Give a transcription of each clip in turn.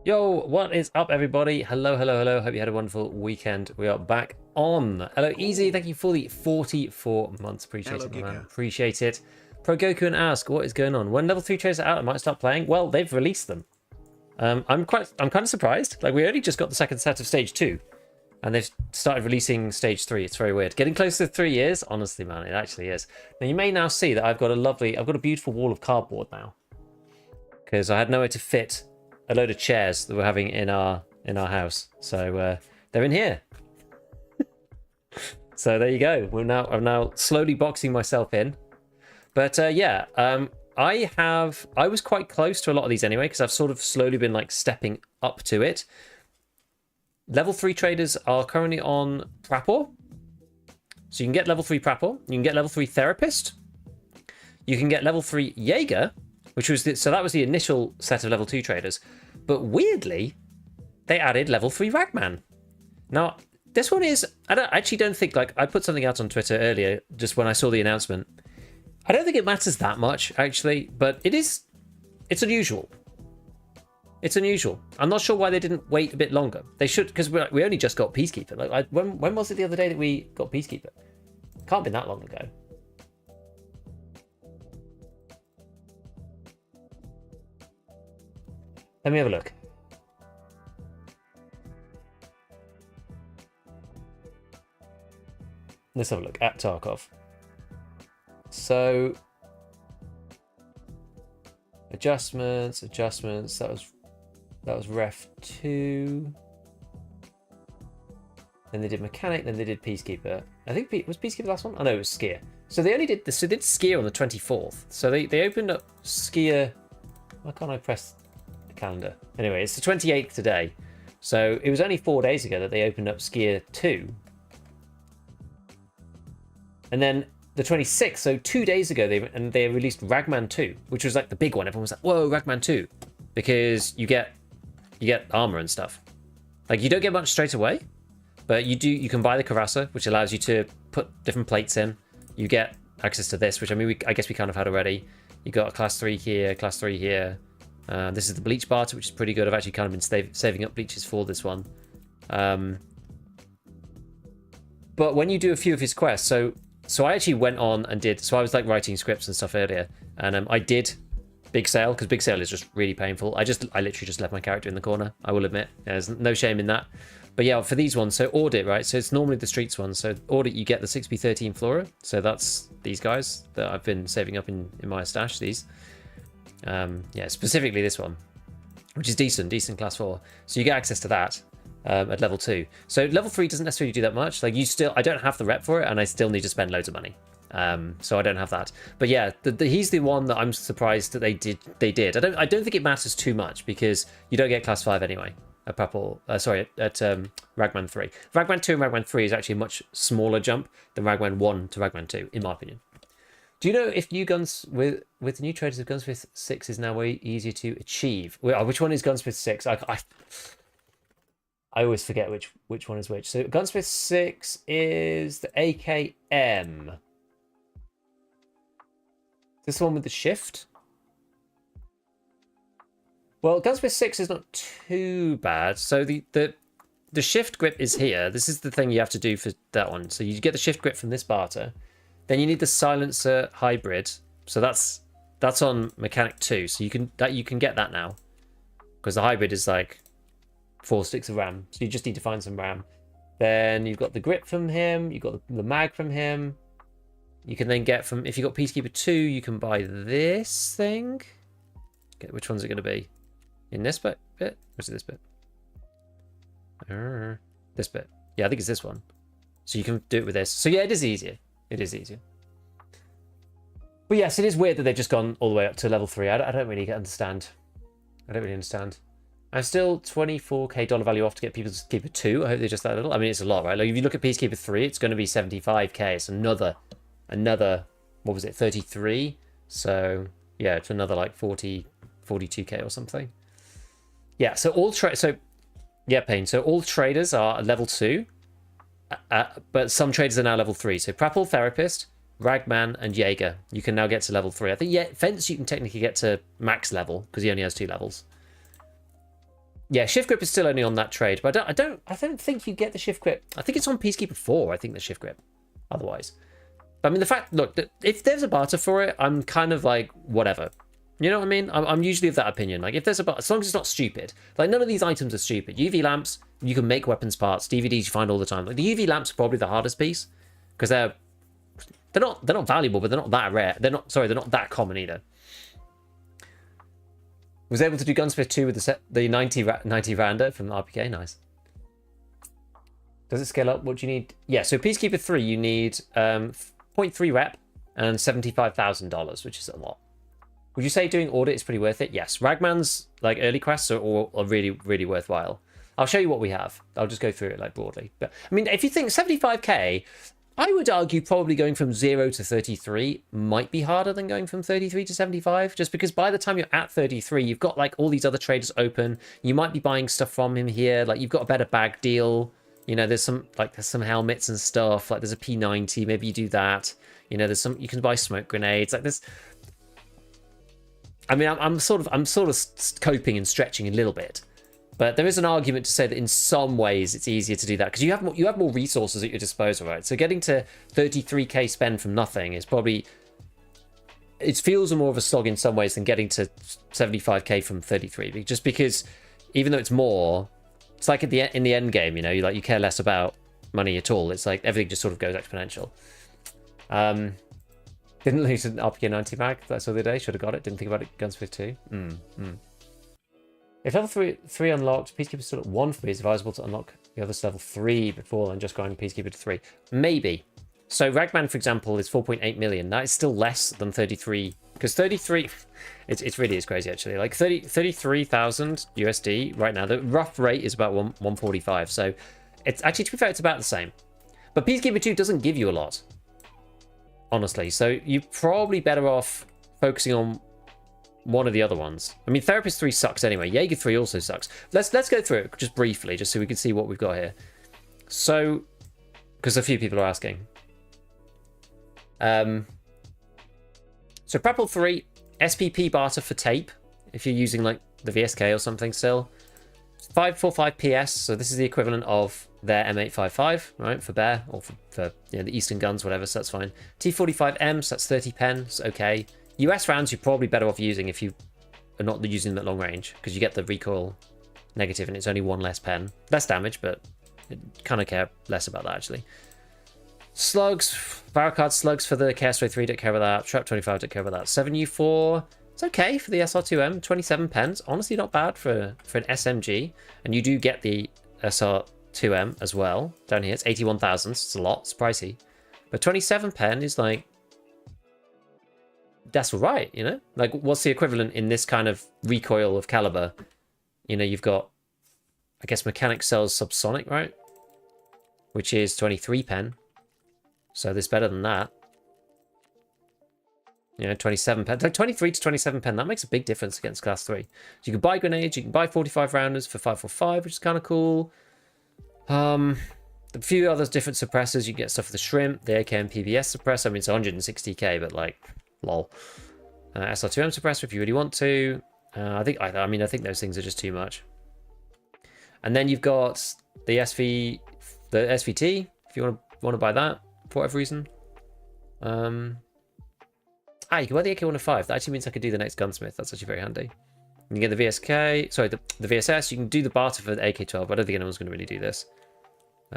Yo, what is up, everybody? Hello, hello, hello. Hope you had a wonderful weekend. We are back on. Hello, Easy. Thank you for the 44 months. Appreciate it, man. Appreciate it. Pro Goku and Ask, what is going on? When level 3 trailers are out, I might start playing. Well, they've released them. I'm kind of surprised. Like, we only just got the second set of Stage 2, and they've started releasing Stage 3. It's very weird. Getting close to 3 years, honestly, man, it actually is. Now, you may now see that I've got a beautiful wall of cardboard now, because I had nowhere to fit a load of chairs that we're having in our house, so they're in here. So there you go. I'm now slowly boxing myself in, but yeah, I was quite close to a lot of these anyway, because I've sort of slowly been like stepping up to it. Level 3 traders are currently on Prapor, so you can get level 3 Prapor, you can get level 3 Therapist, you can get level 3 Jaeger, which was so that was the initial set of level 2 traders. But weirdly, they added level 3 Ragman. Now, this one is, I actually don't think, like, I put something out on Twitter earlier, just when I saw the announcement. I don't think it matters that much, actually, but it's unusual. It's unusual. I'm not sure why they didn't wait a bit longer. They should, because we only just got Peacekeeper. Like, when was it the other day that we got Peacekeeper? Can't have been that long ago. Let me have a look. Let's have a look at Tarkov. So, adjustments. That was ref 2. Then they did mechanic. Then they did peacekeeper. I think was peacekeeper the last one. Oh no, it was skier. So they only did this. So they did skier on the 24th. So they opened up skier. Why can't I press calendar? Anyway, it's the 28th today, so it was only 4 days ago that they opened up Skier 2, and then the 26th, so 2 days ago, they released Ragman 2, which was like the big one. Everyone was like, whoa, Ragman 2, because you get armor and stuff. Like, you don't get much straight away, but you can buy the Karasa, which allows you to put different plates in. You get access to this, which I mean, I guess we kind of had already. You got a class 3 here, class 3 here. This is the bleach barter, which is pretty good. I've actually kind of been saving up bleaches for this one. But when you do a few of his quests, so I actually went on and did, so I was like writing scripts and stuff earlier, and I did Big Sale, because Big Sale is just really painful. I literally just left my character in the corner, I will admit. There's no shame in that. But yeah, for these ones, so Audit, right? So it's normally the Streets one. So Audit, you get the 6B13 Flora. So that's these guys that I've been saving up in my stash, these. Yeah, specifically this one, which is decent class 4, so you get access to that at level 2. So level 3 doesn't necessarily do that much. Like, I don't have the rep for it, and I still need to spend loads of money, so I don't have that. But yeah, he's the one that I'm surprised that they did. I don't think it matters too much, because you don't get class 5 anyway at Ragman 3. Ragman 2 and Ragman 3 is actually a much smaller jump than Ragman 1 to Ragman 2, in my opinion. Do you know if new guns with the new traders of Gunsmith 6 is now way easier to achieve? Which one is Gunsmith 6? I always forget which one is which. So Gunsmith 6 is the AKM. This one with the shift? Well, Gunsmith 6 is not too bad. So the shift grip is here. This is the thing you have to do for that one. So you get the shift grip from this barter. Then you need the silencer hybrid, so that's on mechanic 2. So you can get that now, because the hybrid is like 4 sticks of RAM. So you just need to find some RAM. Then you've got the grip from him. You've got the mag from him. You can then get from, if you got Peacekeeper 2, you can buy this thing. Okay, which one's it going to be? In this bit? Or is it this bit? This bit. Yeah, I think it's this one. So you can do it with this. So yeah, it is easier. It is easier. But yes, it is weird that they've just gone all the way up to level 3. I don't really understand. I don't really understand. I'm still 24k dollar value off to get Peacekeeper 2. I hope they're just that little. I mean, it's a lot, right? Like, if you look at Peacekeeper 3, it's going to be 75k. It's another, what was it, 33? So, yeah, it's another like 42k or something. Yeah, so Payne. So all traders are level 2. But some traders are now level 3. So Prapple, Therapist, Ragman, and Jaeger, you can now get to level 3. I think, yeah, Fence you can technically get to max level, because he only has 2 levels. Yeah, shift grip is still only on that trade, but I don't think you get the shift grip. I think it's on Peacekeeper 4. I think the shift grip. Otherwise, I mean, the fact, look, if there's a barter for it, I'm kind of like whatever. You know what I mean? I'm usually of that opinion. Like if there's a barter, as long as it's not stupid. Like none of these items are stupid. UV lamps, you can make weapons parts. DVDs you find all the time. Like the UV lamps are probably the hardest piece because they're not valuable, but they're not that rare. They're not that common either. Was able to do Gunsmith 2 with the 90 rounder from the RPK. Nice. Does it scale up? What do you need? Yeah, so Peacekeeper 3, you need 0.3 rep and $75,000, which is a lot. Would you say doing audit is pretty worth it? Yes. Ragman's like early quests are really, really worthwhile. I'll show you what we have. I'll just go through it like broadly. But I mean, if you think 75k, I would argue probably going from 0 to 33 might be harder than going from 33 to 75, just because by the time you're at 33, you've got like all these other traders open. You might be buying stuff from him here. Like you've got a better bag deal. You know, there's some helmets and stuff. Like there's a P90. Maybe you do that. You know, you can buy smoke grenades. Like this. I mean, I'm sort of coping and stretching a little bit. But there is an argument to say that in some ways it's easier to do that because you have more resources at your disposal, right? So getting to 33k spend from nothing is probably, it feels more of a slog in some ways than getting to 75k from 33. Just because even though it's more, it's like in the end game, you know, you care less about money at all. It's like everything just sort of goes exponential. Didn't lose an RPK 90 mag that I saw the other day. Should have got it. Didn't think about it. Gunsmith 2. If level 3 unlocked, Peacekeeper still at 1 for me, it's advisable to unlock the others level 3 before and just grinding Peacekeeper to 3. Maybe. So Ragman, for example, is 4.8 million. That is still less than 33. Because 33, it really is crazy actually. Like 33,000 USD right now. The rough rate is about 145. So it's actually, to be fair, it's about the same. But Peacekeeper 2 doesn't give you a lot. Honestly. So you're probably better off focusing on one of the other ones. I mean, Therapist 3 sucks anyway. Jaeger 3 also sucks. Let's go through it just briefly, just so we can see what we've got here. So, because a few people are asking. So Prepple 3, SPP barter for tape, if you're using like the VSK or something still. 545 PS, so this is the equivalent of their M855, right, for Bear, or for you know, the Eastern guns, whatever, so that's fine. T45M, so that's 30 pen, so okay. US rounds you're probably better off using if you are not using them at long range, because you get the recoil negative and it's only 1 less pen. Less damage, but kind of care less about that actually. Slugs, Barricade slugs for the KS 3, don't care about that. Trap 25, don't care about that. 7U4, it's okay for the SR2M, 27 pens. Honestly not bad for an SMG. And you do get the SR2M as well. Down here, it's 81,000, it's a lot, it's pricey. But 27 pen is like, that's all right, you know? Like, what's the equivalent in this kind of recoil of caliber? You know, you've got, I guess, Mechanic sells Subsonic, right? Which is 23 pen. So this better than that. You know, 27 pen. Like 23 to 27 pen, that makes a big difference against class 3. So you can buy grenades, you can buy 45 rounders for 545, which is kind of cool. A few other different suppressors. You get stuff for the Shrimp, the AKM PBS suppressor. I mean, it's 160k, but like, lol. SR2M suppressor if you really want to. I think those things are just too much. And then you've got the SVT if you want to buy that for whatever reason. You can buy the AK-105. That actually means I could do the next gunsmith. That's actually very handy. You can get the VSK, sorry, the VSS. You can do the barter for the AK-12, but I don't think anyone's going to really do this.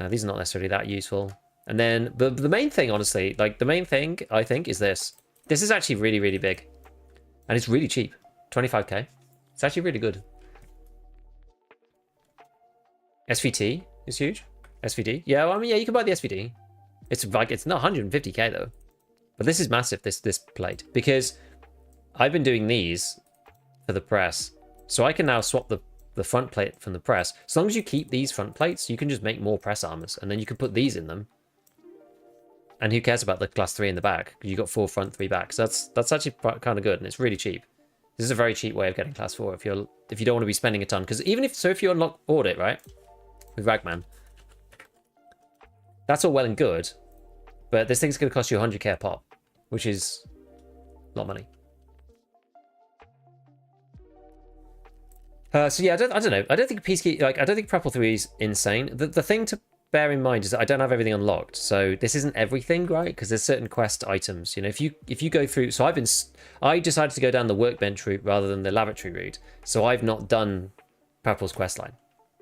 These are not necessarily that useful. And then the main thing, honestly, like the main thing I think is this. This is actually really, really big. And it's really cheap. 25k. It's actually really good. SVT is huge. SVD. Yeah, well, I mean, yeah, you can buy the SVD. It's like, it's not 150k though. But this is massive, this plate. Because I've been doing these for the press. So I can now swap the front plate from the press. As long as you keep these front plates, you can just make more press armors. And then you can put these in them. And who cares about the class 3 in the back? Because you've got 4 front, 3 back. So that's actually kind of good, and it's really cheap. This is a very cheap way of getting class 4 if you don't want to be spending a ton. Because if you unlock audit, right, with Ragman, that's all well and good, but this thing's going to cost you 100k a pop, which is a lot of money. So yeah, I don't know. I don't think Peacekeeper, like, I don't think Prepel 3 is insane. The thing to bear in mind is that I don't have everything unlocked, so this isn't everything, right? Because there's certain quest items. You know, if you go through, so I decided to go down the workbench route rather than the lavatory route, so I've not done Prepel's quest line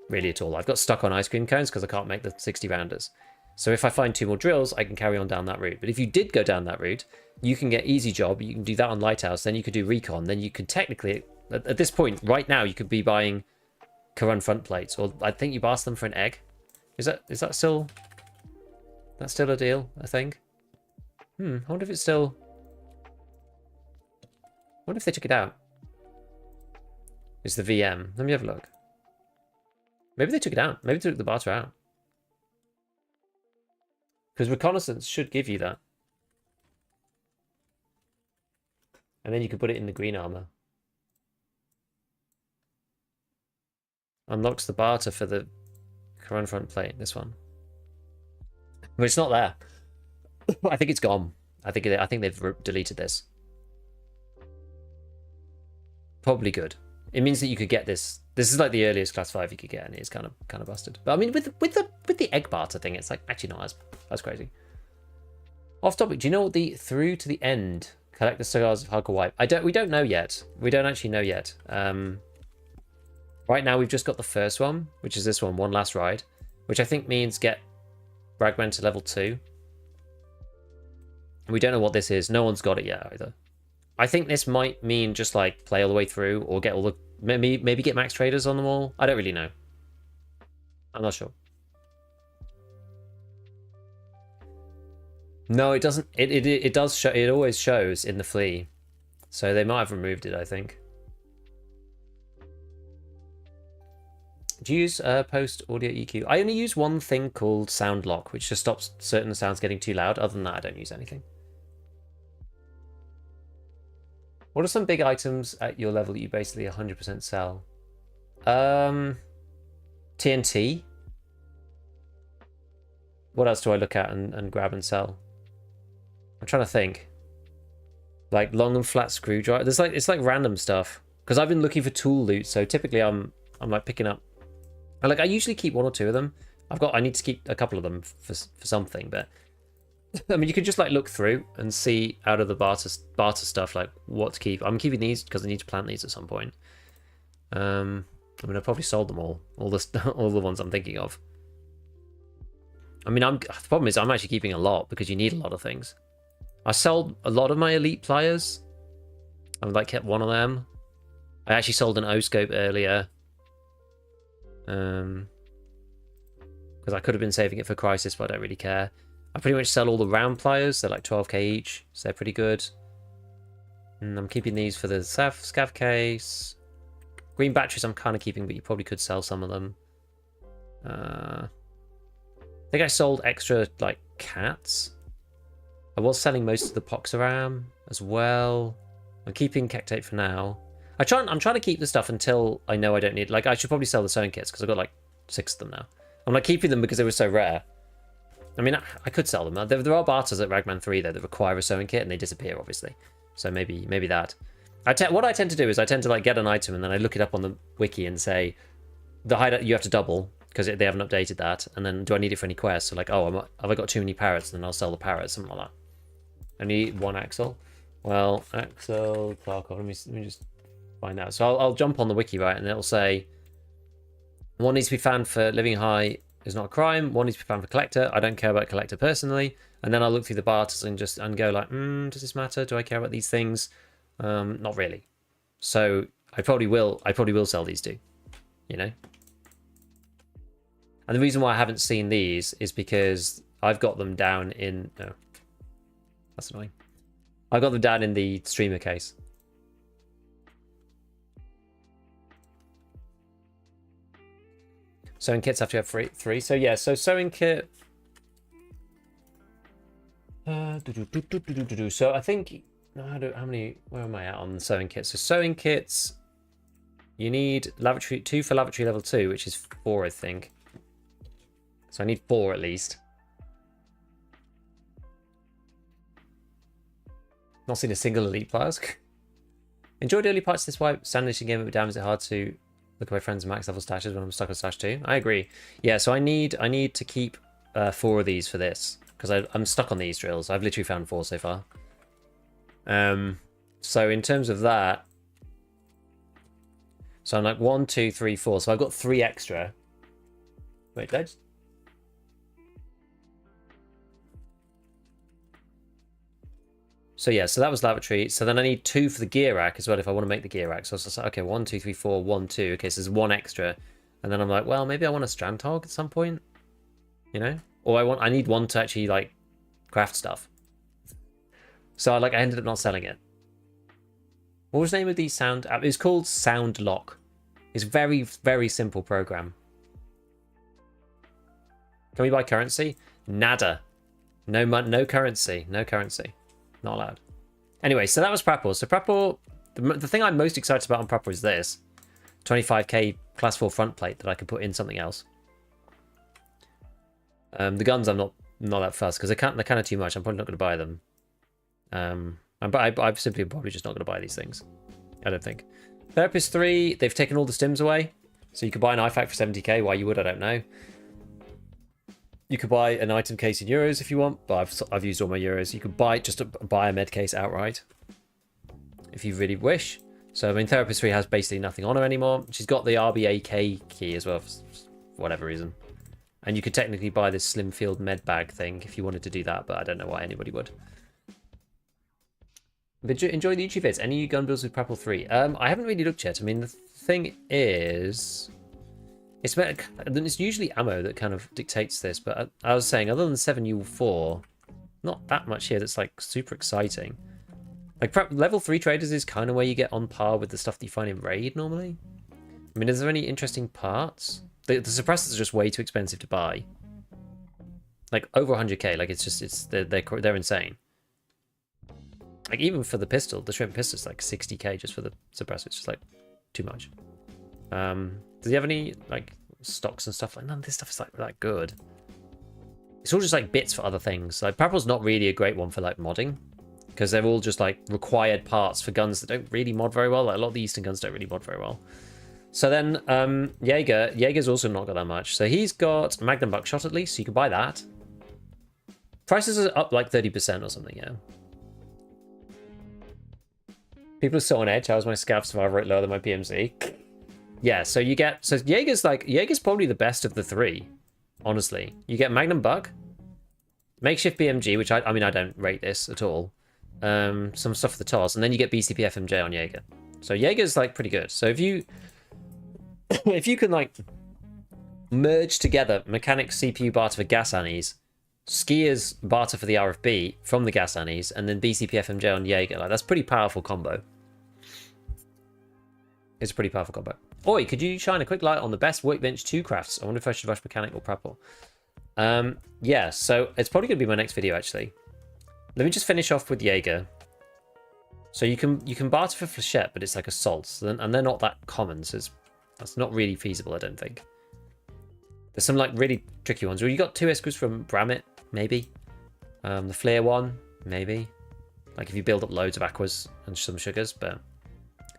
really at all. I've got stuck on ice cream cones because I can't make the 60 rounders. So if I find 2 more drills, I can carry on down that route. But if you did go down that route, you can get easy job. You can do that on Lighthouse. Then you could do recon. Then you could technically, at this point, right now, you could be buying Karun front plates, or I think you asked them for an egg. Is that still? That's still a deal, I think. I wonder if it's still. I wonder if they took it out. It's the VM. Let me have a look. Maybe they took it out. Maybe they took the barter out. Because reconnaissance should give you that. And then you could put it in the green armor. Unlocks the barter for the Karun front plate, this one. But it's not there. I think it's gone. I think they've deleted this. Probably good. It means that you could get this. This is like the earliest class 5 you could get, and it's kind of busted. But I mean, with the egg barter thing, it's like actually not as crazy. Off topic. Do you know what the through to the end collect the cigars of Hardcore Wipe? We don't know yet. We don't actually know yet. Right now we've just got the first one, which is this one last ride, which I think means get Ragman to level 2. We don't know what this is. No one's got it yet either. I think this might mean just like play all the way through, or get all the maybe get max traders on them all. I don't really know. I'm not sure. No, it doesn't. It does show. It always shows in the flea, so they might have removed it, I think. Do you use post audio EQ? I only use one thing called sound lock, which just stops certain sounds getting too loud. Other than that, I don't use anything. What are some big items at your level that you basically 100% sell? TNT. What else do I look at and grab and sell? I'm trying to think. Like long and flat screwdriver. It's like random stuff. Because I've been looking for tool loot, so typically I'm like picking up. I usually keep 1 or 2 of them. I need to keep a couple of them for something, but I mean, you could just like look through and see out of the barter stuff like what to keep. I'm keeping these because I need to plant these at some point. I mean, I probably sold them all the ones I'm thinking of. I mean, the problem is I'm actually keeping a lot because you need a lot of things. I sold a lot of my elite pliers. I've like kept 1 of them. I actually sold an O-scope earlier. Because I could have been saving it for Crisis, but I don't really care. I pretty much sell all the round pliers. They're like 12k each, so they're pretty good. And I'm keeping these for the scav case. Green batteries I'm kind of keeping, but you probably could sell some of them. I think I sold extra like cats. I was selling most of the Poxaram as well. I'm keeping Kectate for now. I'm trying to keep the stuff until I know I don't need. Like, I should probably sell the sewing kits because I've got like 6 of them now. I'm like keeping them because they were so rare. I mean, I could sell them. There are barters at Ragman 3 though that require a sewing kit and they disappear obviously. So maybe that. What I tend to do is I tend to like get an item and then I look it up on the wiki and say the hideout you have to double because they haven't updated that. And then do I need it for any quests? So like, oh, have I got too many parrots? And then I'll sell the parrots, something like that. I need 1 axle. Well, axle Tarkov. Let me just find out. So I'll jump on the wiki, right, and it'll say 1 needs to be found for living high is not a crime. 1 needs to be found for collector. I don't care about collector personally. And then I'll look through the barters and go like, does this matter? Do I care about these things? Not really. So I probably will sell these 2. You know. And the reason why I haven't seen these is because I've got them down in. No, that's annoying. I got them down in the streamer case. Sewing kits have to have 3. So yeah, so sewing kit. So I think how many? Where am I at on the sewing kits? So sewing kits, you need lavatory 2 for lavatory level 2, which is 4, I think. So I need 4 at least. Not seen a single elite flask. Enjoyed early parts of this wipe. Standing game, but damn, is it hard to Look at my friends' max level stashes when I'm stuck on stash 2. I agree. Yeah, so I need to keep 4 of these for this. Because I'm stuck on these drills. I've literally found 4 so far. So in terms of that... So I'm like 1, 2, 3, 4. So I've got 3 extra. Wait, did I just... So yeah, so that was lavatory. So then I need 2 for the gear rack as well if I want to make the gear rack. So I was like, okay, 1, 2, 3, 4, 1, 2. Okay, so there's 1 extra. And then I'm like, well, maybe I want a ScavTalk at some point. You know? Or I need 1 to actually like craft stuff. So I ended up not selling it. What was the name of the sound app? It was called Sound Lock. It's a very, very simple program. Can we buy currency? Nada. No currency. No currency. Not allowed. Anyway, so that was Prapor. So Prapor, the thing I'm most excited about on Prapor is this. 25k class 4 front plate that I could put in something else. The guns I'm not that fussed because they're kind of too much. I'm probably not going to buy them. I'm simply probably just not going to buy these things. I don't think. Therapist 3, they've taken all the stims away. So you could buy an IFAC for 70k. Why you would, I don't know. You could buy an item case in euros if you want, but I've used all my euros. You could buy a med case outright if you really wish. So I mean, Therapist 3 has basically nothing on her anymore. She's got the RBAK key as well for whatever reason. And you could technically buy this slim field med bag thing if you wanted to do that, but I don't know why anybody would. But enjoy the YouTube vids. Any gun builds with Prapor 3? I haven't really looked yet. I mean, the thing is... It's usually ammo that kind of dictates this, but I was saying, other than 7U4, not that much here that's like super exciting. Like level 3 traders is kind of where you get on par with the stuff that you find in raid normally. I mean, is there any interesting parts? The suppressors are just way too expensive to buy. Like over 100k, like they're insane. Like even for the pistol, the shrimp pistol is like 60k just for the suppressor. It's just like too much. Does he have any like stocks and stuff? Like none of this stuff is like that good. It's all just like bits for other things. Like Prapor's not really a great one for like modding because they're all just like required parts for guns that don't really mod very well. Like a lot of the Eastern guns don't really mod very well. So then Jaeger's also not got that much. So he's got Magnum Buckshot at least, so you can buy that. Prices are up like 30% or something, yeah. People are still on edge. How's my Scav survivor rate lower than my PMC? Yeah, so you get... So Jaeger's probably the best of the 3, honestly. You get Magnum Buck, Makeshift BMG, which I mean, I don't rate this at all. Some stuff for the TOS, and then you get BCP FMJ on Jaeger. So Jaeger's like pretty good. So if you... if you can like merge together Mechanics CPU barter for gas annies, Skiers barter for the RFB from the gas annies, and then BCP FMJ on Jaeger, like that's pretty powerful combo. It's a pretty powerful combo. Oi, could you shine a quick light on the best workbench 2 crafts? I wonder if I should rush Mechanic or Prapor. Yeah, so it's probably going to be my next video, actually. Let me just finish off with Jaeger. So you can barter for Flechette, but it's like assaults, and they're not that common, so that's not really feasible, I don't think. There's some like really tricky ones. Well, you got 2 Iskras from Bramit, maybe. The Flare one, maybe. Like if you build up loads of Aquas and some Sugars, but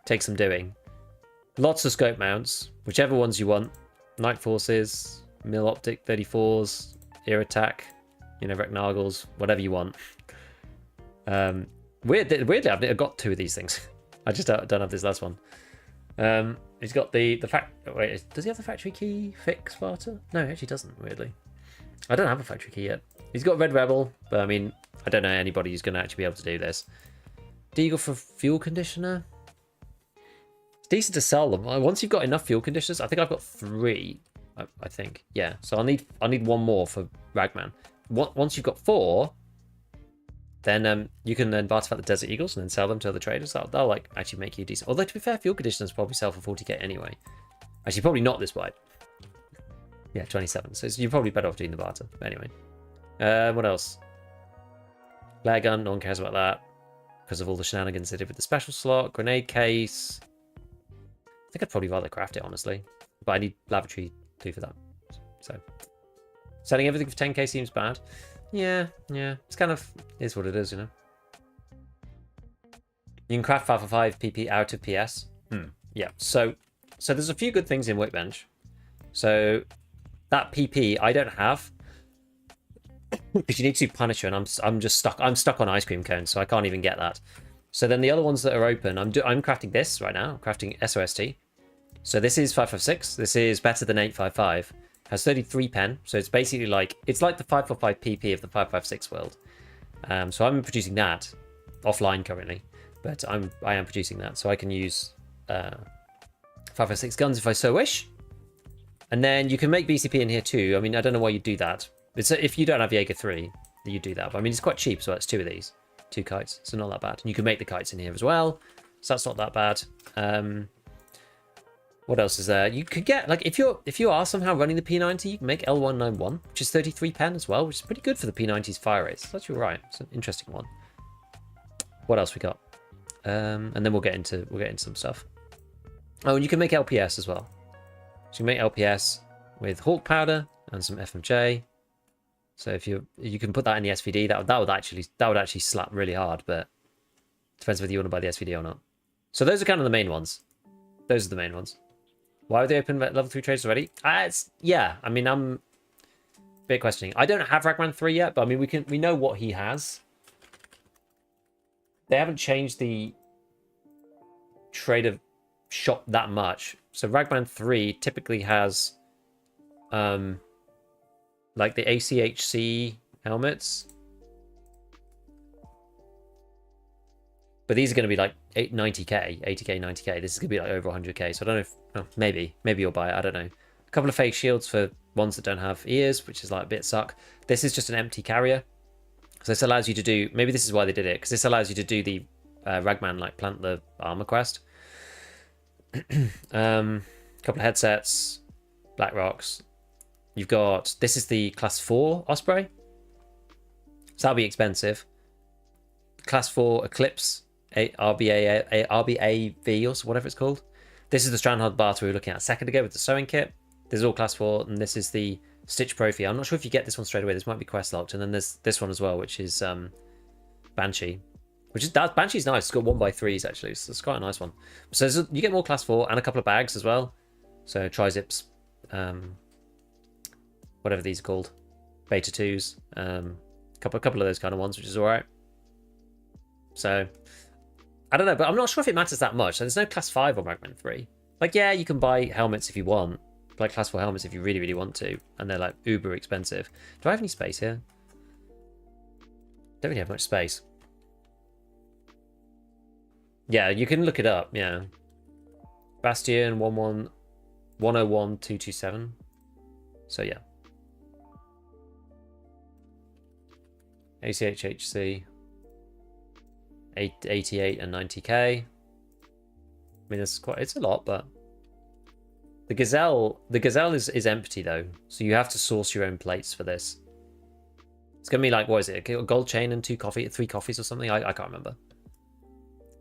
takes some doing. Lots of scope mounts, whichever ones you want. Night Forces, Mill Optic 34s, Ear Attack, you know, Reknagels, whatever you want. Weirdly, I've got 2 of these things. I just don't have this last one. He's got the wait, does he have the factory key fix barter? No, he actually doesn't, weirdly. I don't have a factory key yet. He's got Red Rebel, but I mean, I don't know anybody who's going to actually be able to do this. Deagle for fuel conditioner. It's decent to sell them. Once you've got enough fuel conditioners, I think I've got 3. I think, yeah. So I'll need 1 more for Ragman. Once you've got 4, then you can then barter out the Desert Eagles and then sell them to other traders. They'll like actually make you decent. Although to be fair, fuel conditioners probably sell for 40k anyway. Actually, probably not this wide. Yeah, 27. So you're probably better off doing the barter. But anyway, what else? Flare gun. No one cares about that because of all the shenanigans they did with the special slot. Grenade case. I think I'd probably rather craft it honestly, but I need lavatory 2 for that. So selling everything for 10k seems bad. Yeah. It's kind of is what it is, you know. You can craft 5 for 5 PP out of PS. Yeah. So So there's a few good things in Workbench. So that PP I don't have because you need to do Punisher, and I'm just stuck. I'm stuck on ice cream cones, so I can't even get that. So then the other ones that are open, I'm crafting this right now. I'm crafting SOST. So this is 556. This is better than 855. Has 33 pen, so it's basically like it's like the 545 PP of the 556 world. So I'm producing that offline currently, but I am producing that, so I can use 556 guns if I so wish. And then you can make BCP in here too. I mean, I don't know why you do that. It's if you don't have Jaeger 3, you do that. But I mean, it's quite cheap, so that's 2 of these, 2 kites, so not that bad. And you can make the kites in here as well, so that's not that bad. What else is there? You could get, like, if you are somehow running the P90, you can make L191, which is 33 pen as well, which is pretty good for the P90's fire rates. That's actually right. It's an interesting one. What else we got? And then we'll get into some stuff. Oh, and you can make LPS as well. So you can make LPS with Hawk powder and some FMJ. So if you can put that in the SVD, that would actually slap really hard, but it depends whether you want to buy the SVD or not. So those are kind of the main ones. Those are the main ones. Why are they open level 3 traders already? Yeah, I mean, I'm a bit questioning. I don't have Ragman 3 yet, but I mean, we know what he has. They haven't changed the trader shop that much. So Ragman 3 typically has like the ACHC helmets. But these are going to be like 90k, 80k, 90k. This is going to be like over 100k. So I don't know if... Oh, maybe you'll buy it. I don't know. A couple of fake shields for ones that don't have ears, which is like a bit suck. This is just an empty carrier. So this allows you to do... Maybe this is why they did it. Because this allows you to do the Ragman, like, plant the armor quest. Couple of headsets. Black rocks. You've got... This is the class 4 Osprey. So that'll be expensive. Class 4 Eclipse. RBAV or whatever it's called. This is the Strandhog Barter we were looking at a second ago with the sewing kit. This is all class 4, and this is the Stitch Trophy. I'm not sure if you get this one straight away. This might be quest locked, and then there's this one as well, which is Banshee. Banshee's nice. It's got 1x3s actually, so it's quite a nice one. So you get more class 4 and a couple of bags as well. So tri-zips, whatever these are called, beta 2s, couple of those kind of ones, which is all right. So I don't know, but I'm not sure if it matters that much. So there's no class 5 on Ragman 3. Like, yeah, you can buy helmets if you want, like class 4 helmets if you really, really want to, and they're like uber expensive. Do I have any space here? Don't really have much space. Yeah, you can look it up. Yeah, Bastion 101227. So yeah, ACHHC 88 and 90k. I mean, it's a lot, but the Gazelle is empty though, so you have to source your own plates for this. It's gonna be like, what is it, a gold chain and 3 coffees or something? I can't remember.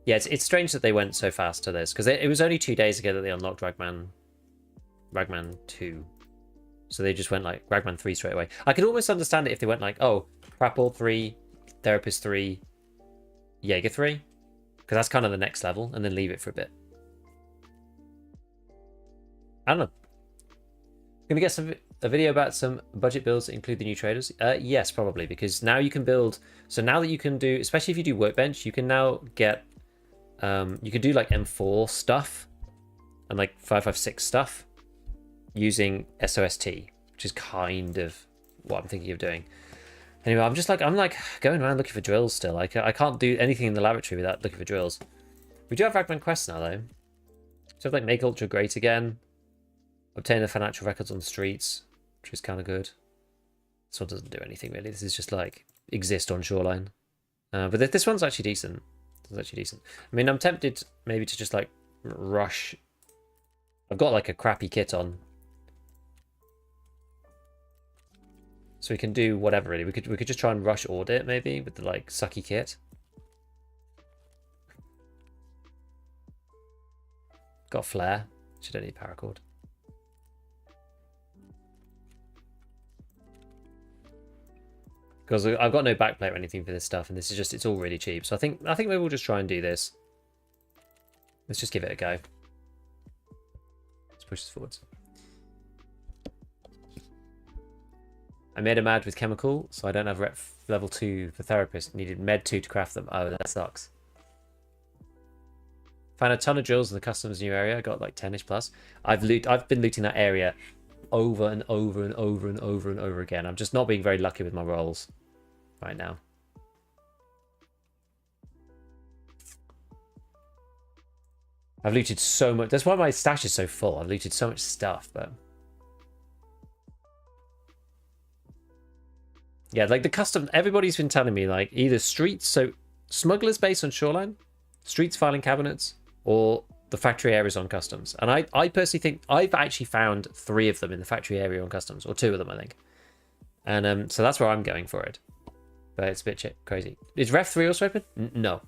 Yeah, it's strange that they went so fast to this, because it was only 2 days ago that they unlocked Ragman 2, so they just went like Ragman 3 straight away. I could almost understand it if they went like, oh, Prapple 3, Therapist 3, Jaeger 3, because that's kind of the next level, and then leave it for a bit. I don't know. Gonna get a video about some budget builds that include the new traders. Yes, probably, because now you can build. So now that you can do, especially if you do Workbench, you can now get you can do like M4 stuff and like 556 stuff using SOST, which is kind of what I'm thinking of doing. Anyway, I'm like going around looking for drills still. I can't do anything in the laboratory without looking for drills. We do have Ragman quests now though. So like make Ultra great again. Obtain the financial records on the streets, which is kind of good. This one doesn't do anything really. This is just like exist on shoreline. But this one's actually decent. This is actually decent. I mean, I'm tempted maybe to just like rush. I've got like a crappy kit on, so we can do whatever really. We could just try and rush audit maybe with the like sucky kit. Got flare. Should only paracord. Because I've got no backplate or anything for this stuff, and this is just, it's all really cheap. So I think maybe we'll just try and do this. Let's just give it a go. Push us forwards. I made a mad with chemical, so I don't have rep level 2 for therapist. Needed med 2 to craft them. Oh, that sucks. Found a ton of drills in the customs new area. I got like 10ish plus. I've been looting that area over and over and over and over and over again. I'm just not being very lucky with my rolls right now. I've looted so much. That's why my stash is so full. I've looted so much stuff, but yeah, like the custom. Everybody's been telling me like either streets, so smugglers based on shoreline, streets filing cabinets, or the factory areas on customs. And I personally think I've actually found 3 of them in the factory area on customs, or 2 of them, I think. And so that's where I'm going for it. But it's a bit crazy. Is Ref 3 also open? No.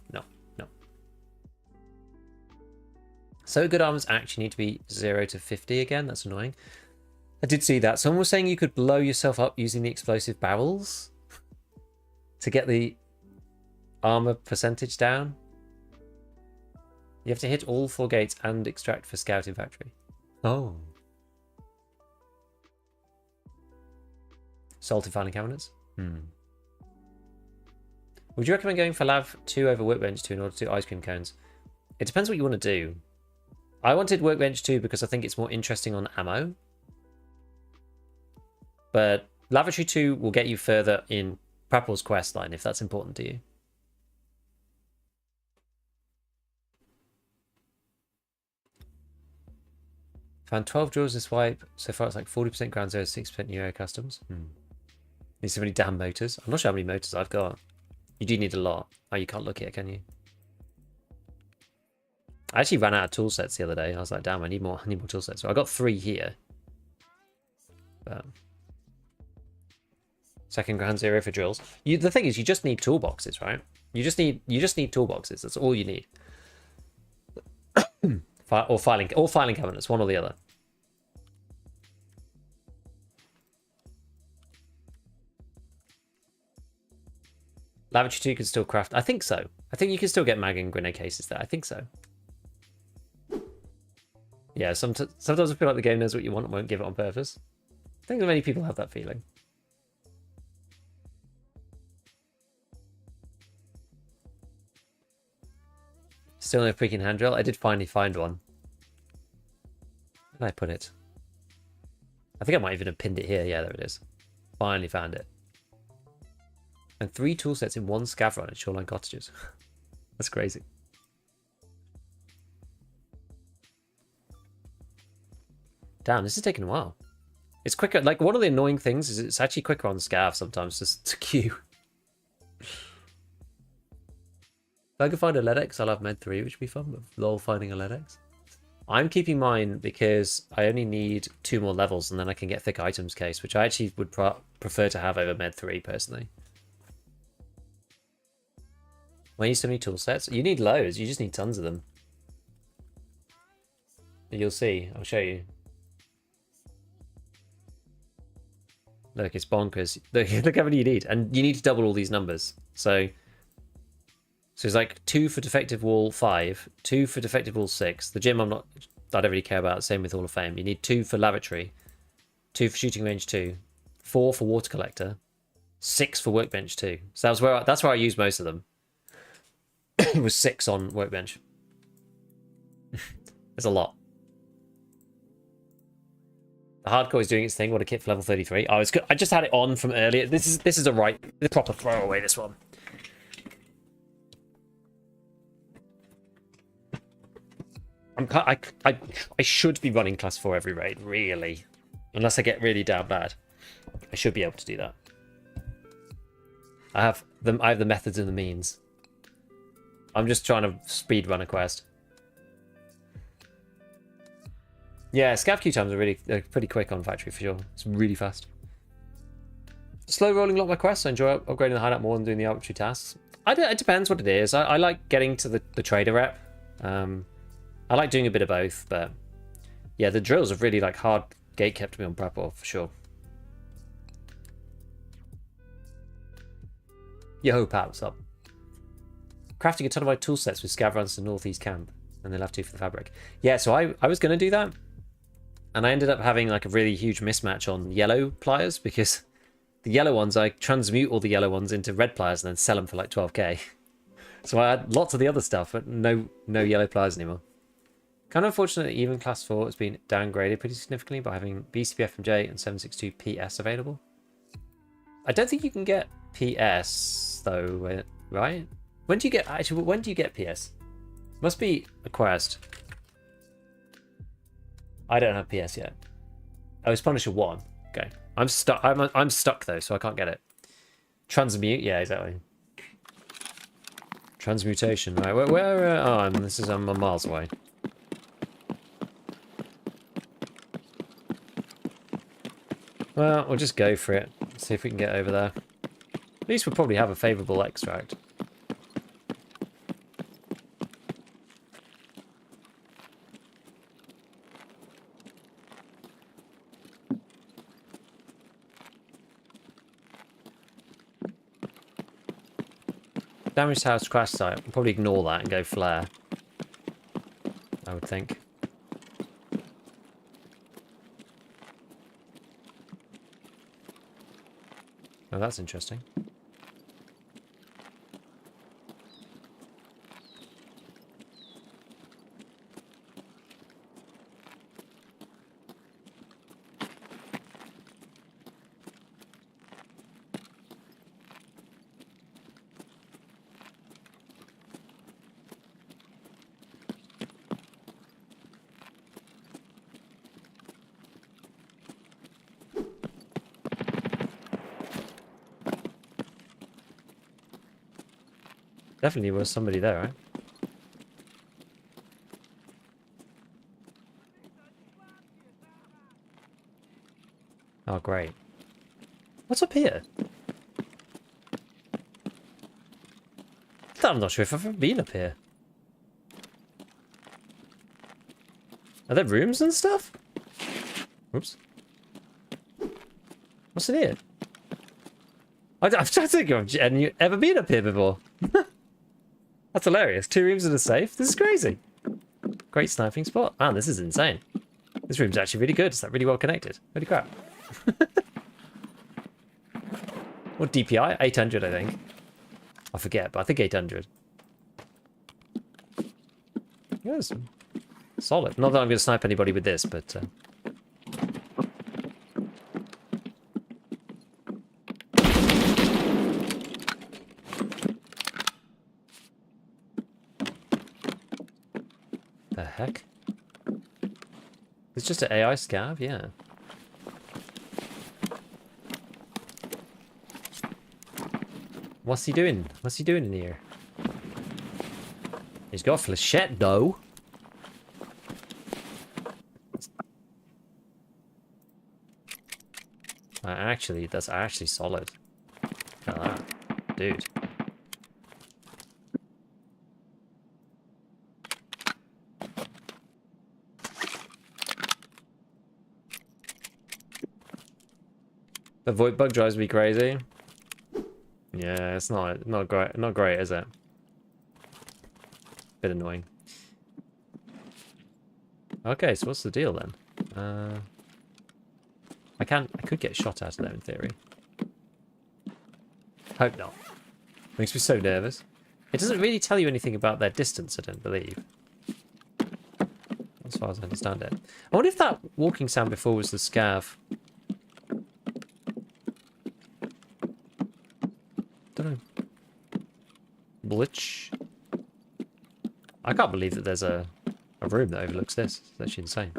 So good armors actually need to be 0 to 50 again. That's annoying. I did see that. Someone was saying you could blow yourself up using the explosive barrels to get the armor percentage down. You have to hit all 4 gates and extract for scouting factory. Oh. Salted filing cabinets? Would you recommend going for Lav 2 over Workbench 2 in order to do ice cream cones? It depends what you want to do. I wanted Workbench 2 because I think it's more interesting on ammo. But Lavatory 2 will get you further in Prapor's quest line if that's important to you. Found 12 drills this wipe. So far it's like 40% ground zero, 6% new area customs. Need so many damn motors. I'm not sure how many motors I've got. You do need a lot. Oh, you can't look at it, can you? I actually ran out of tool sets the other day. I was like, damn, I need more tool sets. So I got 3 here. But second ground zero for drills. The thing is, you just need toolboxes, right? You just need toolboxes. That's all you need. or filing cabinets, one or the other. Lavatory 2 can still craft. I think so. I think you can still get mag and grenade cases there. I think so. Yeah, sometimes I feel like the game knows what you want and won't give it on purpose. I think many people have that feeling. Still no freaking hand drill. I did finally find one. Where did I put it? I think I might even have pinned it here. Yeah, there it is. Finally found it. And 3 tool sets in 1 scav run at Shoreline Cottages. That's crazy. Damn, this is taking a while. It's quicker. Like, one of the annoying things is it's actually quicker on scav sometimes just to queue. If I can find a LEDX, I'll have Med 3, which would be fun, but lol finding a LEDX. I'm keeping mine because I only need 2 more levels and then I can get thick items case, which I actually would prefer to have over Med 3 personally. Why you so many tool sets? You need loads, you just need tons of them. You'll see, I'll show you. Look, it's bonkers. Look how many you need. And you need to double all these numbers. So it's like 2 for defective wall 5, 2 for defective wall 6. The gym I don't really care about. Same with Hall of Fame. You need 2 for lavatory, 2 for shooting range 2, 4 for water collector, 6 for workbench 2. So that's where I used most of them. It was 6 on workbench. There's a lot. The hardcore is doing its thing. What a kit for level 33. Oh, it's good. I just had it on from earlier. This is the proper throwaway. This one. I should be running class 4 every raid, really, unless I get really damn bad. I should be able to do that. I have the methods and the means. I'm just trying to speed run a quest. Yeah, scav queue times are pretty quick on factory for sure. It's really fast. Slow rolling a lot of my quests. I enjoy upgrading the hideout more than doing the arbitrary tasks. It depends what it is. I like getting to the trader rep. I like doing a bit of both, but yeah, the drills have really like hard gate kept me on Prepor for sure. Yo, Pat, what's up? Crafting a ton of my tool sets with scav runs to the northeast camp, and they'll have 2 for the fabric. Yeah, so I was going to do that, and I ended up having like a really huge mismatch on yellow pliers because the yellow ones, I transmute all the yellow ones into red pliers and then sell them for like 12k. So I had lots of the other stuff, but no yellow pliers anymore. Kind of unfortunate that even class 4 has been downgraded pretty significantly by having BCBFMJ and 762 PS available. I don't think you can get PS though, right? When do you get PS? Must be a quest. I don't have PS yet. Oh, it's Punisher 1. Okay. I'm stuck. I'm stuck though, so I can't get it. Transmute, yeah, exactly. Transmutation, right? Where I'm miles away. Well, we'll just go for it. See if we can get over there. At least we'll probably have a favourable extract. Damaged house crash site. I'll probably ignore that and go flare. I would think. Oh, that's interesting. Definitely was somebody there, right? Oh, great. What's up here? I'm not sure if I've ever been up here. Are there rooms and stuff? Oops. What's in here? I'm trying to think of, have you ever been up here before? That's hilarious. 2 rooms and a safe. This is crazy. Great sniping spot. Man, this is insane. This room's actually really good. It's like really well connected. Holy crap. What DPI? 800, I think. I forget, but I think 800. Yes. Solid. Not that I'm going to snipe anybody with this, but... The heck? It's just an AI scav? Yeah. What's he doing? What's he doing in here? He's got a flechette, though. Actually, that's actually solid. Look at that. Dude. The void bug drives me crazy. Yeah, it's not great, is it? Bit annoying. Okay, so what's the deal then? I could get shot out of there in theory. Hope not. Makes me so nervous. It doesn't really tell you anything about their distance, I don't believe. As far as I understand it. I wonder if that walking sound before was the scav. Don't know. Blitch. I can't believe that there's a room that overlooks this. It's actually insane.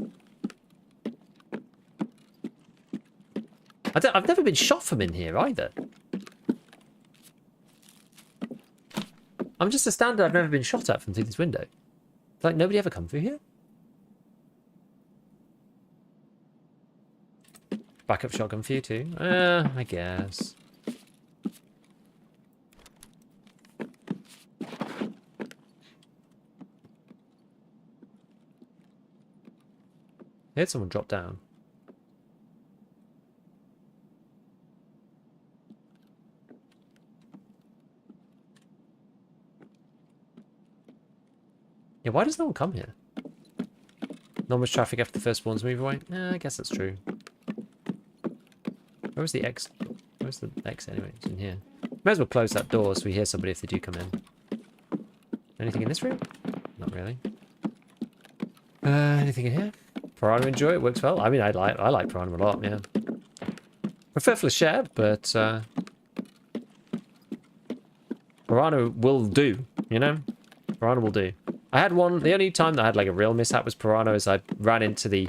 I've never been shot from in here either. I'm just a standard. I've never been shot at from through this window. Like nobody ever come through here. Backup shotgun for you too. I guess. I heard someone drop down. Yeah, why does no one come here? Not much traffic after the first spawns move away. I guess that's true. Where was the X? Where's the X anyway? It's in here. May as well close that door so we hear somebody if they do come in. Anything in this room? Not really. Anything in here? Piranha enjoy it, works well. I mean, I like Piranha a lot, yeah. Prefer Flechette, but Piranha will do, you know? Piranha will do. I had one, the only time that I had like a real mishap was Piranha is I ran into the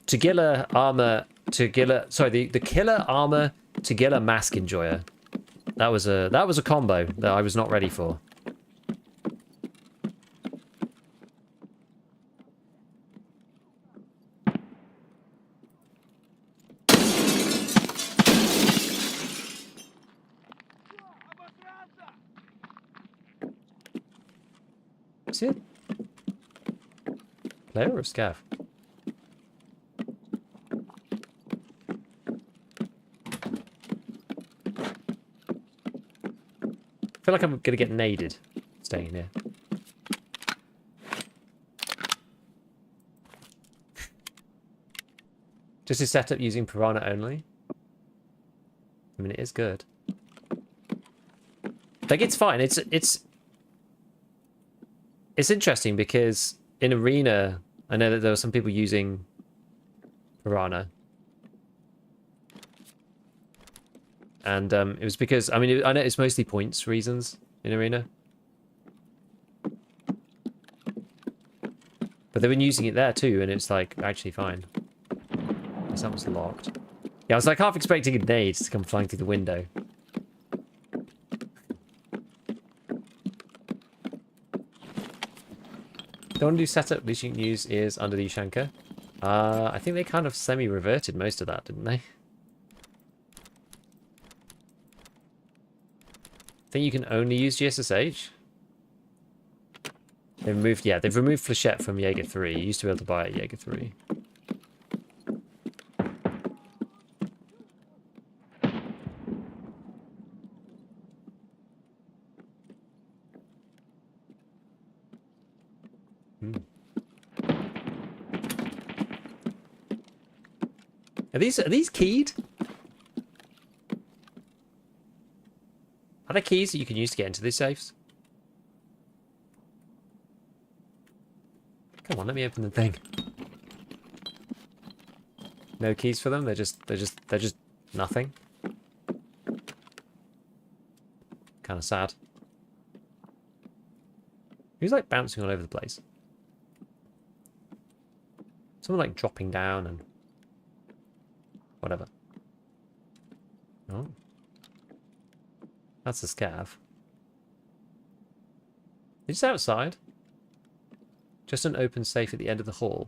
Tagilla armor, the killer armor Tagilla mask enjoyer. That was a combo that I was not ready for. See it? Player or Scav? I feel like I'm gonna get naded staying in here. Just a setup using Piranha only. I mean, it is good. Like, it's fine. It's interesting because in Arena, I know that there were some people using Piranha. And it was because, I mean, I know it's mostly points reasons in Arena. But they've been using it there too, and it's like actually fine. Guess that was locked. Yeah, I was like half expecting a nade to come flying through the window. The only setup which you can use is under the Ushanka. I think they kind of semi-reverted most of that, didn't they? I think you can only use GSSH. They've removed, yeah, they've removed Flechette from Jaeger 3. You used to be able to buy it at Jaeger 3. Are these keyed? Are there keys that you can use to get into these safes? Come on, let me open the thing. No keys for them? They're just nothing. Kind of sad. Who's like bouncing all over the place? Someone like dropping down and whatever. Oh. That's a scav. It's outside. Just an open safe at the end of the hall.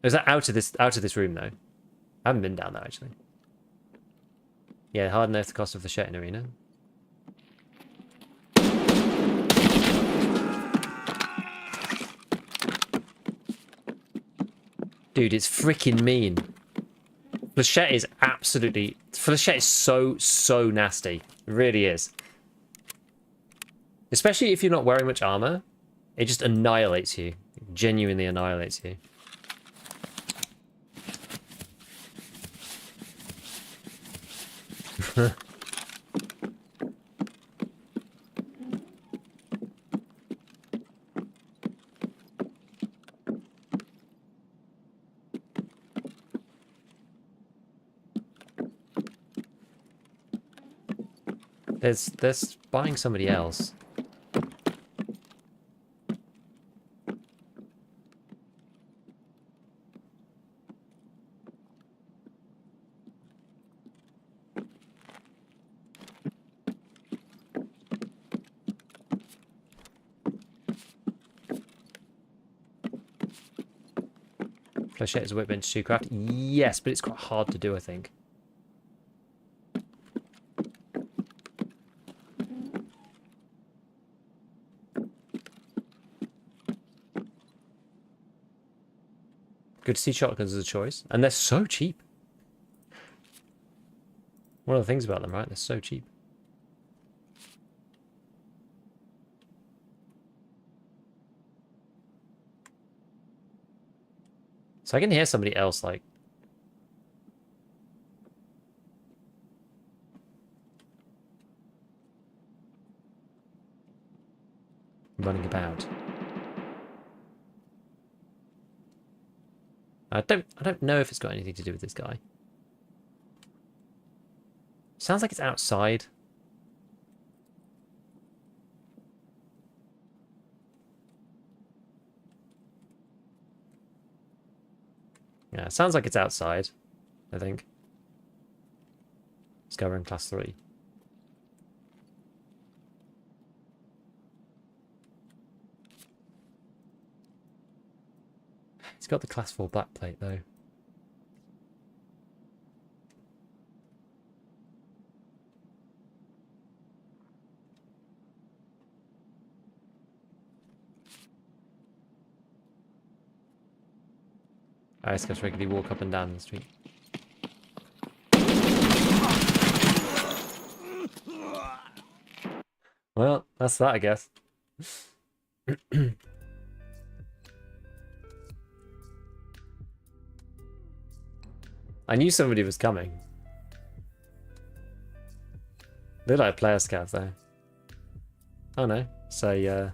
Is that out of this room though? I haven't been down there actually. Yeah, hard enough the cost of the Shettin Arena. Dude, it's freaking mean. Flechette is absolutely... Flechette is so nasty. It really is. Especially if you're not wearing much armor. It just annihilates you. It genuinely annihilates you. They're spying somebody else. Flechette is a workbench to craft. Yes, but it's quite hard to do, I think. Good to see shotguns as a choice. And they're so cheap. One of the things about them, right? They're so cheap. . So I can hear somebody else, like... running about. I don't know if it's got anything to do with this guy. Sounds like it's outside. Yeah, sounds like it's outside, I think. Let's go in class 3. He's got the class 4 black plate though. I just got to regularly walk up and down the street. Well, that's that, I guess. I knew somebody was coming. Look like a player scav though. Oh no, so a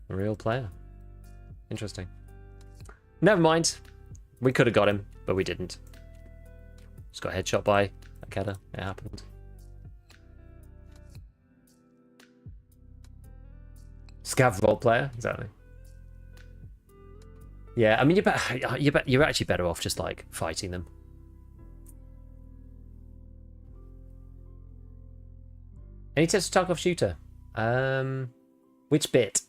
real player. Interesting. Never mind. We could have got him, but we didn't. Just got headshot by a Kedda. It happened. Scav role player, exactly. Yeah, I mean, you're actually better off just like fighting them. Any tips for Tarkov shooter? Which bit?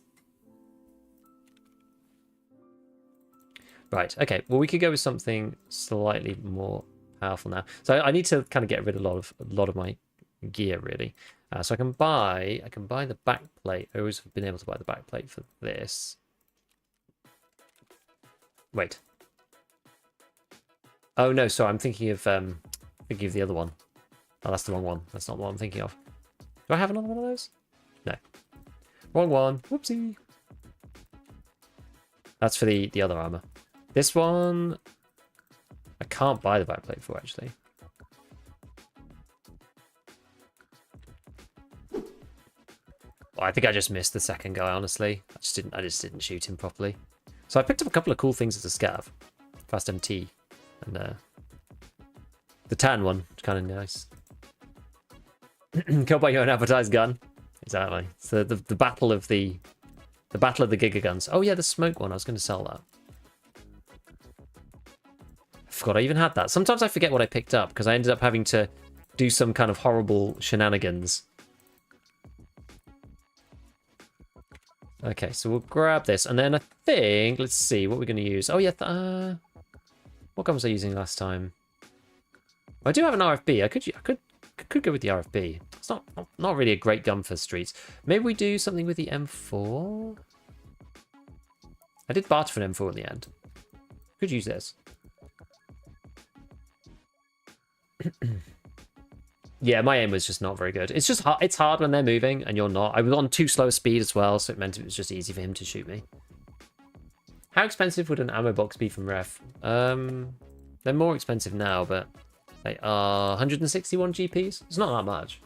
Right, okay. Well, we could go with something slightly more powerful now. So I need to kind of get rid of a lot of my gear, really. So I can buy the back plate. I always have been able to buy the back plate for this. Wait. Oh no, sorry. I'm thinking of the other one. Oh, that's the wrong one. That's not the one I'm thinking of. Do I have another one of those? No. Wrong one. Whoopsie. That's for the other armor. This one, I can't buy the backplate for, actually. Well, I think I just missed the second guy, honestly. I just didn't shoot him properly. So I picked up a couple of cool things as a scav. Fast MT. And the tan one, kind of nice. Killed by your own advertised gun. Exactly. So the battle of the battle of the Giga guns. Oh yeah, the smoke one. I was going to sell that. I forgot I even had that. Sometimes I forget what I picked up because I ended up having to do some kind of horrible shenanigans. Okay, so we'll grab this, and then I think, let's see what we're going to use. Oh yeah, what gun was I using last time? I do have an RFB. I could go with the RFB. It's not really a great gun for streets. Maybe we do something with the M4. I did barter for an M4 in the end. Could use this. Yeah, my aim was just not very good. It's just hard. It's hard when they're moving and you're not. I was on too slow a speed as well, so it meant it was just easy for him to shoot me. How expensive would an ammo box be from Ref? They're more expensive now, but they are 161 GPs. It's not that much.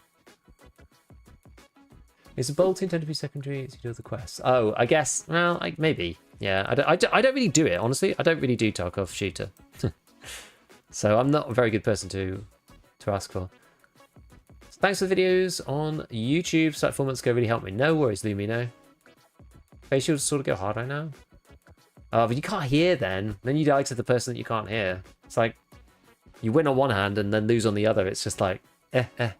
Is the bolt intended to be secondary as you do other quests? Oh, I guess. Well, maybe. Yeah, I don't really do it, honestly. I don't really do Tarkov shooter. So I'm not a very good person to ask for. So thanks for the videos on YouTube. So that 4 months ago really helped me. No worries, Lumino. Face shields sort of go hard right now. Oh, but you can't hear then. Then you die to the person that you can't hear. It's like you win on one hand and then lose on the other. It's just like, Yeah,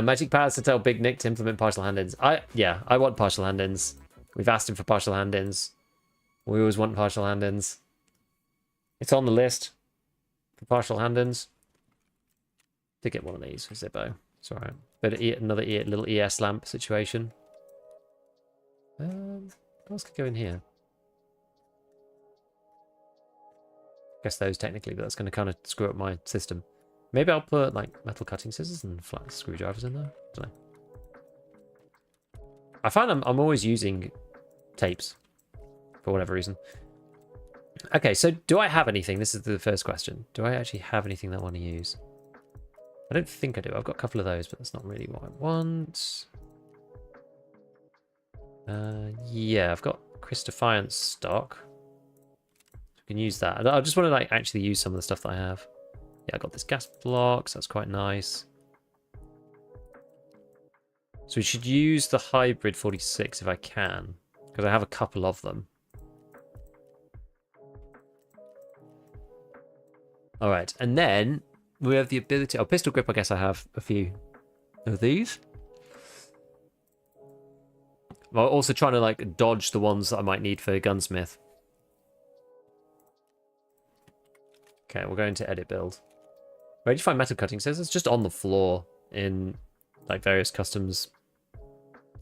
Magic Powers to tell Big Nick to implement partial hand-ins. I want partial hand-ins. We've asked him for partial hand-ins. We always want partial hand-ins. It's on the list for partial hand-ins. To get one of these for Zippo. It's alright. But another little ES lamp situation. What else could go in here? Guess those technically, but that's going to kind of screw up my system. Maybe I'll put like metal cutting scissors and flat screwdrivers in there. I don't know. I find I'm always using tapes for whatever reason. Okay, so do I have anything? This is the first question. Do I actually have anything that I want to use? I don't think I do. I've got a couple of those, but that's not really what I want. Yeah, I've got Chris Defiance stock. I can use that. I just want to like actually use some of the stuff that I have. Yeah, I got this gas block, so that's quite nice. So we should use the hybrid 46 if I can, because I have a couple of them. All right, and then we have the ability... Oh, pistol grip, I guess I have a few of these. I'm also trying to like dodge the ones that I might need for gunsmith. Okay, we're going to edit build. Where did you find metal cutting? It says it's just on the floor in like various customs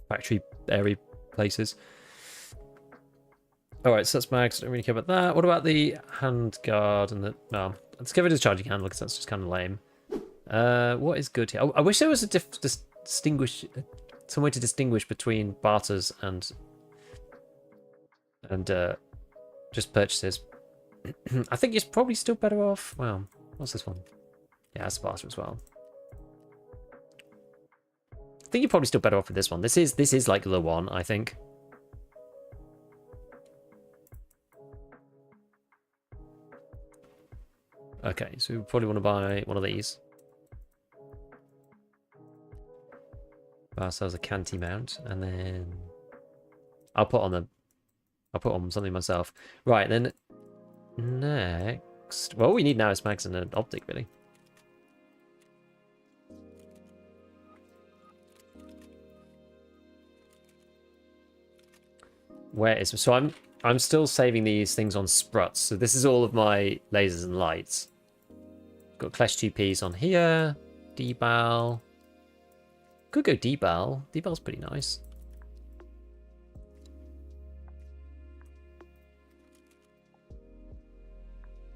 factory area places. All right, so that's mags. I don't really care about that. What about the handguard and the... No, let's give it a charging handle because that's just kind of lame. What is good here? Oh, I wish there was a some way to distinguish between barters and just purchases. I think it's probably still better off. Well, what's this one? Yeah, that's a barter as well. I think you're probably still better off with this one. This is like the one, I think. Okay, so we probably want to buy one of these. Buy ourselves a canty mount, and then I'll put on something myself. Right, then next, well, all we need now is mags and an optic, really. Where is so I'm still saving these things on spruts. So this is all of my lasers and lights. Got Clash 2Ps on here. Debal. Could go Debal. Debal's pretty nice.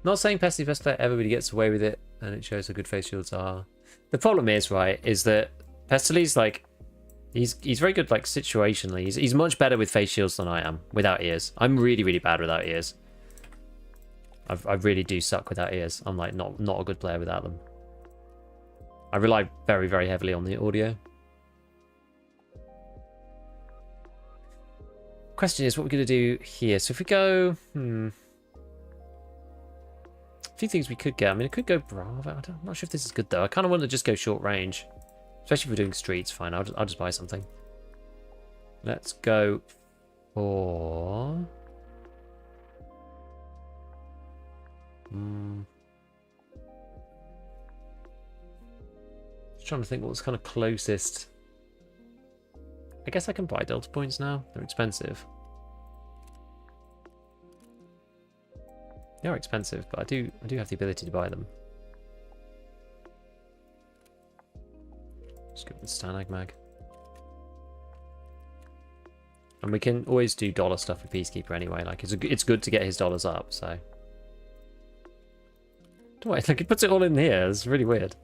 Not saying passive best player, everybody gets away with it, and it shows how good face shields are. The problem is, right, is that Pestely's like, he's very good like situationally. He's much better with face shields than I am without ears. I'm really, really bad without ears. I really do suck without ears. I'm like not a good player without them. I rely very, very heavily on the audio. Question is what we're going to do here. So if we go, a few things we could get. I mean, it could go Bravo. I'm not sure if this is good though. I kind of want to just go short range, especially if we're doing streets. Fine, I'll just buy something. Let's go for. Just trying to think what's kind of closest. I guess I can buy Delta points now. They're expensive. They are expensive, but I do have the ability to buy them. Just go with the Stanag mag. And we can always do dollar stuff with Peacekeeper anyway. Like it's good to get his dollars up. So, like it puts it all in here. It's really weird.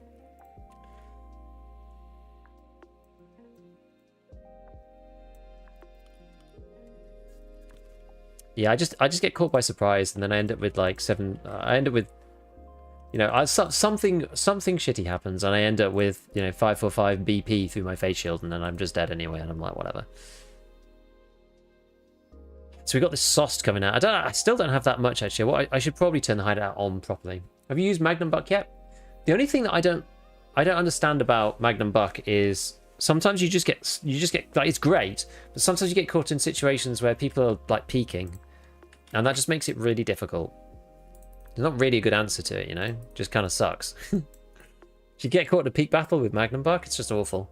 Yeah, I just get caught by surprise, and then I end up with like I end up with, you know, something shitty happens, and I end up with 545 BP through my face shield, and then I'm just dead anyway, and I'm like whatever. So we got this SOST coming out. I still don't have that much actually. I should probably turn the hideout on properly. Have you used Magnum Buck yet? The only thing that I don't understand about Magnum Buck is sometimes you just get like, it's great, but sometimes you get caught in situations where people are like peeking, and that just makes it really difficult. There's not really a good answer to it, just kind of sucks. If you get caught in a peak battle with Magnum Buck, it's just awful.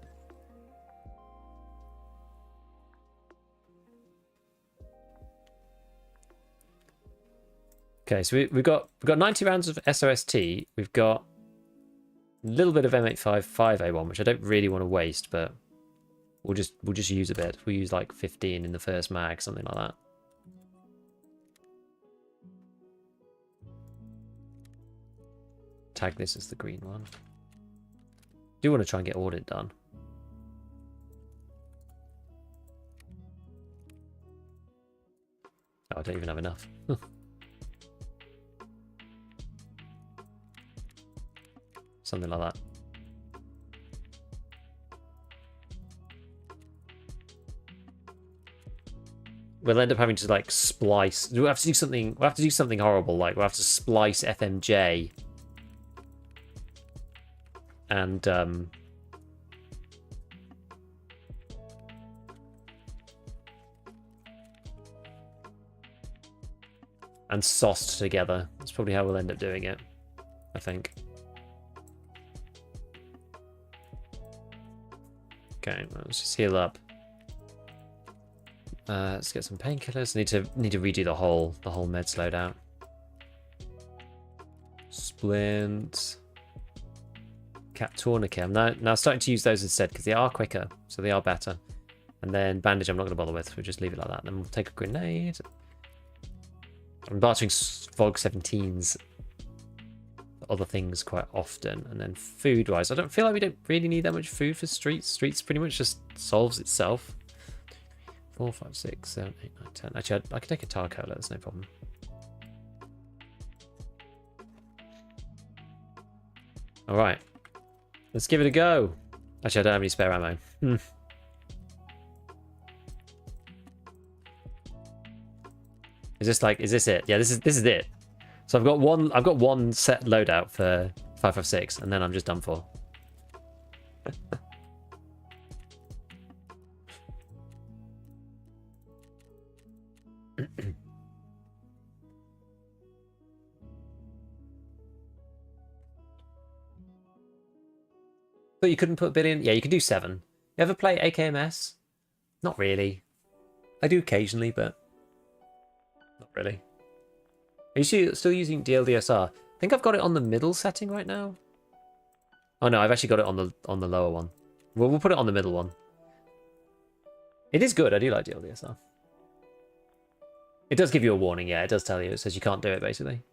Okay, so we've got 90 rounds of SOST. We've got a little bit of M855A1, which I don't really want to waste, but we'll just use a bit. We'll use like 15 in the first mag, something like that. Tag this as the green one. Do want to try and get audit done. I don't even have enough. Something like that. We'll end up having to like splice. We'll have to do something. We'll have to do something horrible. Like we'll have to splice FMJ and SOST together. That's probably how we'll end up doing it, I think. Okay, let's just heal up. Let's get some painkillers. Need to redo the whole meds loadout. Splint. Cat tourniquet. I'm now starting to use those instead because they are quicker, so they are better. And then bandage I'm not going to bother with. We'll just leave it like that. Then we'll take a grenade. I'm bartering Fog 17s, other things quite often. And then food-wise, I don't feel like we don't really need that much food for streets. Streets pretty much just solves itself. 4, 5, 6, 7, 8, 9, 10. Actually, I could take a Tarkov, that's no problem. Alright. Let's give it a go. Actually, I don't have any spare ammo. Is this it? Yeah, this is it. So I've got one set loadout for 556, and then I'm just done for. But you couldn't put a bit in? Yeah, you can do 7. You ever play AKMS? Not really. I do occasionally, but not really. Are you still using DLDSR? I think I've got it on the middle setting right now. Oh no, I've actually got it on the lower one. We'll put it on the middle one. It is good. I do like DLDSR. It does give you a warning. Yeah, it does tell you. It says you can't do it, basically.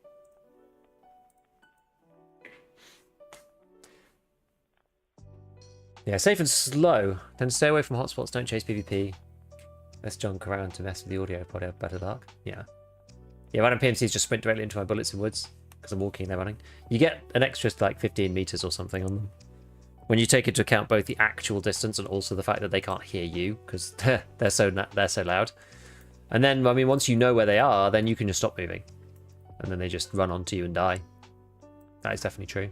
Yeah, safe and slow. Then stay away from hotspots. Don't chase PvP. Let's junk around to mess with the audio. Probably have better luck. Yeah. Yeah, random PMCs just sprint directly into my bullets in woods because I'm walking and they're running. You get an extra like 15 meters or something on them when you take into account both the actual distance and also the fact that they can't hear you because they're so loud. And then, I mean, once you know where they are, then you can just stop moving, and then they just run onto you and die. That is definitely true.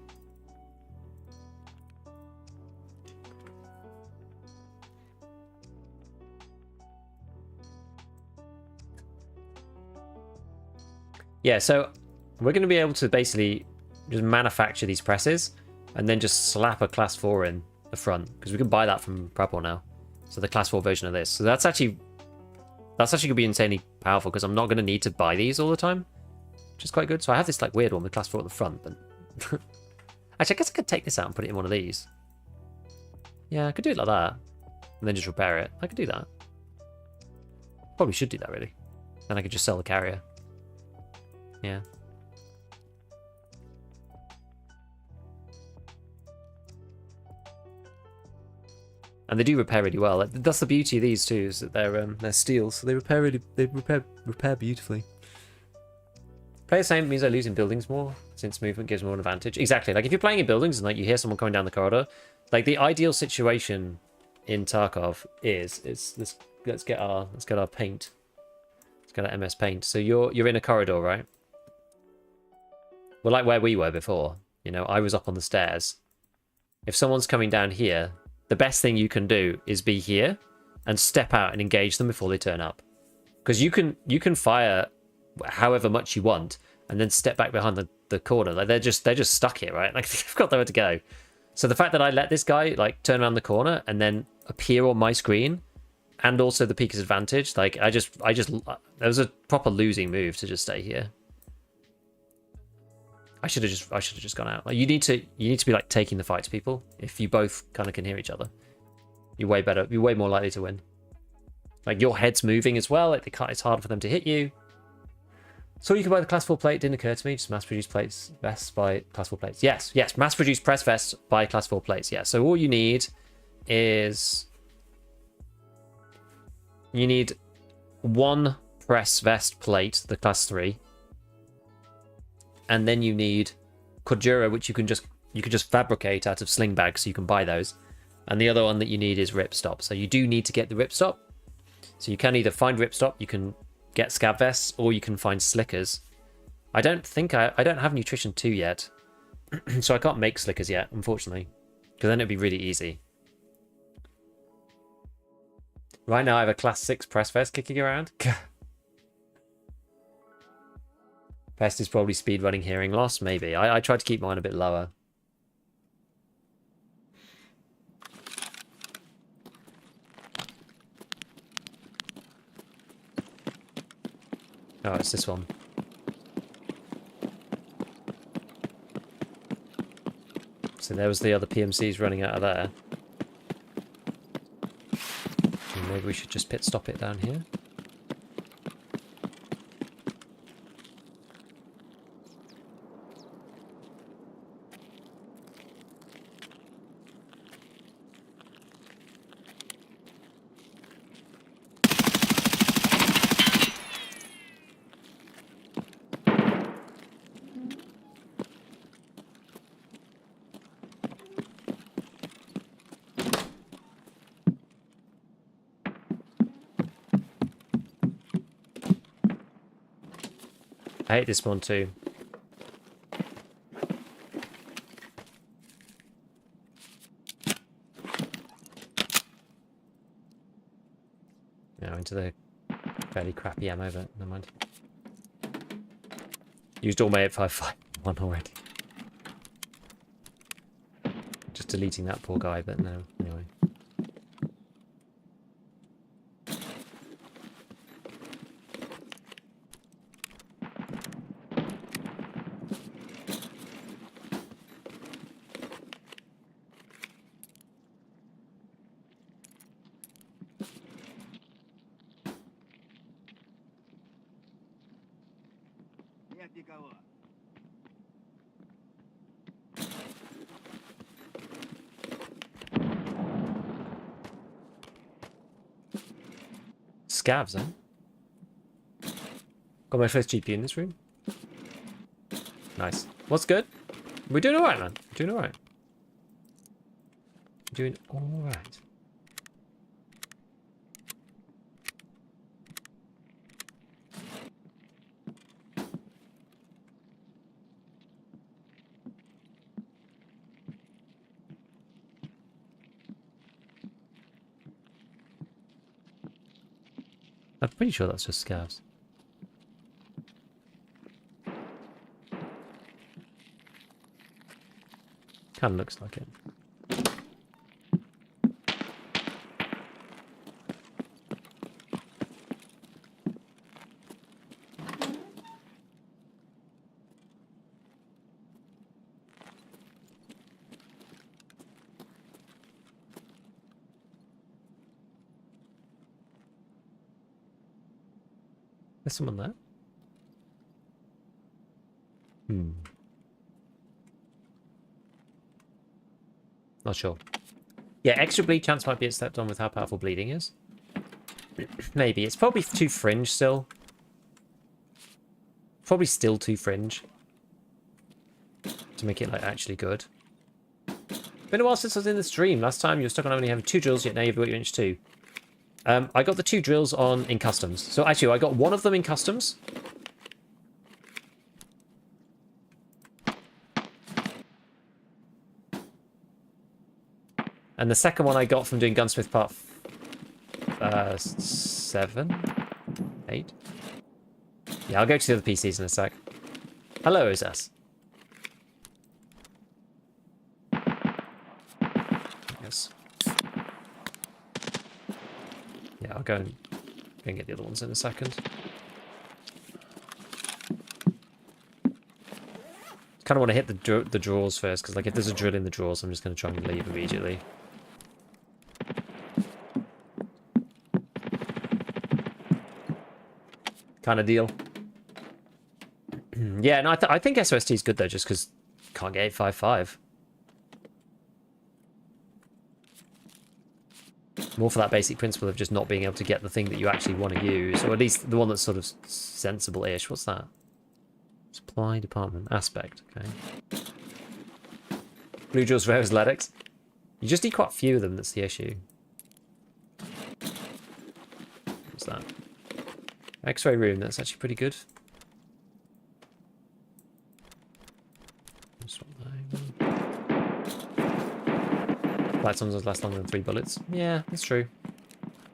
Yeah, so we're going to be able to basically just manufacture these presses and then just slap a class 4 in the front because we can buy that from Prepor now. So the class 4 version of this. So that's actually going to be insanely powerful because I'm not going to need to buy these all the time, which is quite good. So I have this like weird one with class 4 at the front, but actually I guess I could take this out and put it in one of these. Yeah, I could do it like that and then just repair it. I could do that. Probably should do that really. Then I could just sell the carrier. Yeah. And they do repair really well. That's the beauty of these too, is that they're steel, so they repair beautifully. Play the same means I lose in buildings more, since movement gives more an advantage. Exactly. Like if you're playing in buildings and like you hear someone coming down the corridor, like the ideal situation in Tarkov is let's get our paint. Let's get our MS paint. So you're in a corridor, right? Well, like where we were before, you know, I was up on the stairs. If someone's coming down here, the best thing you can do is be here and step out and engage them before they turn up. Because you can fire however much you want and then step back behind the corner. Like they're just stuck here, right? Like they've got nowhere to go. So the fact that I let this guy like turn around the corner and then appear on my screen and also the peak is advantage, like I just that was a proper losing move to just stay here. I should have just gone out. Like you need to be like taking the fight to people. If you both kind of can hear each other, you're way better. You're way more likely to win. Like your head's moving as well. It's harder for them to hit you. So you can buy the class 4 plate. Didn't occur to me. Just mass produce plates. Vests by class 4 plates. Yes. Mass produce press vests by class 4 plates. Yeah. So all you need is one press vest plate, the class 3. And then you need Cordura, which you can just fabricate out of sling bags, so you can buy those. And the other one that you need is ripstop. So you do need to get the ripstop. So you can either find ripstop, you can get scav vests, or you can find slickers. I don't have nutrition 2 yet. So I can't make slickers yet, unfortunately. Because then it'd be really easy. Right now I have a class 6 press vest kicking around. Best is probably speedrunning hearing loss, maybe. I tried to keep mine a bit lower. Oh, it's this one. So there was the other PMCs running out of there. And maybe we should just pit stop it down here. I hate this one too. Now into the fairly crappy ammo, but never mind. Used all my 855 already. Just deleting that poor guy, but no, anyway. Scavs, eh? Got my first GP in this room. Nice. What's good? We're doing alright, man. We're doing alright. Doing alright. I'm pretty sure that's just scavs. Kind of looks like it. There's someone there. Not sure. Yeah, extra bleed chance might be stepped on with how powerful bleeding is. Maybe. It's probably too fringe still. Probably still too fringe. To make it, like, actually good. Been a while since I was in the stream. Last time you were stuck on only having 2 drills, yet now you've got your inch 2. I got the 2 drills in customs. So actually, I got one of them in customs. And the second one I got from doing Gunsmith Part 7? 8? Yeah, I'll go to the other PCs in a sec. Hello, Ozas. Yes. Yeah, I'll go and get the other ones in a second. Kind of want to hit the drawers first, because like if there's a drill in the drawers, I'm just going to try and leave immediately. Kind of deal. Yeah, no, I think SOST is good though, just because can't get 855. More for that basic principle of just not being able to get the thing that you actually want to use, or at least the one that's sort of sensible-ish. What's that? Supply department aspect. Okay. Blue jewels for athletics. You just need quite a few of them. That's the issue. What's that? X-ray room. That's actually pretty good. Light sometimes last longer than 3 bullets. Yeah, that's true.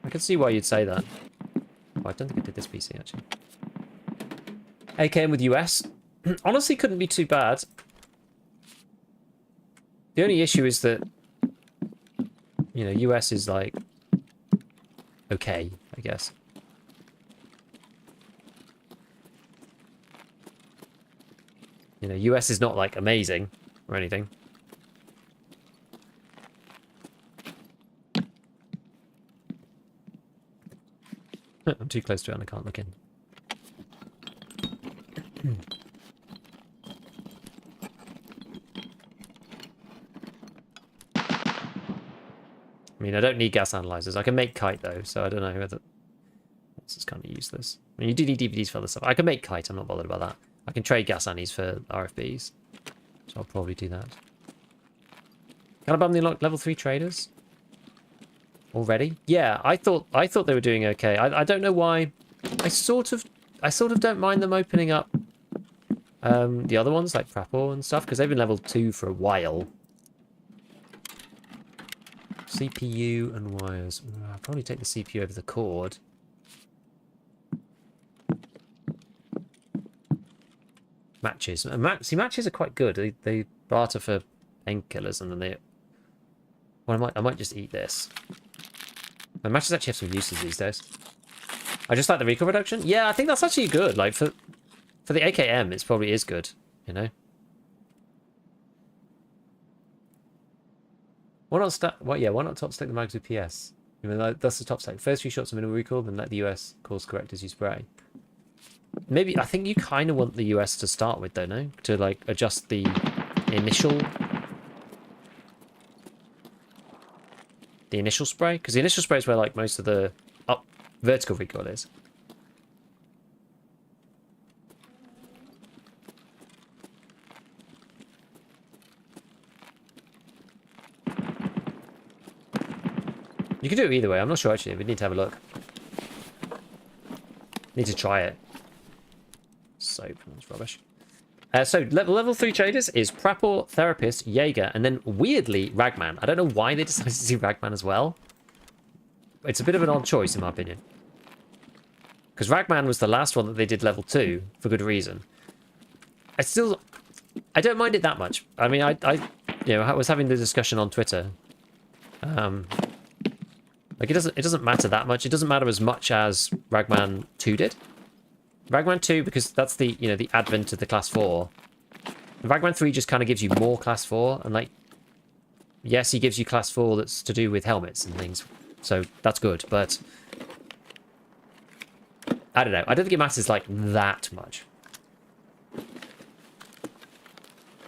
I can see why you'd say that. Oh, I don't think I did this PC actually. AKM with US. Honestly, couldn't be too bad. The only issue is that, you know, US is like okay, I guess. You know, US is not like amazing or anything. I'm too close to it and I can't look in. I mean, I don't need gas analyzers. I can make kite though, so I don't know whether this is kind of useless. I mean, you do need DVDs for other stuff. I can make kite. I'm not bothered about that. I can trade gas annies for RFBs, so I'll probably do that. Can I bum the level 3 traders already? Yeah, I thought they were doing okay. I don't know why. I sort of don't mind them opening up the other ones like Prapor and stuff because they've been level 2 for a while. CPU and wires. I'll probably take the CPU over the cord. Matches. See, matches are quite good. They barter for painkillers and then they... Well, I might just eat this. And matches actually have some uses these days. I just like the recoil reduction. Yeah, I think that's actually good. Like, for the AKM, it probably is good, you know? Why not top stick the mags with PS? I mean, that's the top stack. First few shots of minimal recoil, then let the US course correct as you spray. Maybe, I think you kind of want the US to start with, don't you? To, like, adjust the initial... The initial spray? Because the initial spray is where, like, most of the vertical recoil is. You can do it either way. I'm not sure, actually. We need to have a look. Need to try it. Soap. That's rubbish. So, level 3 traders is Prapor, Therapist, Jaeger, and then, weirdly, Ragman. I don't know why they decided to do Ragman as well. It's a bit of an odd choice, in my opinion. Because Ragman was the last one that they did level 2, for good reason. I don't mind it that much. I mean, I was having the discussion on Twitter. Like, it doesn't matter that much. It doesn't matter as much as Ragman 2 did. Ragman 2, because that's the, you know, the advent of the class 4. Ragman 3 just kind of gives you more class 4, and, like, yes, he gives you class 4 that's to do with helmets and things. So, that's good, but... I don't know. I don't think it matters, like, that much.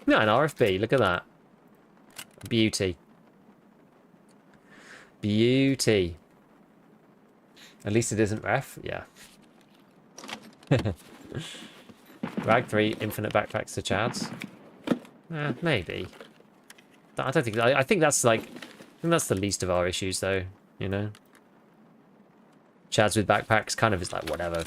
No, an RFB. Look at that. Beauty. Beauty. At least it isn't ref. Yeah. Rag 3, infinite backpacks to Chads. Maybe. I don't think... I think that's, like... I think that's the least of our issues, though. You know? Chads with backpacks kind of is like, whatever.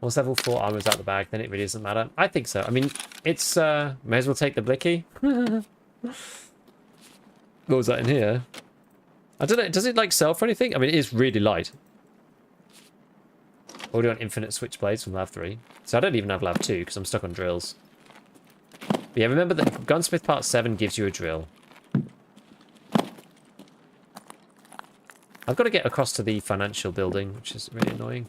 Once level 4 armor's out the bag, then it really doesn't matter. I think so. I mean, it's, may as well take the blicky. What was that in here? I don't know, does it, like, sell for anything? I mean, it is really light. Or do you want infinite switchblades from Lav 3? So I don't even have Lav 2, because I'm stuck on drills. But yeah, remember that Gunsmith Part 7 gives you a drill. I've got to get across to the financial building, which is really annoying.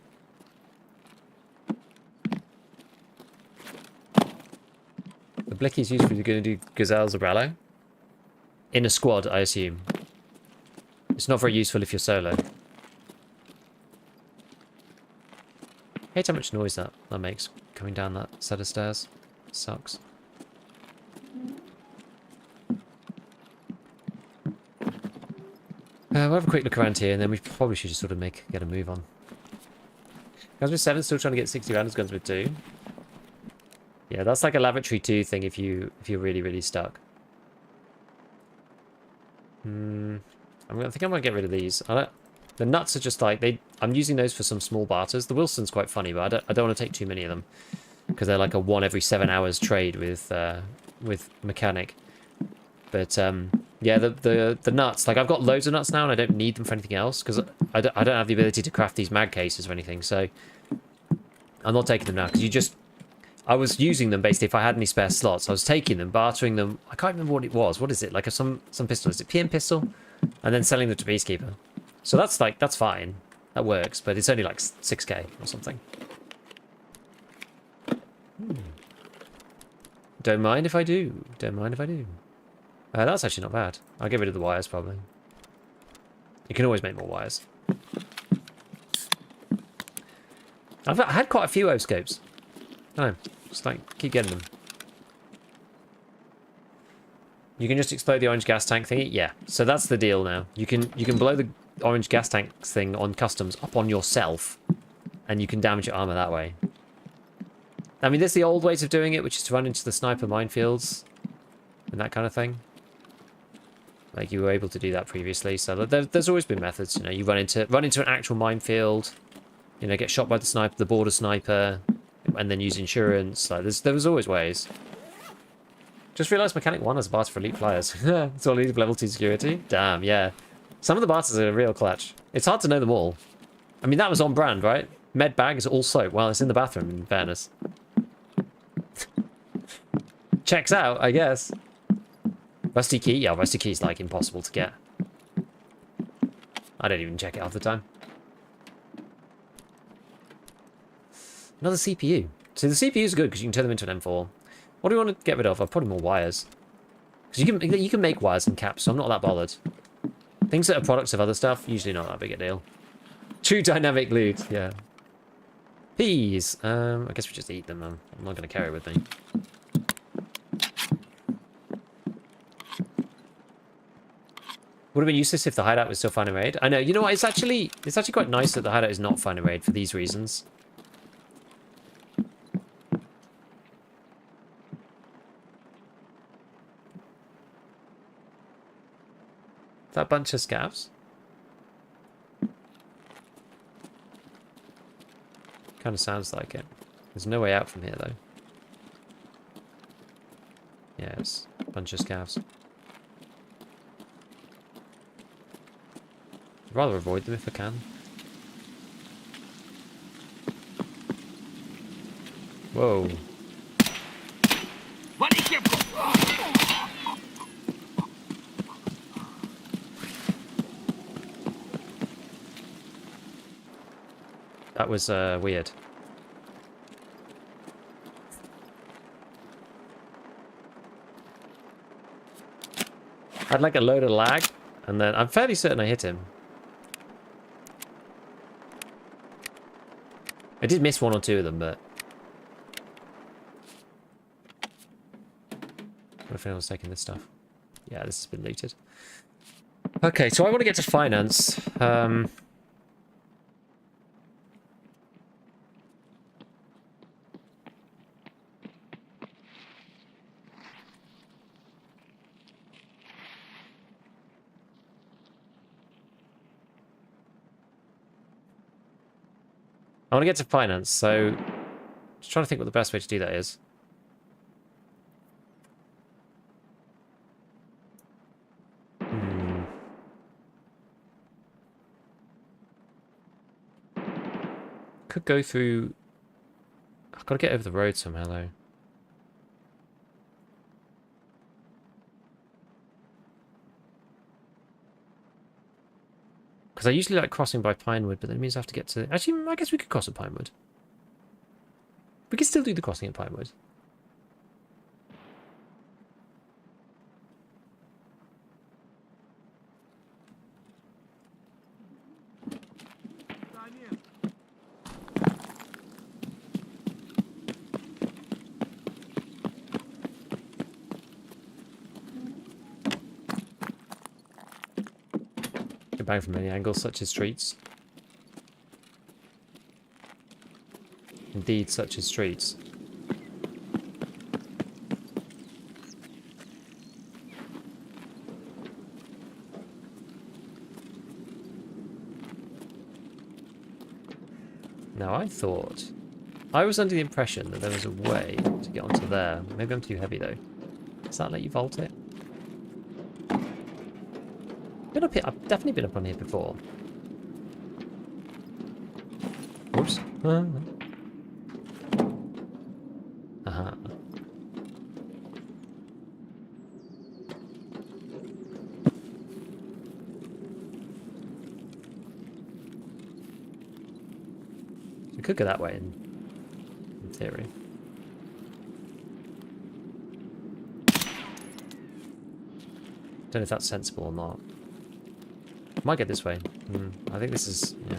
The Blicky's useful if you're going to do Gazelle's Abrello. In a squad, I assume. It's not very useful if you're solo. Hate how much noise that makes coming down that set of stairs. Sucks. We'll have a quick look around here, and then we probably should just sort of get a move on. Gunsmith 7 still trying to get 60 rounds. Gunsmith 2. Yeah, that's like a lavatory 2 thing if you're really, really stuck. I think I might get rid of these. The nuts are just like I'm using those for some small barters. The Wilson's quite funny, but I don't want to take too many of them because they're like a 1 every 7 hours trade with mechanic. But yeah, the nuts, like I've got loads of nuts now and I don't need them for anything else because I don't have the ability to craft these mag cases or anything. So I'm not taking them now because I was using them basically if I had any spare slots. I was taking them, bartering them. I can't remember what it was. What is it? Like some pistol. Is it PM pistol? And then selling them to Peacekeeper. So that's fine. That works, but it's only like 6k or something. Don't mind if I do. Don't mind if I do. That's actually not bad. I'll get rid of the wires probably. You can always make more wires. I had quite a few O-scopes. I don't know. Just like keep getting them. You can just explode the orange gas tank thingy. Yeah. So that's the deal now. You can blow the orange gas tank thing on customs up on yourself, and you can damage your armor that way. I mean, there's the old ways of doing it, which is to run into the sniper minefields and that kind of thing. Like you were able to do that previously. So there's always been methods. You know, you run into an actual minefield. You know, get shot by the sniper, the border sniper, and then use insurance. Like there was always ways. Just realised Mechanic 1 has a barter for elite flyers. It's all elite level 2 security. Damn, yeah. Some of the barters are a real clutch. It's hard to know them all. I mean, that was on brand, right? Med bag is all soap. Well, it's in the bathroom, in fairness. Checks out, I guess. Rusty key? Yeah, rusty key's like impossible to get. I don't even check it half the time. Another CPU. So the CPU is good because you can turn them into an M4. What do we want to get rid of? Probably more wires. Because you can make wires and caps, so I'm not that bothered. Things that are products of other stuff, usually not that big a deal. True dynamic loot, yeah. Peas. I guess we just eat them, man. I'm not going to carry with me. Would have been useless if the hideout was still finding raid. I know. You know what? It's actually quite nice that the hideout is not finding raid for these reasons. That bunch of scavs? Kind of sounds like it. There's no way out from here, though. Yeah, it's a bunch of scavs. I'd rather avoid them if I can. Whoa. That was weird. I had like a load of lag, and then I'm fairly certain I hit him. I did miss 1 or 2 of them, but... What if anyone's taking this stuff? Yeah, this has been looted. Okay, so I want to get to finance. I want to get to finance, so just trying to think what the best way to do that is. Could go through... I've got to get over the road somehow, though. Because I usually like crossing by Pinewood, but that means I have to get to... Actually, I guess we could cross at Pinewood. We could still do the crossing at Pinewood. bang from many angles, such as streets. Indeed, such as streets. Now, I was under the impression that there was a way to get onto there. Maybe I'm too heavy, though. Does that let you vault it? Been up here. I've definitely been up on here before. Whoops. Uh-huh. We could go that way in theory. Don't know if that's sensible or not. Might get this way. I think this is, yeah.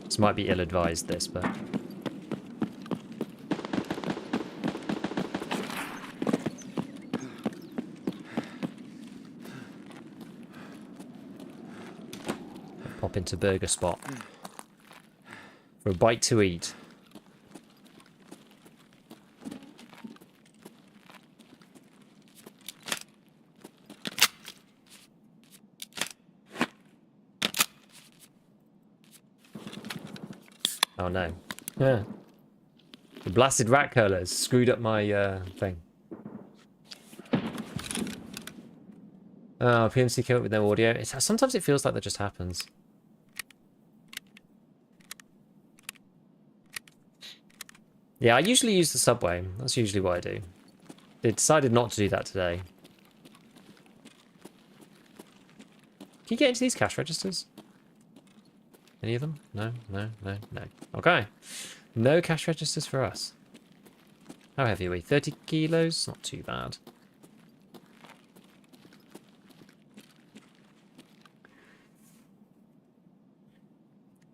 This might be ill-advised, this, but... Pop into burger spot. For a bite to eat. Oh no. Yeah. The blasted rat curlers screwed up my thing. Oh, PMC came up with no audio. Sometimes it feels like that just happens. Yeah, I usually use the subway. That's usually what I do. They decided not to do that today. Can you get into these cash registers? Any of them? No, no, no, no. Okay. No cash registers for us. How heavy are we? 30 kilos? Not too bad.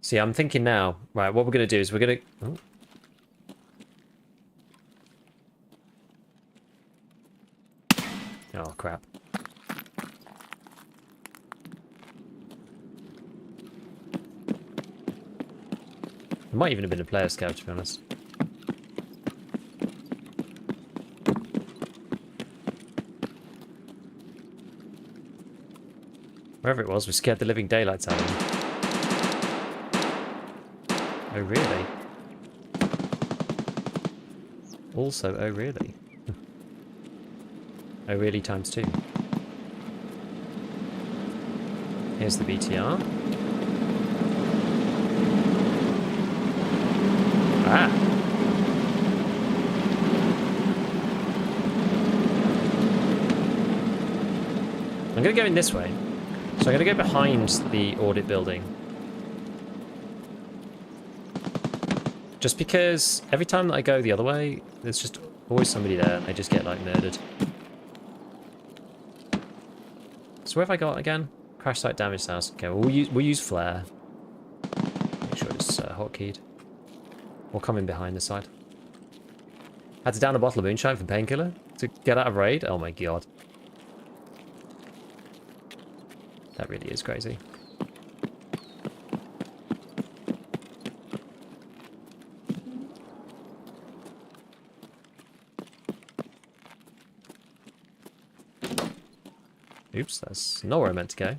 See, I'm thinking now, right, what we're going to do is we're going to... Oh. Oh, crap. It might even have been a player scout, to be honest. Wherever it was, we scared the living daylights out of him. Oh, really? Also, oh, really? Oh, really times 2. Here's the BTR. Ah! I'm going to go in this way. So I'm going to go behind the audit building. Just because every time that I go the other way, there's just always somebody there and they just get, like, murdered. So where have I got again? Crash site damage house. Okay, well, we'll use flare. Make sure it's hotkeyed. We'll come in behind the side. Had to down a bottle of moonshine from painkiller to get out of raid. Oh my god. That really is crazy. Oops, that's not where I meant to go.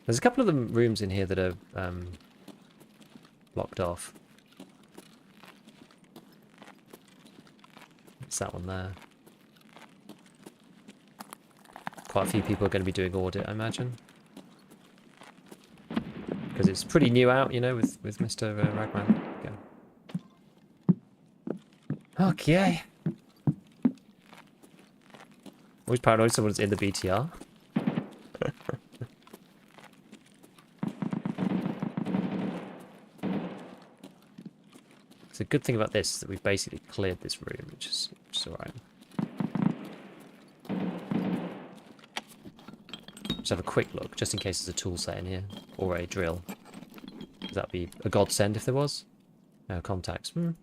There's a couple of the rooms in here that are blocked off. It's that one there. Quite a few people are going to be doing audit, I imagine. Because it's pretty new out, you know, with Mr. Ragman. Okay. Always paranoid someone's in the BTR. So the good thing about this is that we've basically cleared this room, which is alright. Just have a quick look, just in case there's a tool set in here. Or a drill. Would that be a godsend if there was? No, contacts. Maybe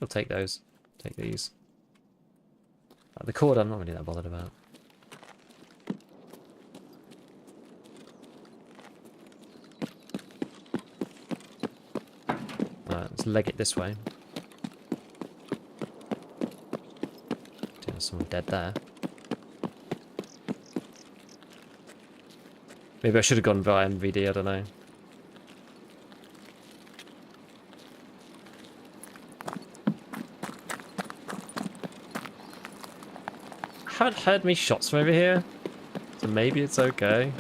I'll take those. Take these. The cord I'm not really that bothered about. Alright, let's leg it this way. There's someone dead there. Maybe I should have gone via MVD, I don't know. I haven't heard any shots from over here, so maybe it's okay.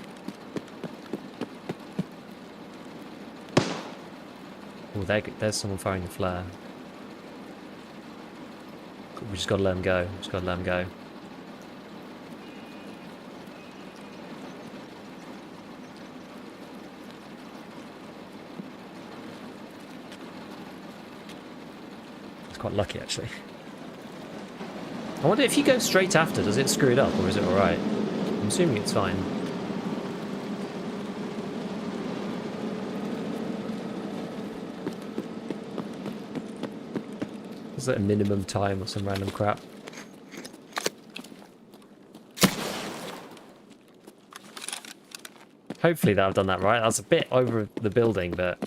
Oh, there's someone firing a flare. We just gotta let him go. Just gotta let him go. It's quite lucky, actually. I wonder if you go straight after, does it screw it up, or is it alright? I'm assuming it's fine. Is that a minimum time or some random crap? Hopefully that I've done that right. That's a bit over the building, but...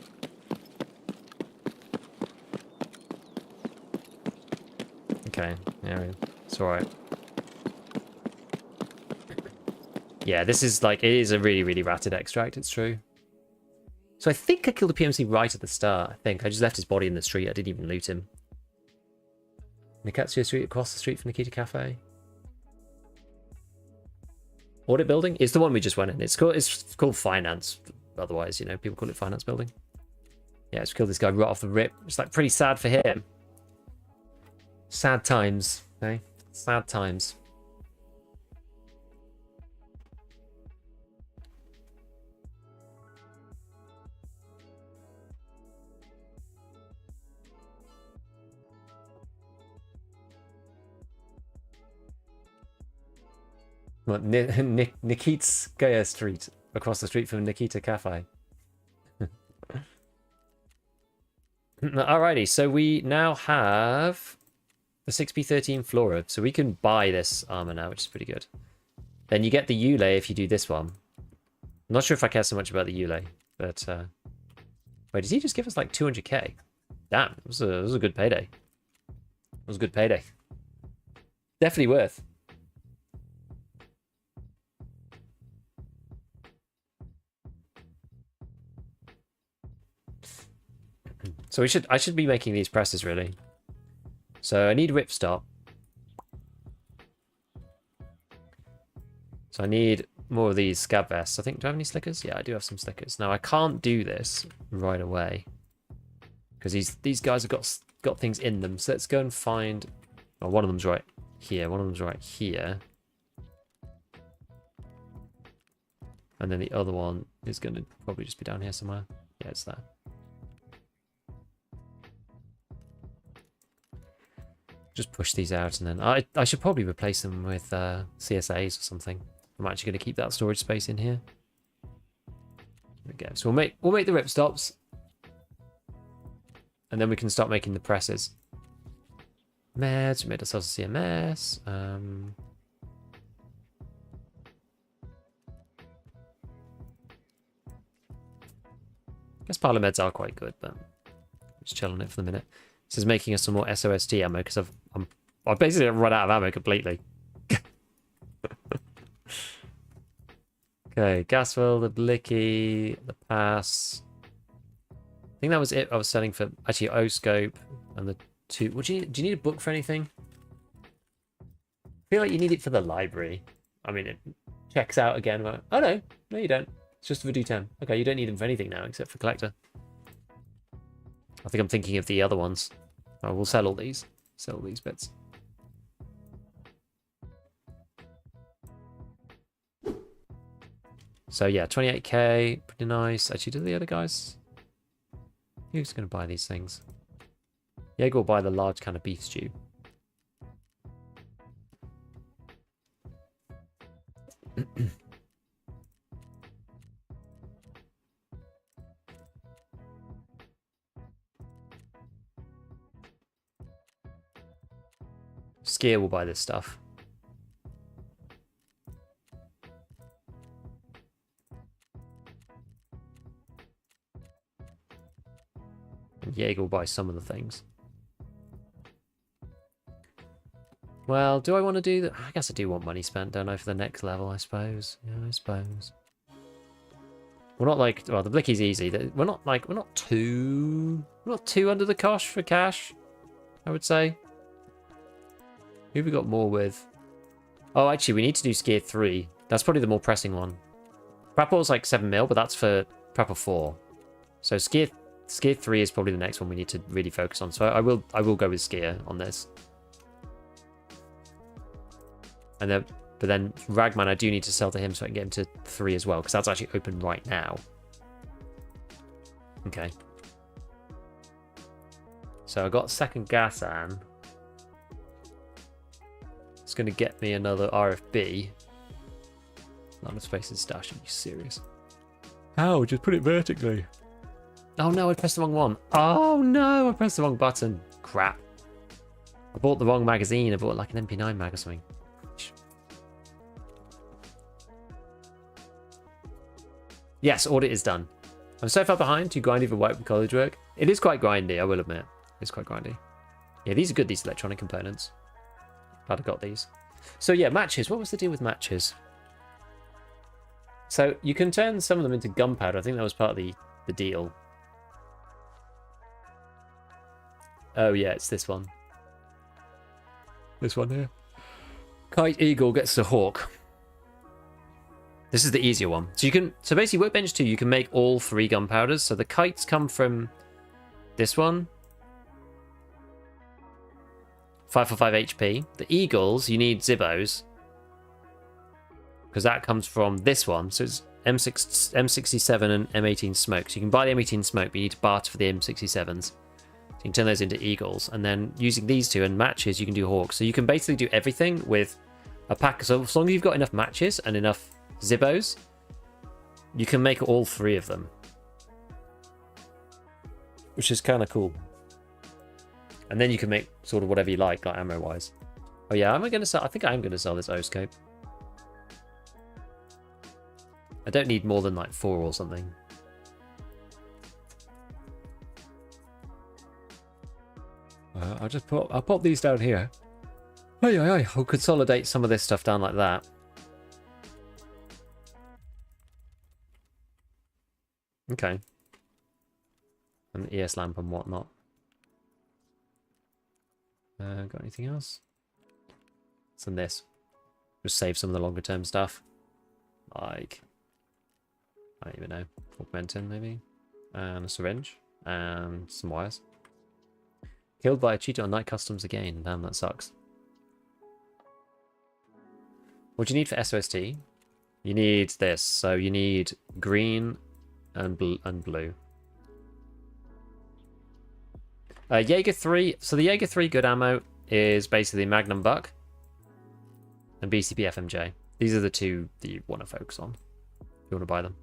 Okay, yeah, it's alright. Yeah, this is like, it is a really, really ratted extract, it's true. So I think I killed the PMC right at the start, I think. I just left his body in the street, I didn't even loot him. Nikatsuya Street, across the street from Nikita Cafe. Audit building? It's the one we just went in. It's called Finance. Otherwise, you know, people call it Finance building. Yeah, it's killed this guy right off the rip. It's like pretty sad for him. Sad times, okay? Sad times. What, Nikitskaya Street, across the street from Nikita Cafe. Alrighty, so we now have the 6p13 Flora, so we can buy this armor now, which is pretty good. Then you get the Yule if you do this one. I'm not sure if I care so much about the Yule, but... Wait, did he just give us like 200k? Damn, it was a good payday. It was a good payday. Definitely worth. So I should be making these presses really. So I need ripstop. So I need more of these scav vests. I think, do I have any slickers? Yeah, I do have some slickers. Now I can't do this right away because these guys have got things in them. So let's go and find. Oh, one of them's right here. One of them's right here. And then the other one is going to probably just be down here somewhere. Yeah, it's there. Just push these out, and then I should probably replace them with CSAs or something. I'm actually going to keep that storage space in here. There we go. So we'll make the ripstops, and then we can start making the presses. Meds. We made ourselves a CMS. I guess parlor meds are quite good, but just chill on it for the minute. This is making us some more SOST ammo because I've basically run out of ammo completely. Okay, Gaswell, the Blicky, the Pass. I think that was it. I was selling for actually O-scope and the two. Do you need a book for anything? I feel like you need it for the library. I mean, it checks out again. Oh no, you don't. It's just for D10. Okay, you don't need them for anything now except for collector. I think I'm thinking of the other ones. Oh, we'll sell all these. Sell all these bits. So yeah, 28k, pretty nice. Actually, do the other guys? Who's going to buy these things? Jaeger will buy the large can of beef stew. Skier will buy this stuff. And Jaeger will buy some of the things. Well, do I want to do that? I guess I do want money spent, don't I, for the next level, I suppose. Yeah, I suppose. We're not like, well, the Blicky's easy. We're not too under the cosh for cash, I would say. Who have we got more with? Oh, actually, we need to do Skier 3. That's probably the more pressing one. Prapor's like 7 mil, but that's for Prapor 4. So Skier 3 is probably the next one we need to really focus on. So I will go with Skier on this. And then, but then Ragman, I do need to sell to him so I can get him to 3 as well, because that's actually open right now. Okay. So I got second Gasan. It's going to get me another RFB. Not a space in stash. Are you serious? How? Just put it vertically. Oh no, I pressed the wrong one. Oh no, I pressed the wrong button. Crap. I bought the wrong magazine. I bought like an MP9 mag or something. Yes, audit is done. I'm so far behind, too grindy for work and college work. It is quite grindy, I will admit. It's quite grindy. Yeah, these are good, these electronic components. Glad I got these. So yeah, matches. What was the deal with matches? So you can turn some of them into gunpowder. I think that was part of the deal. Oh yeah, it's this one. This one here. Kite Eagle gets the hawk. This is the easier one. So you can, so basically Workbench 2, you can make all 3 gunpowders. So the kites come from this one. 545 HP. The eagles, you need Zibbos. Because that comes from this one. So it's M67 and M18 smoke. So you can buy the M18 smoke, but you need to barter for the M67s. So you can turn those into eagles. And then using these 2 and matches, you can do hawks. So you can basically do everything with a pack. So as long as you've got enough matches and enough Zibbos, you can make all 3 of them, which is kind of cool. And then you can make sort of whatever you like ammo wise. Oh yeah, am I going to sell? I think I am going to sell this O-scope. I don't need more than like 4 or something. I'll pop these down here. I'll consolidate some of this stuff down like that. Okay. And the ES lamp and whatnot. Got anything else? What's in this? Just save some of the longer term stuff. Like, I don't even know. Augmentin maybe? And a syringe. And some wires. Killed by a cheater on night customs again. Damn, that sucks. What do you need for SOST? You need this. So you need green and blue. Jaeger 3. So the Jaeger 3 good ammo is basically Magnum Buck and BCP FMJ. These are the 2 that you want to focus on if you want to buy them.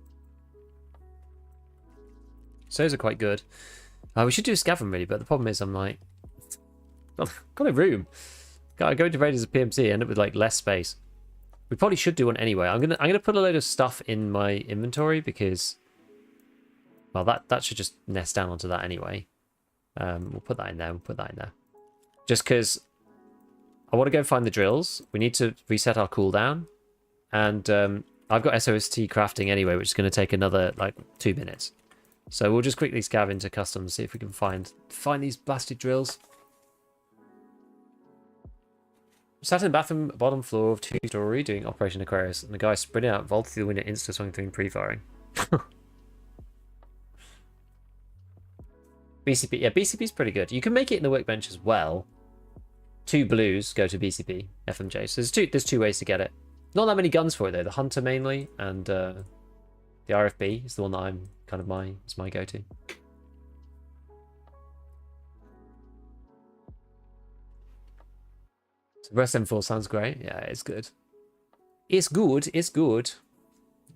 So those are quite good. We should do a scav them really, but the problem is I'm like, got a room. Gotta go into raid as a PMC, end up with like less space. We probably should do one anyway. I'm gonna put a load of stuff in my inventory because, well, that should just nest down onto that anyway. We'll put that in there. We'll put that in there. Just because I want to go find the drills. We need to reset our cooldown. And I've got SOST crafting anyway, which is going to take another, like, 2 minutes. So we'll just quickly scav into customs, see if we can find these blasted drills. Sat in the bathroom, bottom floor of 2-story, doing Operation Aquarius, and the guy sprinted out, vaulted through the window, insta-swung through pre-firing. BCP, yeah, BCP's pretty good. You can make it in the workbench as well. 2 blues go to BCP, FMJ. So there's two ways to get it. Not that many guns for it though. The Hunter mainly, and the RFB is the one that I'm kind of my go-to. Rest M4 sounds great. Yeah, it's good. It's good. It's good.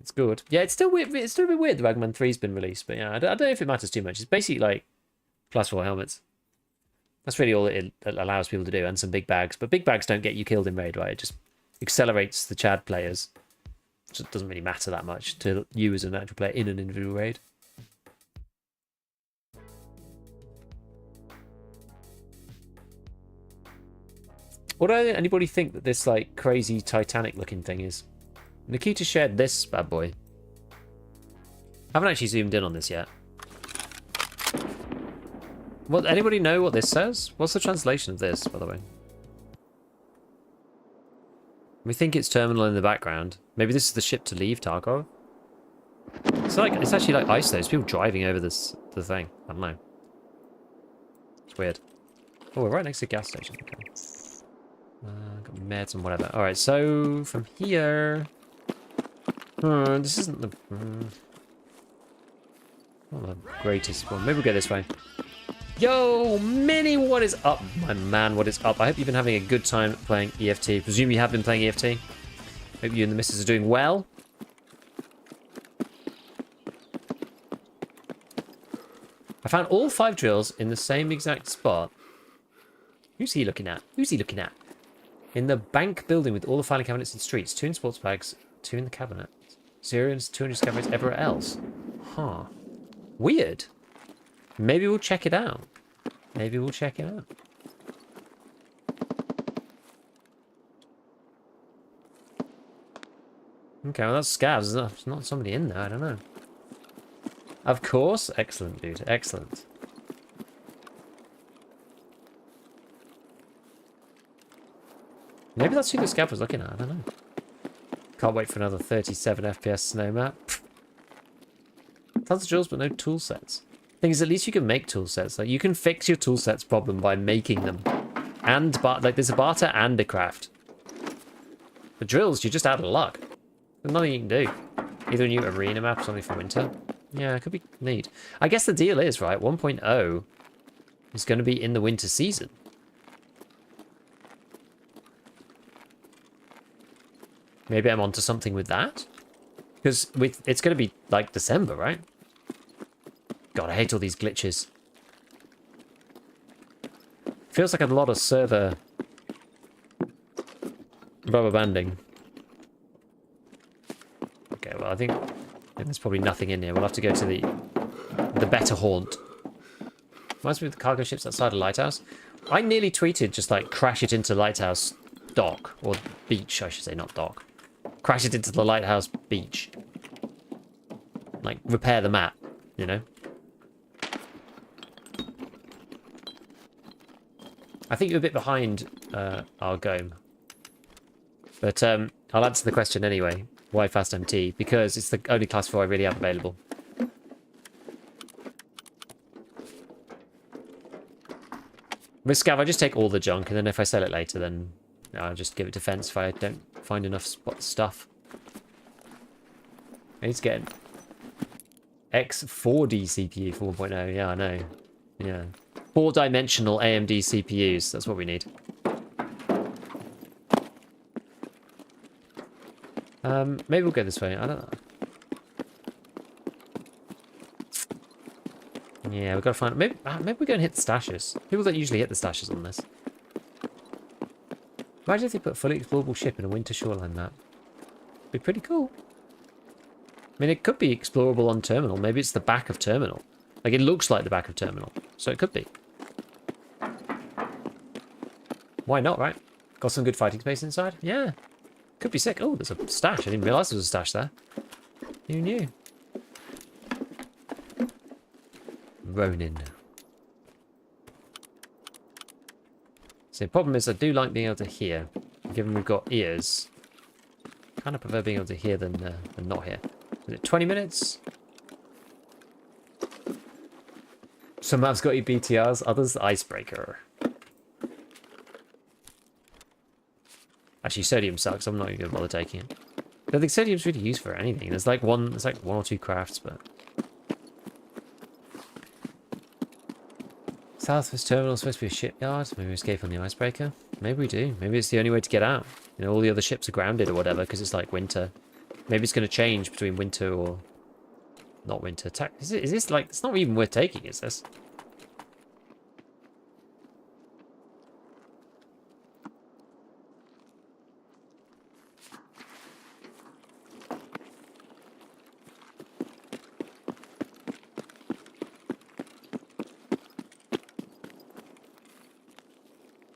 It's good. Yeah, it's still weird. It's still a bit weird. The Ragman 3's been released, but yeah, I don't know if it matters too much. It's basically like plus 4 helmets. That's really all it allows people to do, and some big bags. But big bags don't get you killed in raid, right? It just accelerates the Chad players. So it doesn't really matter that much to you as an actual player in an individual raid. What do anybody think that this like crazy Titanic looking thing is? Nikita shared this bad boy. I haven't actually zoomed in on this yet. What, anybody know what this says? What's the translation of this, by the way? We think it's terminal in the background. Maybe this is the ship to leave Tarkov. It's actually like ice though. It's people driving over the thing. I don't know. It's weird. Oh, we're right next to a gas station. Okay. Got meds and whatever. All right, so from here, this isn't the not the greatest one. Maybe we'll go this way. Yo, Mini, what is up, my man? What is up? I hope you've been having a good time playing EFT. Presume you have been playing EFT. Hope you and the missus are doing well. I found all 5 drills in the same exact spot. Who's he looking at? Who's he looking at? In the bank building with all the filing cabinets and streets. 2 in sports bags, 2 in the cabinet. 0 and 200 cabinets everywhere else. Huh. Weird. Maybe we'll check it out. Maybe we'll check it out. Okay, well that's scavs. There's not somebody in there. I don't know. Of course. Excellent, dude. Excellent. Maybe that's who the scav was looking at. I don't know. Can't wait for another 37 FPS snow map. Tons of drills, but no tool sets. Thing is, at least you can make tool sets. Like you can fix your tool sets problem by making them, and like there's a barter and a craft. The drills, you just out of luck. There's nothing you can do. Either a new arena map or something for winter. Yeah, it could be neat. I guess the deal is right. 1.0 is going to be in the winter season. Maybe I'm onto something with that, because it's going to be like December, right? God, I hate all these glitches. Feels like a lot of server rubber banding. Okay, well, I think there's probably nothing in here. We'll have to go to the better haunt. Reminds me of the cargo ships outside a lighthouse. I nearly tweeted just like crash it into lighthouse dock, or beach, I should say, not dock. Crash it into the lighthouse beach. Like repair the map, you know? I think you're a bit behind our Gome. But I'll answer the question anyway. Why Fast MT? Because it's the only class 4 I really have available. With Scav, I just take all the junk, and then if I sell it later, then I'll just give it defense if I don't find enough stuff. I need to get an X4D CPU for 1.0. Yeah, I know. Yeah. 4-dimensional AMD CPUs. That's what we need. Maybe we'll go this way. I don't know. Yeah, we've got to find... Maybe we go and hit the stashes. People don't usually hit the stashes on this. Imagine if they put a fully explorable ship in a winter shoreline map. It'd be pretty cool. I mean, it could be explorable on Terminal. Maybe it's the back of Terminal. Like, it looks like the back of Terminal. So it could be. Why not, right? Got some good fighting space inside? Yeah. Could be sick. Oh, there's a stash. I didn't realise there was a stash there. Who knew? Ronin. So the problem is I do like being able to hear. Given we've got ears. Kind of prefer being able to hear than not hear. Is it 20 minutes? Some maps got you BTRs, others Icebreaker. Actually, sodium sucks. I'm not even gonna bother taking it. I don't think sodium's really used for anything. There's like one or two crafts, but Southwest Terminal is supposed to be a shipyard. Maybe escape on the Icebreaker. Maybe we do. Maybe it's the only way to get out. You know, all the other ships are grounded or whatever because it's like winter. Maybe it's going to change between winter or not winter. Is this like... It's not even worth taking, is this?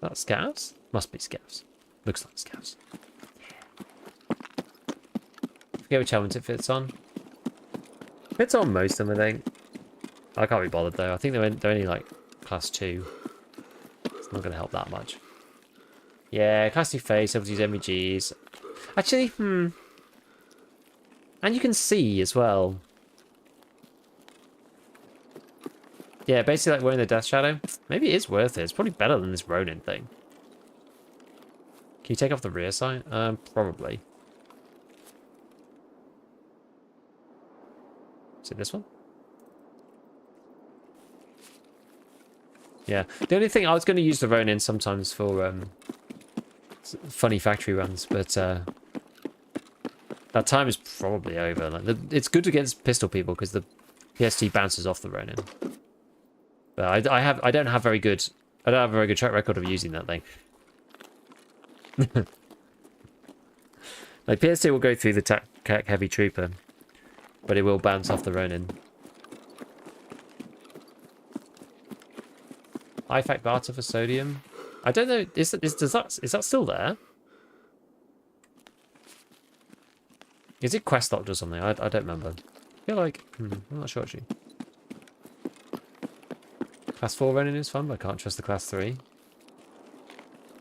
That scavs? Must be scavs. Looks like scavs. Forget which helmet it fits on. Fits on most of them, I think. I can't be bothered though. I think they're only like class 2. It's not going to help that much. Yeah, class 2 face, able to use MEGs. Actually, And you can see as well. Yeah, basically like wearing the Death Shadow. Maybe it is worth it. It's probably better than this Ronin thing. Can you take off the rear sight? Probably. Is it this one? Yeah. The only thing, I was going to use the Ronin sometimes for funny factory runs, but that time is probably over. Like, it's good against pistol people because the PST bounces off the Ronin. But I don't have a very good track record of using that thing. Like PST will go through the tac heavy trooper, but it will bounce off the Ronin. IFAC barter for sodium. I don't know. Is that still there? Is it quest locked or something? I don't remember. I feel like I'm not sure actually. Class 4 Ronin is fun, but I can't trust the Class 3.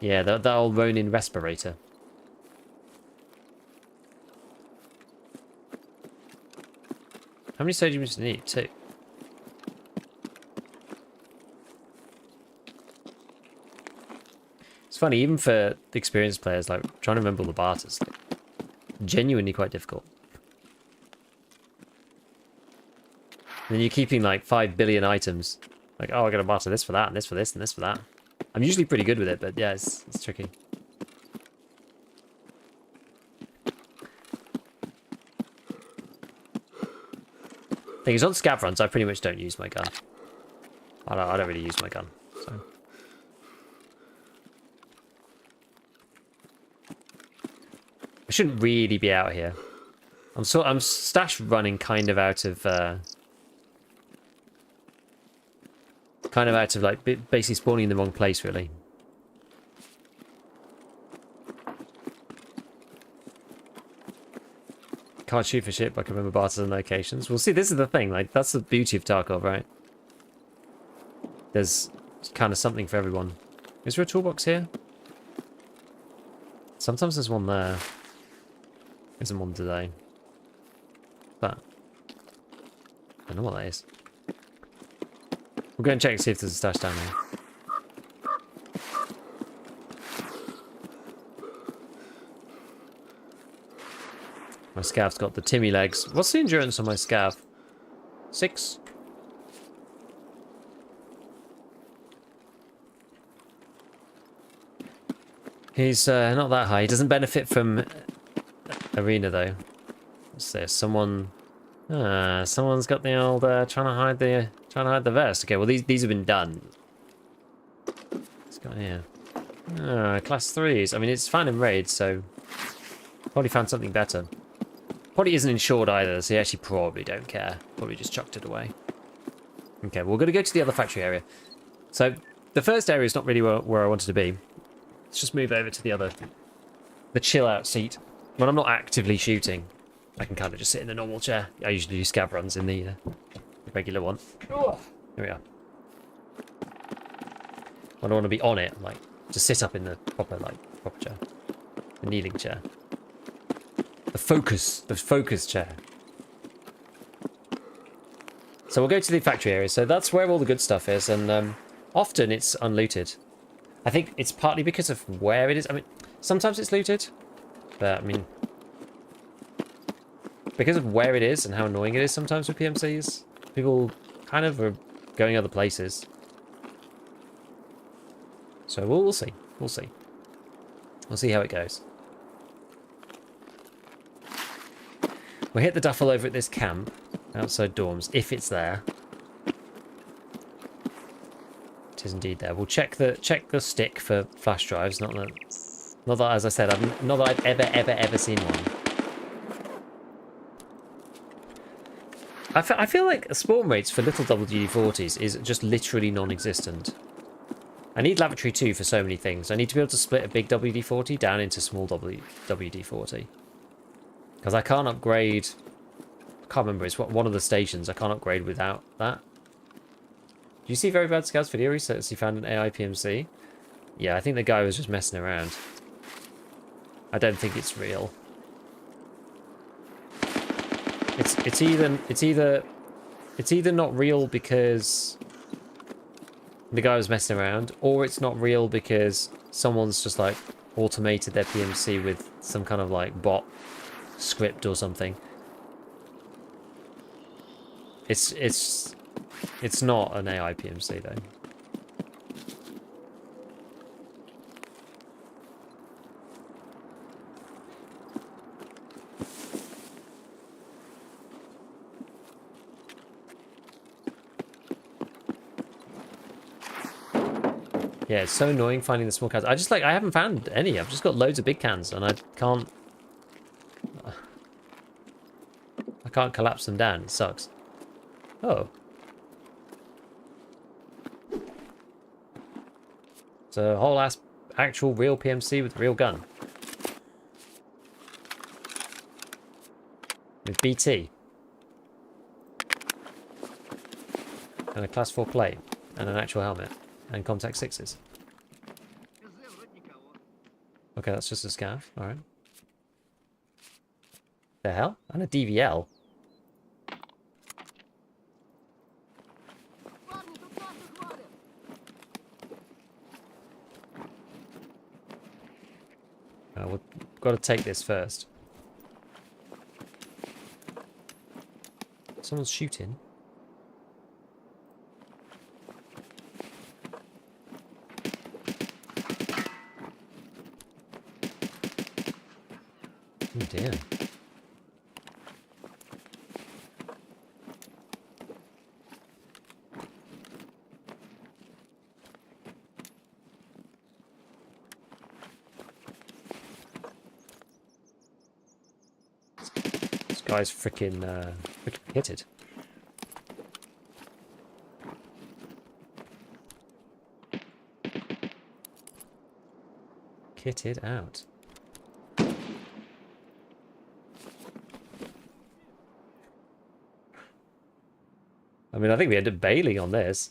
Yeah, that old Ronin respirator. How many sodium do you need? 2. It's funny, even for the experienced players, like trying to remember all the barters, like, genuinely quite difficult. And then you're keeping like 5 billion items. Like, oh, I gotta barter this for that, and this for this, and this for that. I'm usually pretty good with it, but yeah, it's tricky. Thing is, on scav runs, I pretty much don't use my gun. I don't really use my gun, so. I shouldn't really be out here. I'm stash running kind of out of like basically spawning in the wrong place, really. Can't shoot for shit, but I can remember barters and locations. Well, see, this is the thing. Like, that's the beauty of Tarkov, right? There's kind of something for everyone. Is there a toolbox here? Sometimes there's one there. There isn't one today. But I don't know what that is. We'll go and check and see if there's a stash down there. My scav's got the Timmy legs. What's the endurance on my scav? 6? He's not that high. He doesn't benefit from arena though. What's this? Someone's got the old trying to hide the vest. Okay, well these have been done. What's got here? Class 3s. I mean, it's found in raids, so probably found something better. Probably isn't insured either, so you actually probably don't care. Probably just chucked it away. Okay, well, we're going to go to the other factory area. So the first area is not really where I wanted to be. Let's just move over to the chill out seat. When I'm not actively shooting, I can kind of just sit in the normal chair. I usually do scav runs in the regular one. Oh, here we are. I don't want to be on it, like, just sit up in the proper chair. The kneeling chair. The focus chair. So we'll go to the factory area. So that's where all the good stuff is, and often it's unlooted. I think it's partly because of where it is. I mean, sometimes it's looted, but I mean, because of where it is and how annoying it is sometimes with PMCs, people kind of are going other places. So we'll see. We'll see. We'll see how it goes. We'll hit the duffel over at this camp outside dorms, if it's there. It is indeed there. We'll check the stick for flash drives. Not that, as I said, not that I've ever seen one. I feel like spawn rates for little WD-40s is just literally non-existent. I need lavatory 2 for so many things. I need to be able to split a big WD-40 down into small WD-40. Because I can't upgrade... I can't remember, it's one of the stations. I can't upgrade without that. Do you see Very Bad Scouts video? He says he found an AI PMC. Yeah, I think the guy was just messing around. I don't think it's real. It's either not real because the guy was messing around, or it's not real because someone's just like automated their PMC with some kind of like bot script or something. It's not an AI PMC though. Yeah, it's so annoying finding the small cans. I haven't found any. I've just got loads of big cans and I can't collapse them down. It sucks. Oh. It's a whole ass actual real PMC with a real gun. With BT. And a class 4 plate. And an actual helmet. And contact 6s. Okay, that's just a scav. Alright. The hell? And a DVL? We've got to take this first. Someone's shooting. Oh dear. This guy's freaking kitted. Kitted out. I mean, I think we ended up bailing on this.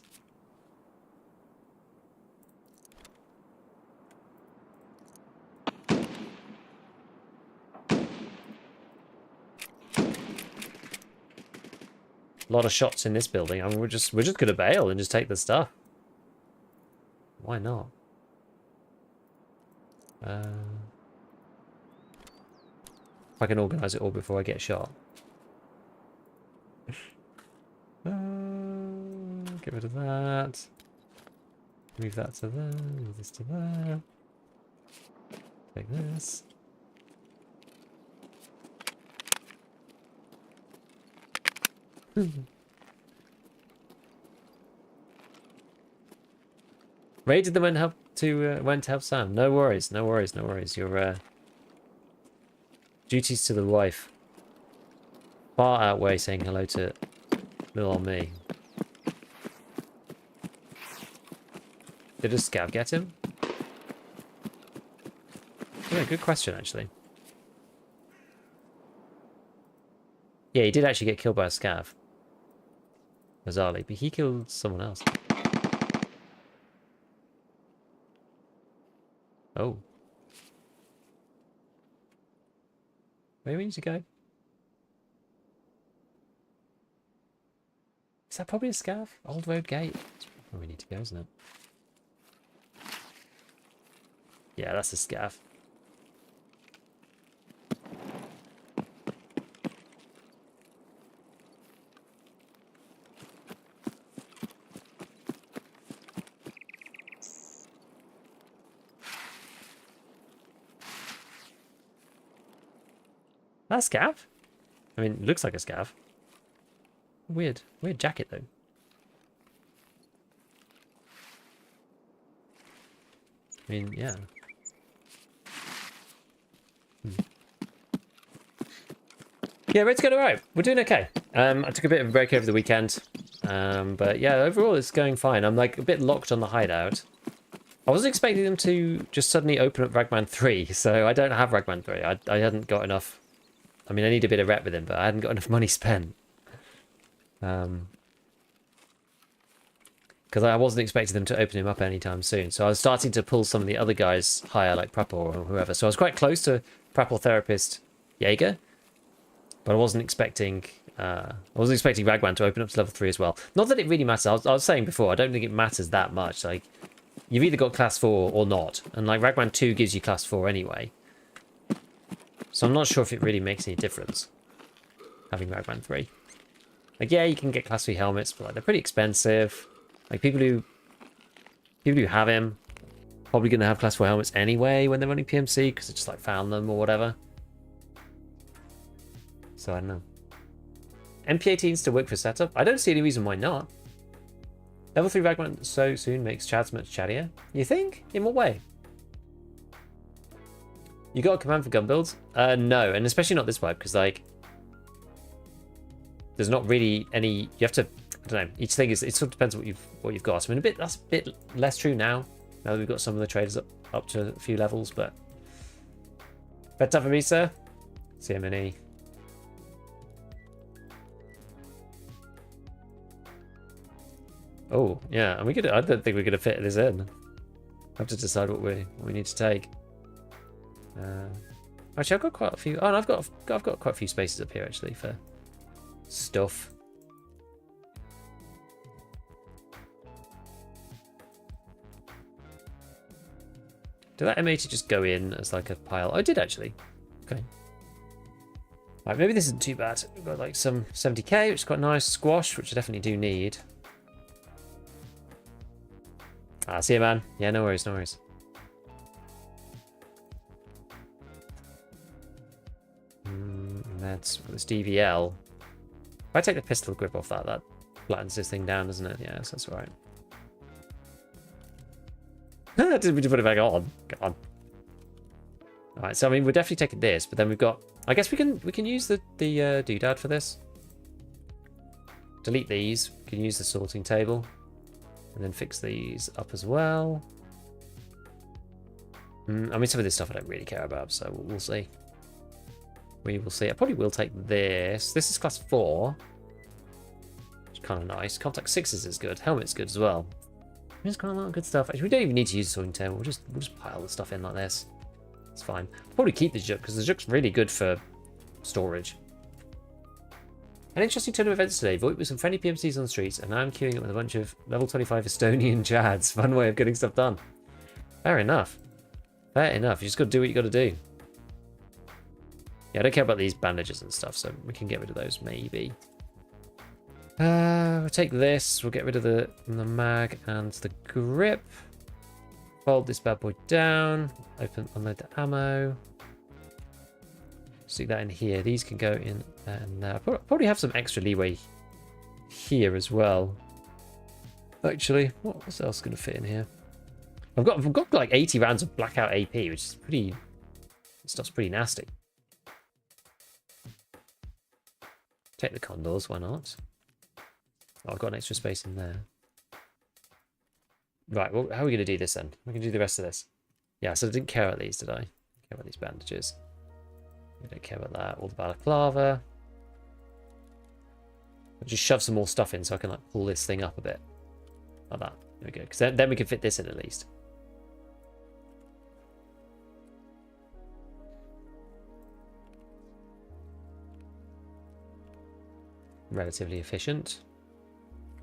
A lot of shots in this building. I mean, we're just gonna bail and just take the stuff. Why not? If I can organise it all before I get shot. Get rid of that. Move that to there. Move this to there. Take this. Raided them and went to help Sam. No worries, no worries, no worries. Your duties to the wife far outweigh saying hello to little old me. Did a scav get him? Yeah, good question actually. Yeah, he did actually get killed by a scav. Bizarrely, but he killed someone else. Oh. Where do we need to go? Is that probably a scav? Old Road Gate? That's where we need to go, isn't it? Yeah, that's a scav. that Scav? I mean, it looks like a Scav. Weird jacket though. I mean, yeah. Yeah, it's going alright. We're doing okay. I took a bit of a break over the weekend. But yeah, overall it's going fine. I'm like a bit locked on the hideout. I wasn't expecting them to just suddenly open up Ragman 3, so I don't have Ragman 3. I hadn't got enough. I mean, I need a bit of rep with him, but I hadn't got enough money spent. Because I wasn't expecting them to open him up anytime soon. So I was starting to pull some of the other guys higher, like Prepper or whoever. So I was quite close to Prepper Therapist Jaeger. But I wasn't expecting Ragman to open up to level 3 as well. Not that it really matters. I was saying before, I don't think it matters that much. Like, you've either got class 4 or not. And like Ragman 2 gives you class 4 anyway. So I'm not sure if it really makes any difference having Ragman 3. Like, yeah, you can get class 3 helmets, but like, they're pretty expensive. Like, people who have him probably going to have class 4 helmets anyway when they're running PMC because they just like found them or whatever. So I don't know. MP18 still work for setup? I don't see any reason why not. Level 3 Ragman so soon makes chads much chattier. You think? In what way? You got a command for gun builds? No, and especially not this wipe, because like there's not really any. You have to. I don't know. Each thing is. It sort of depends what you've got. I mean, that's a bit less true now. Now that we've got some of the traders up to a few levels, but. Better for me, sir. CMNE. Oh yeah, and I don't think we're gonna fit this in. I have to decide what we need to take. Actually, I've got quite a few. Oh, no, I've got quite a few spaces up here actually for stuff. Did that M80 just go in as like a pile? Oh, it did actually. Okay. Right, maybe this isn't too bad. We've got like some 70k, which is quite nice. Squash, which I definitely do need. Ah, see you, man. Yeah, no worries, no worries. That's this DVL. If I take the pistol grip off that flattens this thing down, doesn't it? Yeah, so that's alright. Didn't we put it back on? Come on. Alright, so I mean, we're definitely taking this, but then we've got. I guess we can use the doodad for this. Delete these. We can use the sorting table. And then fix these up as well. I mean, some of this stuff I don't really care about, so we'll see. We will see. I probably will take this. This is class 4. Which is kind of nice. Contact 6s is good. Helmet's good as well. There's quite a lot of good stuff. Actually, we don't even need to use the sorting table. We'll just pile the stuff in like this. It's fine. I'll probably keep the juk because the juk's really good for storage. An interesting turn of events today. Void with some friendly PMCs on the streets, and now I'm queuing up with a bunch of level 25 Estonian chads. Fun way of getting stuff done. Fair enough. Fair enough. You just got to do what you got to do. Yeah, I don't care about these bandages and stuff, so we can get rid of those maybe. We'll take this. We'll get rid of the mag and the grip. Fold this bad boy down. Unload the ammo. Stick that in here. These can go in there and there. I'll probably have some extra leeway here as well. Actually, what else is going to fit in here? I've got like 80 rounds of blackout AP, which is pretty. Stuff's pretty nasty. Take the condors, why not? Oh, I've got an extra space in there. Right, well, how are we going to do this then? We can do the rest of this. Yeah, so I didn't care about these, did I? Care about these bandages. We don't care about that. All the balaclava. I'll just shove some more stuff in so I can like pull this thing up a bit. Like that. There we go. Because then we can fit this in at least. Relatively efficient.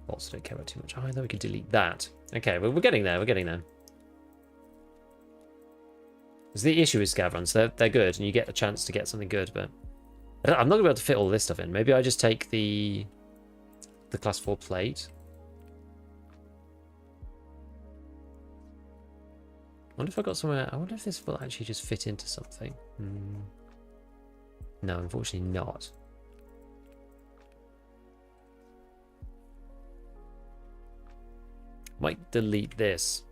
Also don't care about too much either. We can delete that. Okay, well, we're getting there. We're getting there. Because the issue is scav runs. They're good, and you get a chance to get something good, but I'm not going to be able to fit all this stuff in. Maybe I just take the class 4 plate. I wonder if I got somewhere. I wonder if this will actually just fit into something. No, unfortunately not. Might delete this.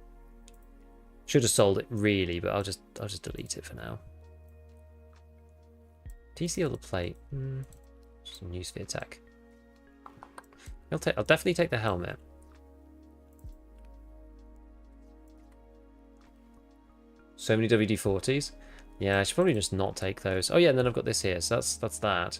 Should have sold it really, but I'll just delete it for now. TC or the plate? Some new sphere attack. I'll definitely take the helmet. So many WD-40s. Yeah, I should probably just not take those. Oh yeah, and then I've got this here, so that's that.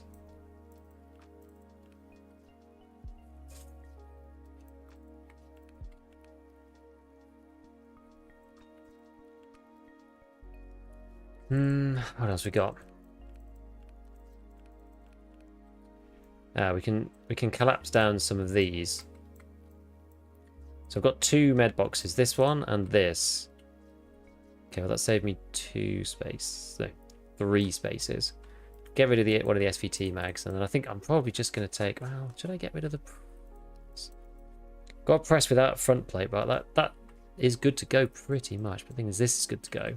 What else we got? We can collapse down some of these. So I've got 2 med boxes, this one and this. Okay, well that saved me 2 spaces. No, 3 spaces. Get rid of one of the SVT mags, and then I think I'm probably just going to take. Well, should I get rid of the? Got a press without a front plate, but that is good to go pretty much. But the thing is, this is good to go.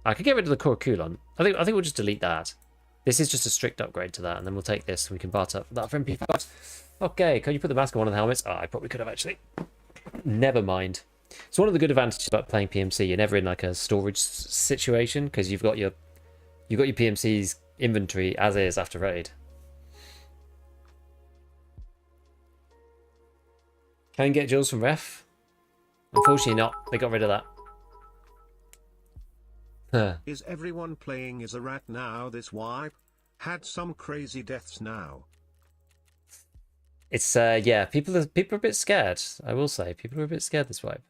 I could get rid of the core coolon. I think we'll just delete that. This is just a strict upgrade to that, and then we'll take this and we can barter that for MP5s. Okay, can you put the mask on one of the helmets? Oh, I probably could have actually. Never mind. It's one of the good advantages about playing PMC. You're never in like a storage situation because you've got your PMC's inventory as is after raid. Can you get Jules from ref? Unfortunately not. They got rid of that. Huh. Is everyone playing as a rat now this wipe? Had some crazy deaths now. It's yeah, people are a bit scared, I will say. People are a bit scared this wipe.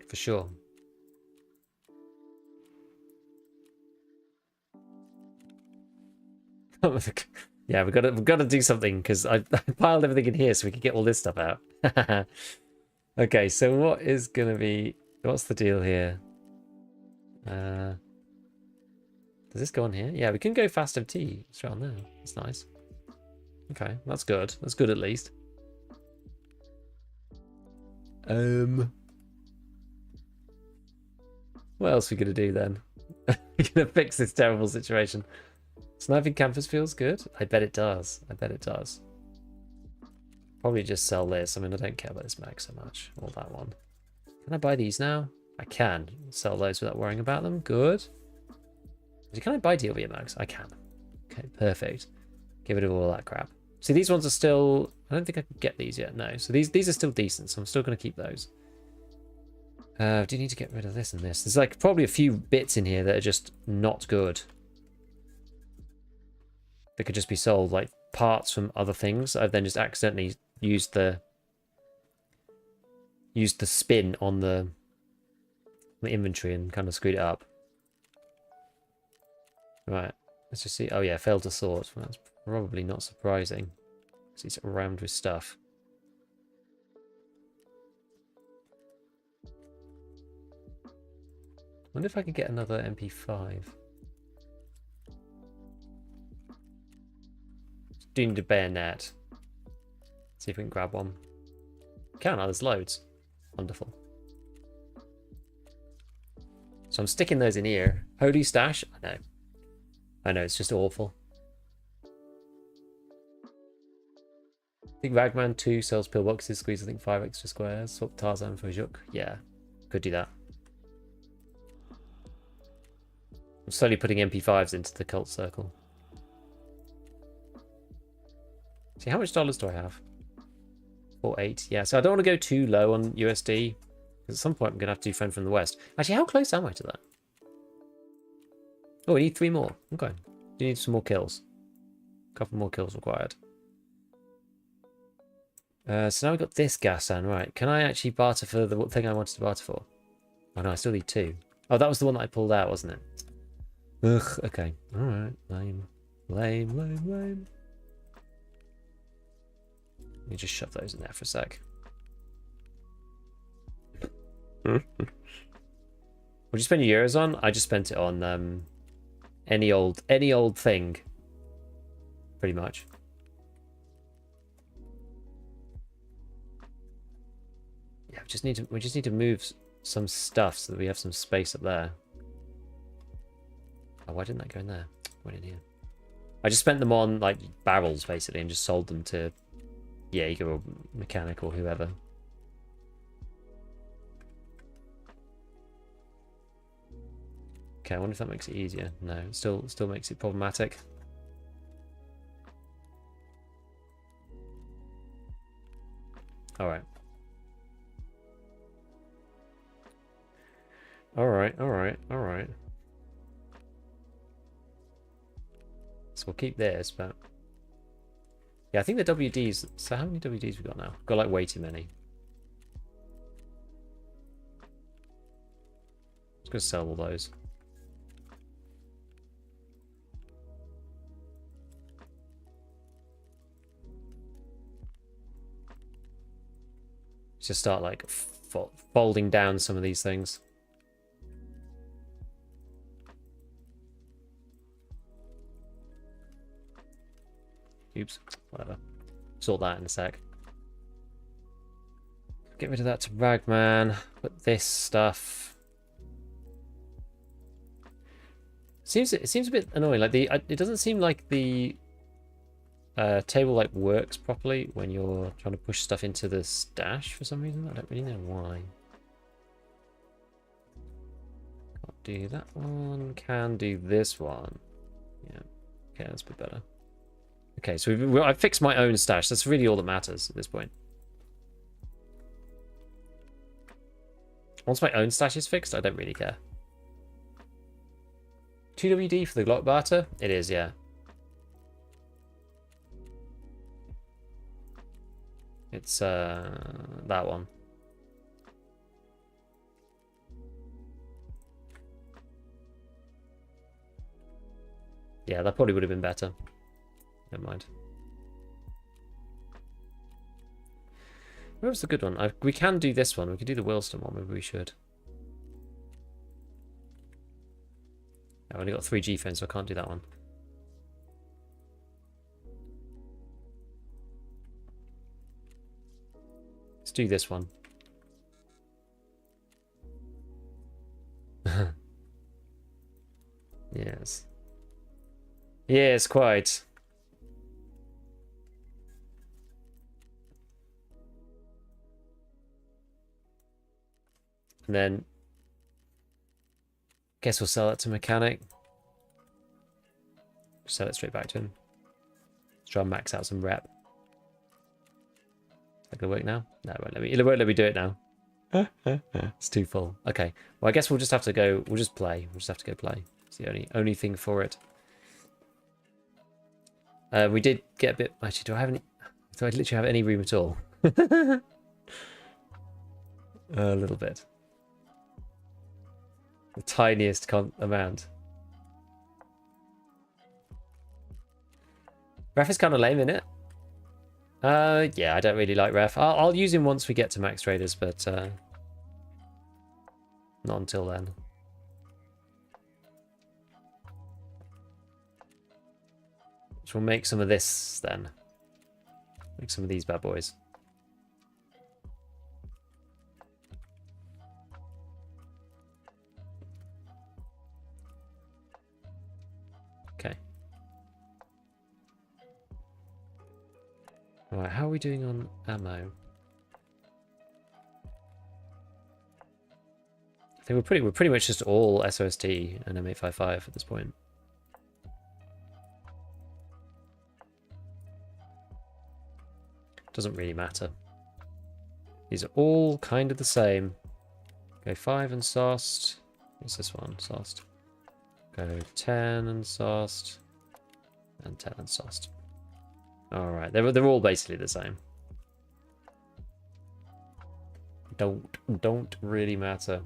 For sure. Yeah, we've got to do something because I piled everything in here so we can get all this stuff out. Okay, so what's the deal here? Does this go on here? Yeah, we can go fast MT straight on there. That's nice. Okay, that's good. That's good at least. What else are we gonna do then? We're gonna fix this terrible situation. Sniping campus feels good. I bet it does. I bet it does. Probably just sell this. I mean, I don't care about this mag so much. Or that one. Can I buy these now? I can. Sell those without worrying about them. Good. Can I buy DLV mags? I can. Okay, perfect. Get rid of all that crap. See, these ones are still... I don't think I can get these yet. No. So these are still decent, so I'm still going to keep those. Do you need to get rid of this and this? There's like probably a few bits in here that are just not good. That could just be sold, like parts from other things. I've then just accidentally used the spin on the inventory and kind of screwed it up. Right, let's just see. Oh yeah, failed to sort. Well, that's probably not surprising because it's rammed with stuff. Wonder if I could get another MP5. Do need a bayonet. See if we can grab one. Can I? There's loads. Wonderful. So I'm sticking those in here. Holy stash? I know, it's just awful. I think Ragman 2 sells pillboxes, squeeze I think 5 extra squares. Swap Tarzan for Juk. Yeah, could do that. I'm slowly putting MP5s into the cult circle. See, how much dollars do I have? 48. Yeah, so I don't want to go too low on USD. Because at some point I'm going to have to do Friend from the West. Actually, how close am I to that? Oh, we need 3 more. Okay. Do you need some more kills? A couple more kills required. So now we've got this gas down. Right. Can I actually barter for the thing I wanted to barter for? Oh, no, I still need 2. Oh, that was the one that I pulled out, wasn't it? Ugh, okay. Alright. Lame. Lame, lame, lame. Let me just shove those in there for a sec. What'd you spend your euros on? I just spent it on any old thing. Pretty much. Yeah, we just need to move some stuff so that we have some space up there. Oh, why didn't that go in there? Went in here. I just spent them on like barrels basically and just sold them to, yeah, you go mechanic or whoever. Okay, I wonder if that makes it easier. No, it still makes it problematic. All right. All right, all right, all right. So we'll keep this, but yeah, I think the WDs. So how many WDs we got now? We've got like way too many. Just gonna sell all those. Just start like folding down some of these things. Oops, whatever. Sort that in a sec. Get rid of that to Ragman. Put this stuff. It seems a bit annoying. Like it doesn't seem like the table like works properly when you're trying to push stuff into the stash for some reason. I don't really know why. Can't do that one. Can do this one. Yeah. Okay, that's a bit better. Okay, so I fixed my own stash. That's really all that matters at this point. Once my own stash is fixed, I don't really care. 2WD for the Glock barter? It is, yeah. It's that one. Yeah, that probably would have been better. Never mind. Where was the good one? We can do this one. We can do the Wilston one. Maybe we should. I've only got 3 G-phones, so I can't do that one. Let's do this one. Yes. Yes, quite. And then guess we'll sell it to mechanic. Sell it straight back to him. Let's try and max out some rep. Is that gonna work now? No, it won't let me do it now. It's too full. Okay. Well, I guess we'll just have to go. We'll just play. We'll just have to go play. It's the only thing for it. We did get a bit. Actually, do I have any? Do I literally have any room at all? A little bit. The tiniest amount. Ref is kind of lame, isn't it? Yeah, I don't really like Ref. I'll use him once we get to max traders, but not until then. So we'll make some of this then. Make some of these bad boys. Okay. Right, how are we doing on ammo? I think we're pretty much just all SOST and M855 at this point. Doesn't really matter. These are all kind of the same. Go 5 and SOST. What's this one? SOST. Go 10 and SOST. And 10 and SOST. Alright, they're all basically the same. Don't really matter.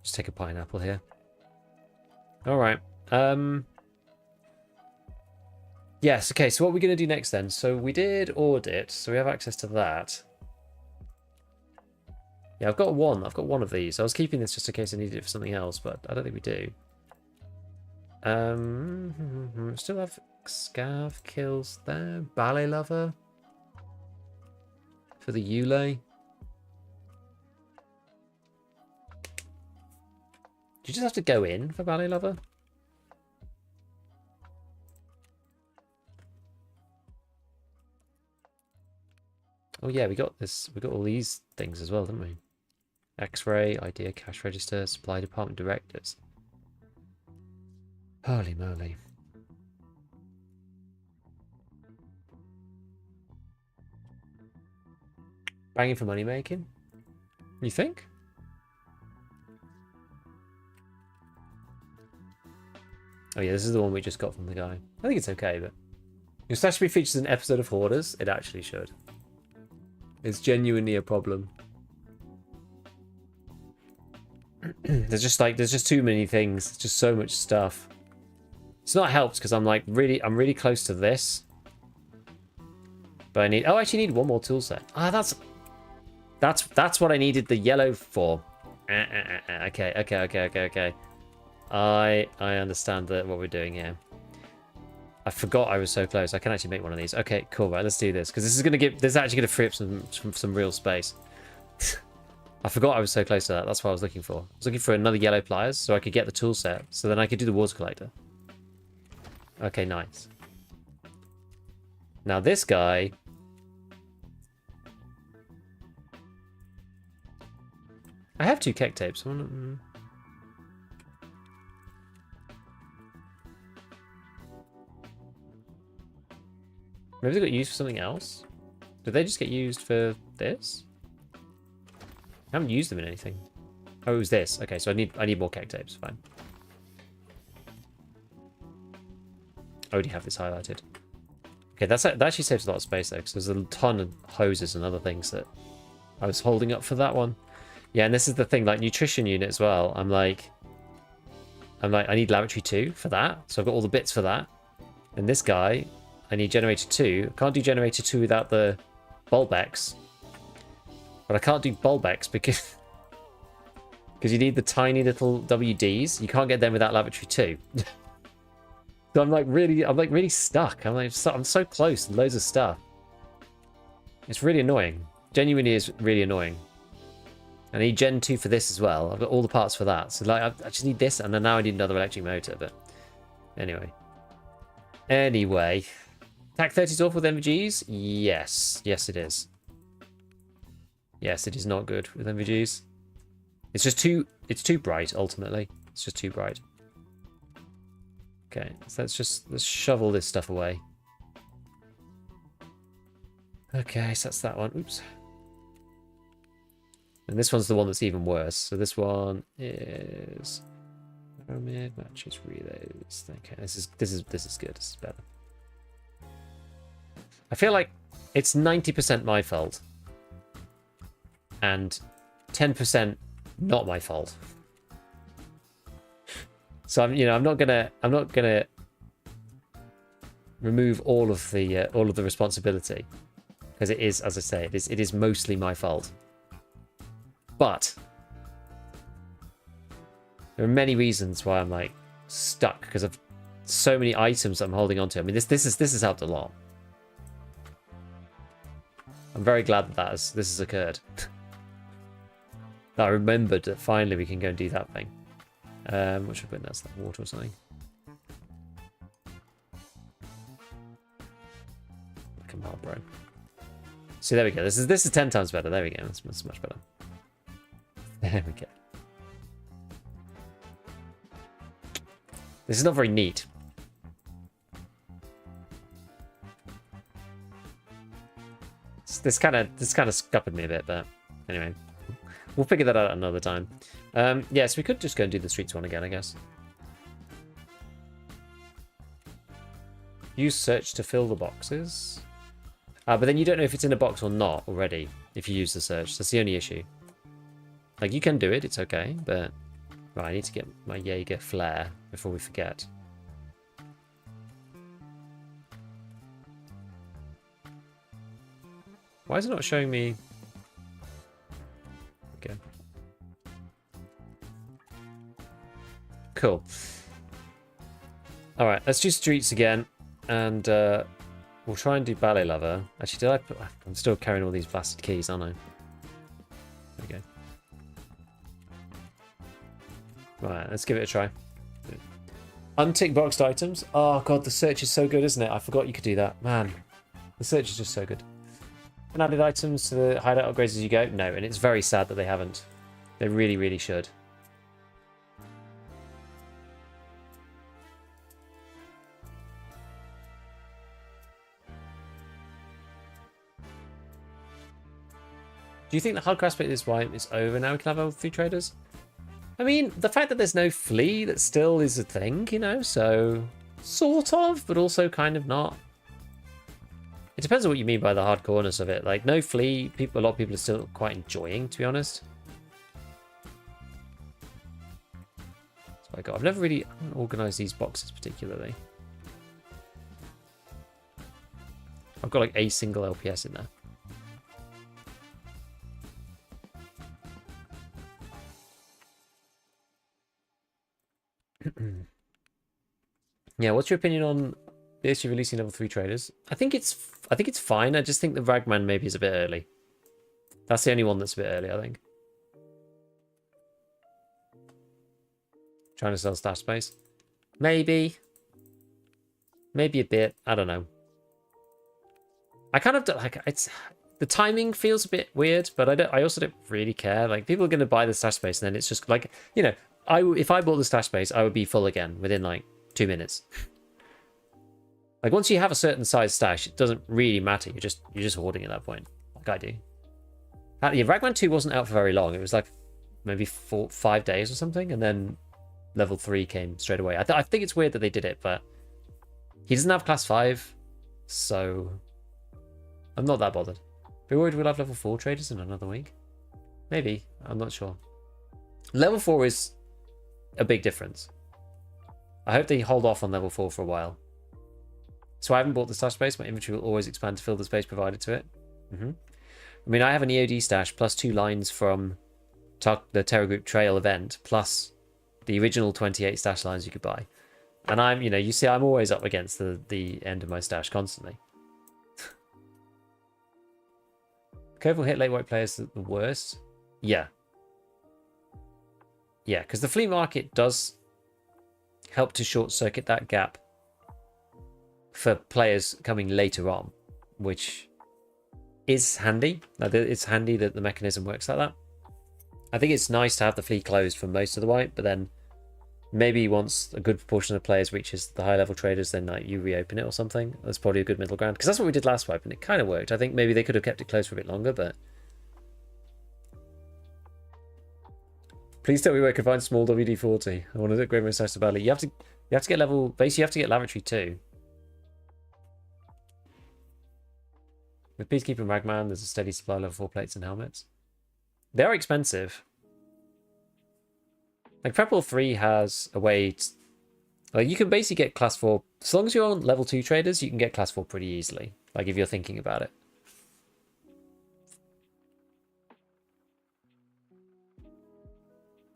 Just take a pineapple here. Alright. Yes, okay, so what are we going to do next then? So we did audit, so we have access to that. Yeah, I've got one of these. I was keeping this just in case I needed it for something else, but I don't think we do. Still have Scav kills there. Ballet Lover. For the Yule. Do you just have to go in for Ballet Lover? Oh yeah, we got this. We got all these things as well, didn't we? X-ray, idea, cash register, supply department directors. Holy moly. Banging for money making? You think? Oh yeah, this is the one we just got from the guy. I think it's okay, but your stash should be featured in an episode of Hoarders. It actually should. It's genuinely a problem. there's just too many things. It's just so much stuff. It's not helped because I'm really close to this. But I actually need one more tool set. Ah, that's what I needed the yellow for. Okay. I understand what we're doing here. I forgot I was so close. I can actually make one of these. Okay, cool. Right, let's do this because this is actually gonna free up some real space. I forgot I was so close to that. That's what I was looking for. I was looking for another yellow pliers so I could get the tool set, so then I could do the water collector. Okay, nice. Now this guy. I have 2 keg tapes. Maybe they got used for something else? Did they just get used for this? I haven't used them in anything. Oh, it was this. Okay, so I need more keg tapes. Fine. I already have this highlighted. Okay, that actually saves a lot of space though, because there's a ton of hoses and other things that I was holding up for that one. Yeah, and this is the thing, like nutrition unit as well. I'm like, I need laboratory 2 for that, so I've got all the bits for that. And this guy, I need generator 2. I can't do generator 2 without the Bulbex. But I can't do Bulbex because you need the tiny little WDs. You can't get them without laboratory 2. So I'm really stuck. I'm so close to loads of stuff. It's really annoying. Genuinely is really annoying. I need Gen 2 for this as well. I've got all the parts for that. So like I just need this, and then now I need another electric motor, but anyway. TAC 30 is off with MVGs? Yes. Yes, it is. Yes, it is not good with MVGs. It's too bright, ultimately. It's just too bright. Okay, so let's shovel this stuff away. Okay, so that's that one. Oops. And this one's the one that's even worse. So this one is pyramid matches relays. Okay, this is good. This is better. I feel like it's 90% my fault and 10% not my fault. So I'm not gonna remove all of the responsibility because it is, as I say, it is mostly my fault. But there are many reasons why I'm like stuck because of so many items I'm holding on to. I mean, this has helped a lot. I'm very glad that this has occurred. That I remembered that finally we can go and do that thing. What should I put in? That's that water or something. Like a Marlboro. See, there we go. This is 10 times better. There we go. That's much better. There we go. This is not very neat. This kind of scuppered me a bit, but anyway, we'll figure that out another time. Yes, we could just go and do the streets one again, I guess. Use search to fill the boxes. But then you don't know if it's in a box or not already if you use the search. That's the only issue. Like, you can do it, it's okay, but... Right, I need to get my Jaeger flare before we forget. Why is it not showing me... Okay. Cool. Alright, let's do streets again, and we'll try and do Ballet Lover. Actually, did I put... I'm still carrying all these blasted keys, aren't I? There we go. Right, let's give it a try. Untick boxed items. Oh god, the search is so good, isn't it? I forgot you could do that. Man, the search is just so good. And added items to the hideout upgrades as you go? No, and it's very sad that they haven't. They really, really should. Do you think the hardcore aspect of this wipe is over now we can have level 3 traders? I mean, the fact that there's no flea, that still is a thing, you know, so sort of, but also kind of not. It depends on what you mean by the hardcoreness of it. Like, no flea, a lot of people are still quite enjoying, to be honest. So I got, I've never really organised these boxes particularly. I've got like a single LPS in there. Yeah, what's your opinion on BSG releasing level 3 traders? I think it's fine. I just think the Ragman maybe is a bit early. That's the only one that's a bit early, I think. Trying to sell stash space. Maybe a bit. I don't know. I kind of like it's the timing feels a bit weird, but I also don't really care. Like, people are going to buy the stash space and then it's just like, you know, if I bought the stash space, I would be full again within like 2 minutes. Like, once you have a certain size stash, it doesn't really matter. You're just hoarding at that point, like I do. Yeah, Ragman 2 wasn't out for very long. It was like maybe 5 days or something, and then level 3 came straight away. I think it's weird that they did it, but he doesn't have class 5, so I'm not that bothered. Be worried we'll have level 4 traders in another week? Maybe. I'm not sure. Level 4 is a big difference. I hope they hold off on level 4 for a while. So I haven't bought the stash space. My inventory will always expand to fill the space provided to it. I mean, I have an EOD stash plus 2 lines from the Terra Group Trail event, plus the original 28 stash lines you could buy. And I'm, you know, you see, I'm always up against the end of my stash constantly. Careful hit late white players the worst. Yeah. Yeah, because the flea market does help to short circuit that gap for players coming later on, which is handy. It's handy that the mechanism works like that. I think it's nice to have the flea closed for most of the wipe, but then maybe once a good proportion of players reaches the high level traders, then like you reopen it or something. That's probably a good middle ground, because that's what we did last wipe and it kind of worked. I think maybe they could have kept it closed for a bit longer, but please tell me where I can find small WD-40. I want to upgrade my stash to badly. You have to get level. Basically, you have to get lavatory 2. With Peacekeeper and Ragman, there's a steady supply of level 4 plates and helmets. They are expensive. Like, Prepwell 3 has a way to, like, you can basically get class 4. As long as you're on level 2 traders, you can get class 4 pretty easily. Like, if you're thinking about it.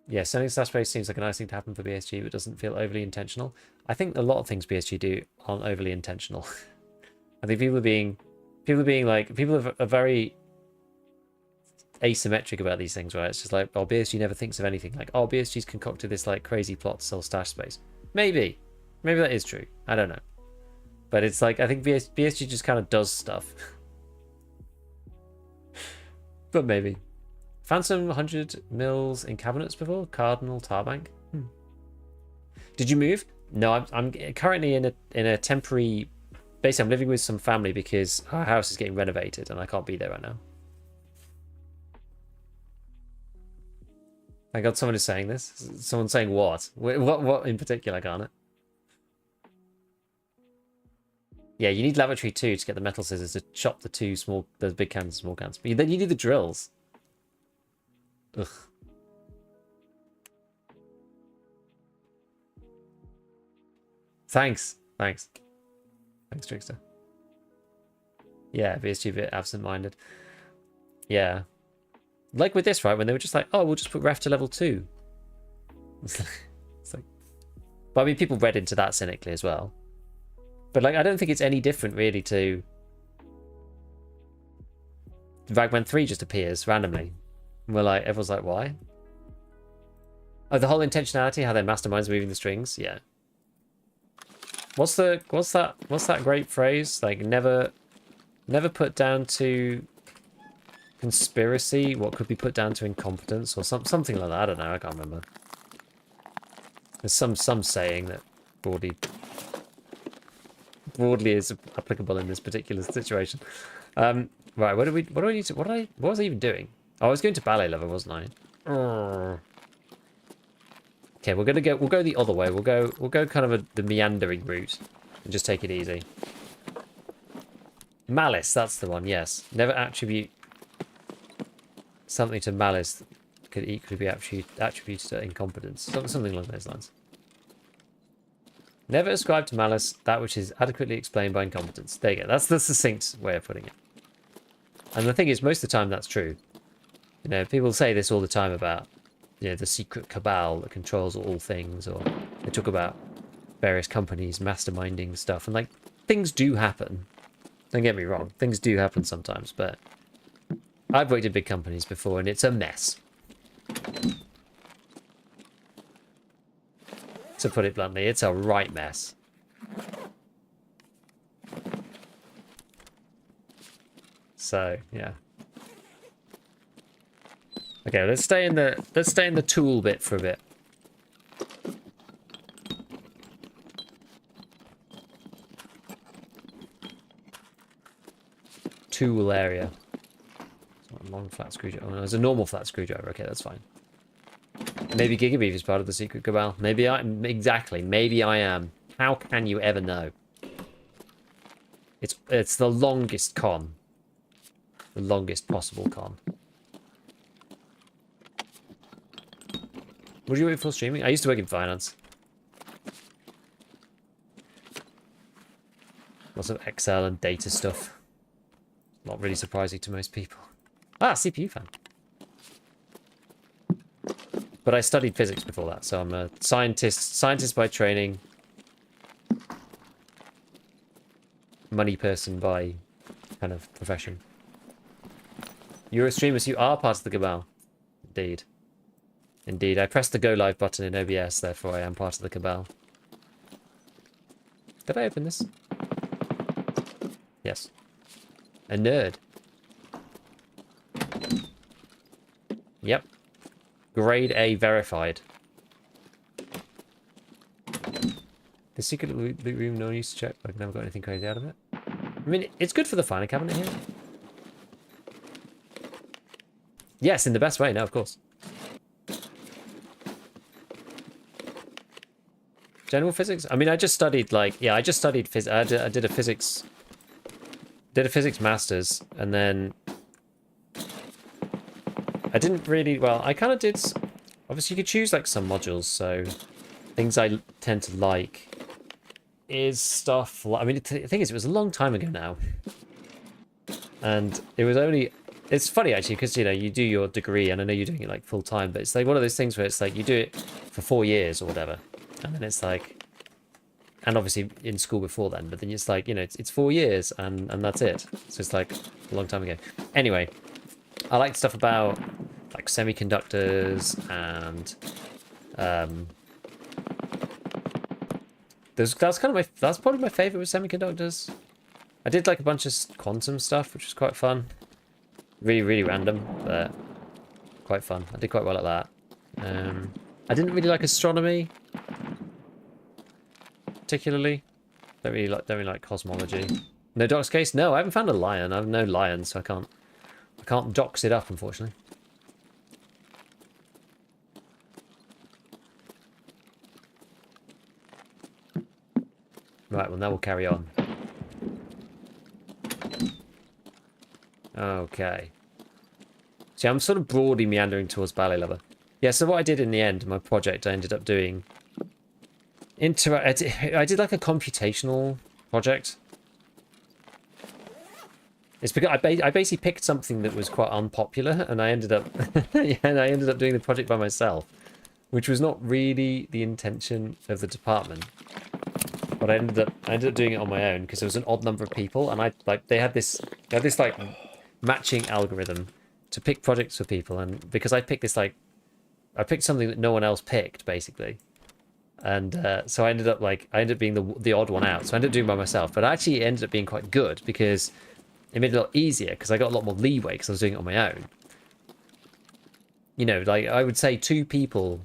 Yeah, selling stash space seems like a nice thing to happen for BSG, but doesn't feel overly intentional. I think a lot of things BSG do aren't overly intentional. I think people are very asymmetric about these things, right? It's just like, oh, BSG never thinks of anything. Like, oh, BSG's concocted this like crazy plot to sell stash space. Maybe that is true. I don't know, but it's like, I think BSG just kind of does stuff. But maybe. Found some 100 mils in cabinets before. Cardinal Tarbank. Did you move? No, I'm currently in a temporary. Basically, I'm living with some family because our house is getting renovated and I can't be there right now. I got someone who's saying this. Someone saying what? What in particular, Garnet? Yeah, you need lavatory 2 to get the metal scissors to chop the big cans and small cans. But then you need the drills. Ugh. Thanks, Trickster. Yeah, BSG a bit absent-minded. Yeah. Like with this, right? When they were just like, oh, we'll just put ref to level 2. It's like... But I mean, people read into that cynically as well. But like, I don't think it's any different really to... Ragman 3 just appears randomly. And we're like, everyone's like, why? Oh, the whole intentionality, how their masterminds moving the strings. Yeah. What's that great phrase? Like never put down to conspiracy what could be put down to incompetence or something like that. I don't know. I can't remember. There's some saying that broadly is applicable in this particular situation. Right. What was I even doing? Oh, I was going to ballet lover, wasn't I? Okay, we'll go the other way. We'll go kind of the meandering route and just take it easy. Malice, that's the one, yes. Never attribute something to malice that could equally be attributed to incompetence. Something along those lines. Never ascribe to malice that which is adequately explained by incompetence. There you go. That's the succinct way of putting it. And the thing is, most of the time that's true. You know, people say this all the time about, you know, the secret cabal that controls all things, or they talk about various companies masterminding stuff, and like things do happen. Don't get me wrong, things do happen sometimes, but I've worked in big companies before and it's a mess. To put it bluntly, it's a right mess. So, yeah. Okay, let's stay in the tool bit for a bit. Tool area. It's not a long flat screwdriver. Oh, no, it's a normal flat screwdriver. Okay, that's fine. Maybe Gigabeef is part of the secret cabal. Maybe maybe I am. How can you ever know? It's the longest con. The longest possible con. What do you work for streaming? I used to work in finance. Lots of Excel and data stuff. Not really surprising to most people. Ah, CPU fan. But I studied physics before that, so I'm a scientist by training. Money person by kind of profession. You're a streamer, so you are part of the cabal. Indeed. Indeed. I pressed the go live button in OBS, therefore I am part of the cabal. Did I open this? Yes. A nerd. Yep. Grade A verified. The secret loot room, no use to check. I've never got anything crazy out of it. I mean, it's good for the filing cabinet here. Yes, in the best way, no, of course. General physics? I mean, I just studied, like, yeah, I just studied physics. I did a physics master's, and then I didn't really, well, I kind of did, obviously you could choose, like, some modules, so things I tend to like is stuff, I mean, the thing is, it was a long time ago now, and it was only, it's funny, actually, because, you know, you do your degree, and I know you're doing it, like, full-time, but it's, like, one of those things where it's, like, you do it for 4 years or whatever, and then it's, like, and obviously in school before then, but then it's, like, you know, it's 4 years, and that's it, so it's, like, a long time ago. Anyway, I like stuff about, like, semiconductors, and, that's probably my favorite with semiconductors. I did, like, a bunch of quantum stuff, which was quite fun. Really, really random, but quite fun. I did quite well at that. I didn't really like astronomy, particularly. Don't really like cosmology. No docs case? No, I haven't found a lion. I have no lions, so I can't dox it up, unfortunately. Right, well, now we'll carry on. Okay. See, I'm sort of broadly meandering towards ballet lover. Yeah, so what I did in the end, my project, I ended up doing... I did like a computational project. It's because I basically picked something that was quite unpopular, and I ended up doing the project by myself, which was not really the intention of the department. But I ended up doing it on my own because there was an odd number of people, and they had this like matching algorithm to pick projects for people, and because I picked this like I picked something that no one else picked, basically. And so I ended up being the odd one out. So I ended up doing it by myself. But actually, it ended up being quite good because it made it a lot easier because I got a lot more leeway because I was doing it on my own. You know, like I would say 2 people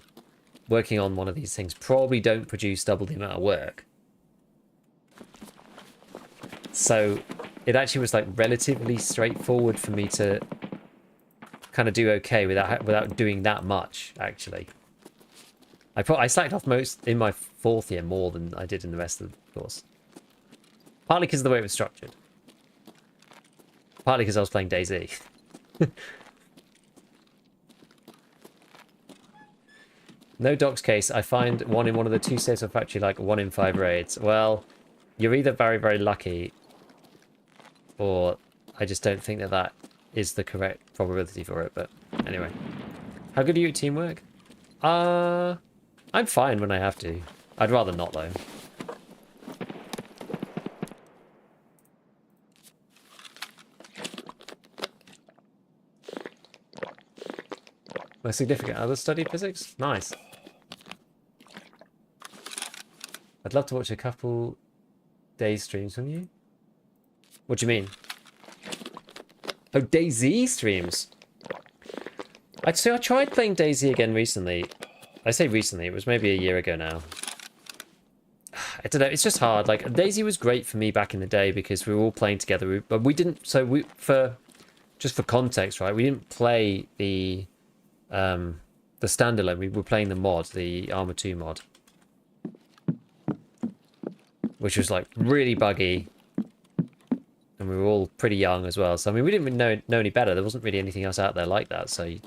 working on one of these things probably don't produce double the amount of work. So it actually was like relatively straightforward for me to kind of do okay without doing that much, actually. I slacked off most in my 4th year more than I did in the rest of the course. Partly because of the way it was structured. Partly because I was playing DayZ. No docs case. I find one in one of the 2 states of factory like 1 in 5 raids. Well, you're either very, very lucky, or I just don't think that is the correct probability for it. But anyway. How good are you at teamwork? I'm fine when I have to. I'd rather not, though. My significant other studied physics? Nice. I'd love to watch a couple days streams from you. What do you mean? Oh, DayZ streams. I tried playing DayZ again recently. I say recently, it was maybe a year ago now. I don't know, it's just hard. Like, DayZ was great for me back in the day because we were all playing together. But we didn't, just for context, right? We didn't play the standalone. We were playing the mod, the Arma 2 mod. Which was like really buggy. And we were all pretty young as well. So I mean, we didn't really know any better. There wasn't really anything else out there like that. So you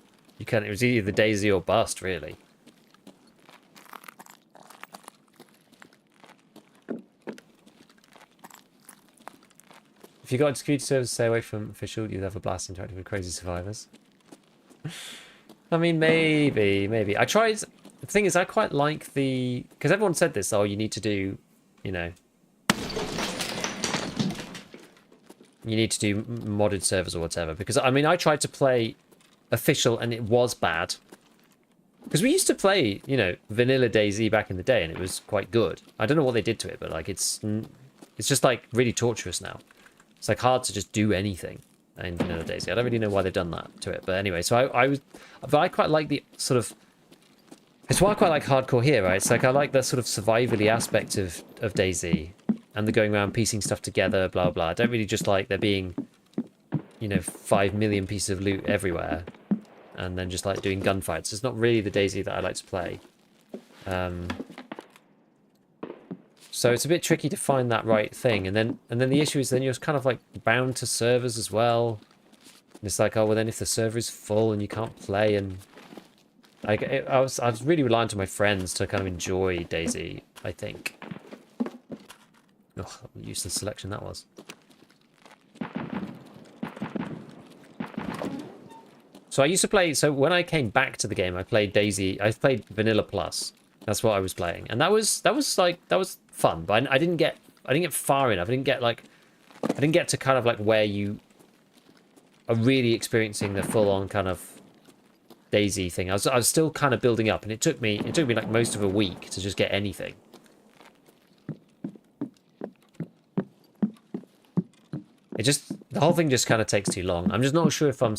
can't. It was either the DayZ or bust, really. If you got a security service, stay away from official. You'd have a blast interacting with crazy survivors. I mean, maybe. I tried. The thing is, I quite like because everyone said this. Oh, you need to do, you know. You need to do modded servers or whatever. Because, I mean, I tried to play official and it was bad. Because we used to play, you know, vanilla DayZ back in the day and it was quite good. I don't know what they did to it, but, like, it's just, like, really torturous now. It's, like, hard to just do anything in vanilla DayZ. I don't really know why they've done that to it. But anyway, so I quite like the sort of... It's why I quite like hardcore here, right? It's like I like the sort of survivally aspect of DayZ. And the going around piecing stuff together, blah, blah. I don't really just like there being, you know, 5 million pieces of loot everywhere. And then just like doing gunfights. It's not really the DayZ that I like to play. So it's a bit tricky to find that right thing. And then the issue is then you're kind of like bound to servers as well. And it's like, oh, well then if the server is full and you can't play and... Like, I was really reliant on my friends to kind of enjoy DayZ, I think. Oh, useless selection that was. So I used to play... So when I came back to the game, I played DayZ. I played Vanilla Plus. That's what I was playing, and that was fun. But I didn't get far enough. I didn't get to kind of like where you are really experiencing the full-on kind of DayZ thing. I was still kind of building up, and it took me like most of a week to just get anything. The whole thing just kind of takes too long. I'm just not sure if I'm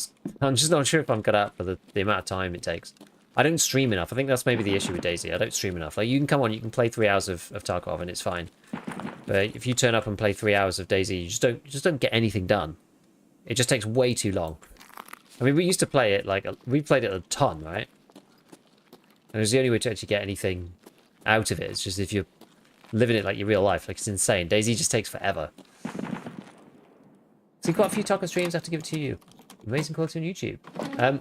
cut out for the amount of time it takes. I don't stream enough. I think that's maybe the issue with DayZ. I don't stream enough. Like, you can come on, you can play 3 hours of Tarkov and it's fine. But if you turn up and play 3 hours of DayZ, you just don't get anything done. It just takes way too long. I mean, we used to play it we played it a ton, right? And it was the only way to actually get anything out of it. It's just if you're living it like your real life. Like, it's insane. DayZ just takes forever. So you've got a few Tarkov streams, I have to give it to you. Amazing quality on YouTube.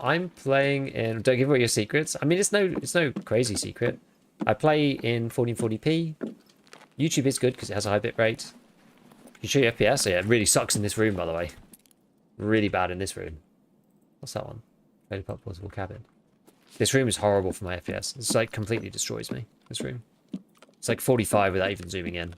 I'm playing in... Don't give away your secrets. I mean, it's no crazy secret. I play in 1440p. YouTube is good because it has a high bit rate. You show your FPS? Yeah, it really sucks in this room, by the way. Really bad in this room. What's that one? Very pop portable cabin. This room is horrible for my FPS. It's like completely destroys me, this room. It's like 45 without even zooming in.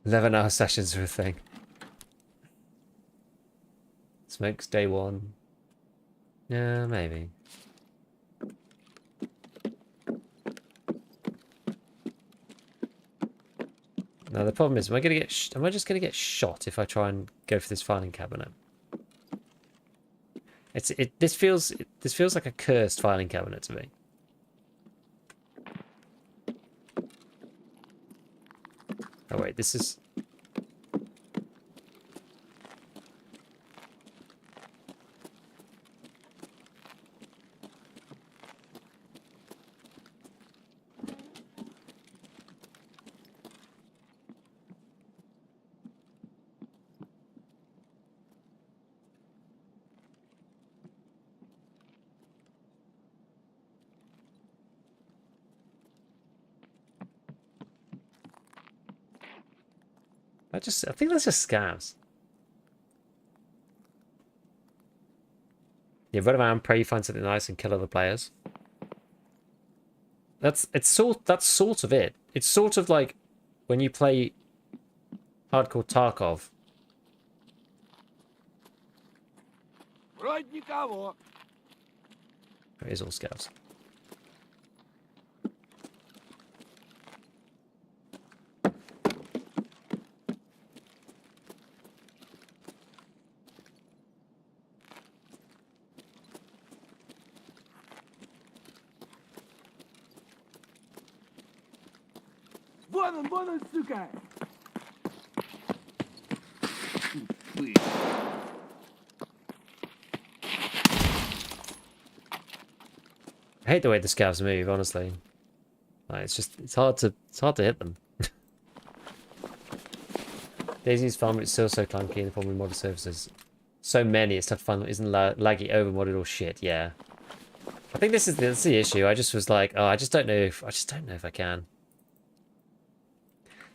11-hour sessions are a thing. Smokes day one. Yeah, maybe. Now the problem is, am I just gonna get shot if I try and go for this filing cabinet? This feels like a cursed filing cabinet to me. Oh wait, this is. I think that's just scavs. Yeah, run around, pray you find something nice, and kill other players. That's sort of it. It's sort of like when you play hardcore Tarkov. It is all scavs. сука! I hate the way the scavs move, honestly. Like, it's hard to hit them. Daisy's fun, but it's still so clunky in the problem with modded services. So many, it's tough to find that isn't laggy, over-modded or shit. Yeah, I think that's the issue. I just was like, oh, I just don't know if I can.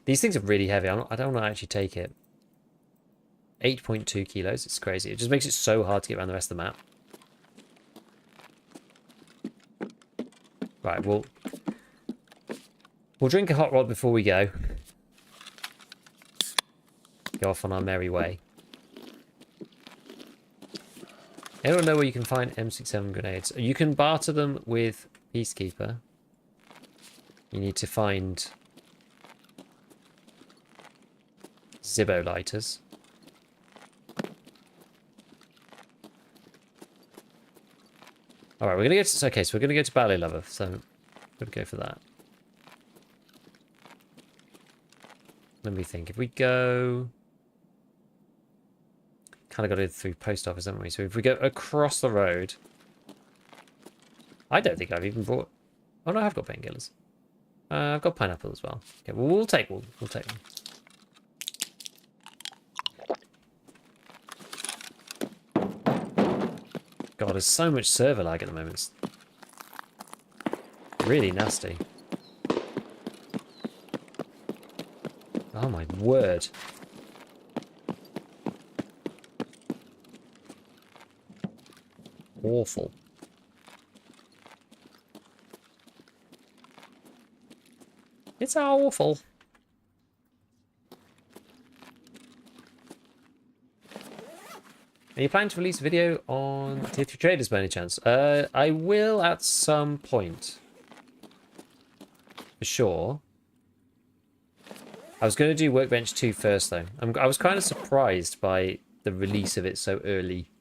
These things are really heavy. I don't want to actually take it. 8.2 kilos. It's crazy. It just makes it so hard to get around the rest of the map. Right, we'll drink a hot rod before we go. Go off on our merry way. Anyone know where you can find M67 grenades? You can barter them with Peacekeeper. You need to find Zibbo lighters. All right, we're gonna go to okay. So we're gonna go to Ballet Lover. So I'm gonna go for that. Let me think. If we go, kind of got it through post office, haven't we? So if we go across the road, I don't think I've even brought. Oh no, I've got painkillers. I've got pineapple as well. Okay, well, we'll take them. God, there's so much server lag at the moment. It's really nasty. Oh my word. Awful. It's awful. Are you planning to release a video on Tier 3 traders by any chance? I will at some point. For sure. I was going to do Workbench 2 first, though. I was kind of surprised by the release of it so early.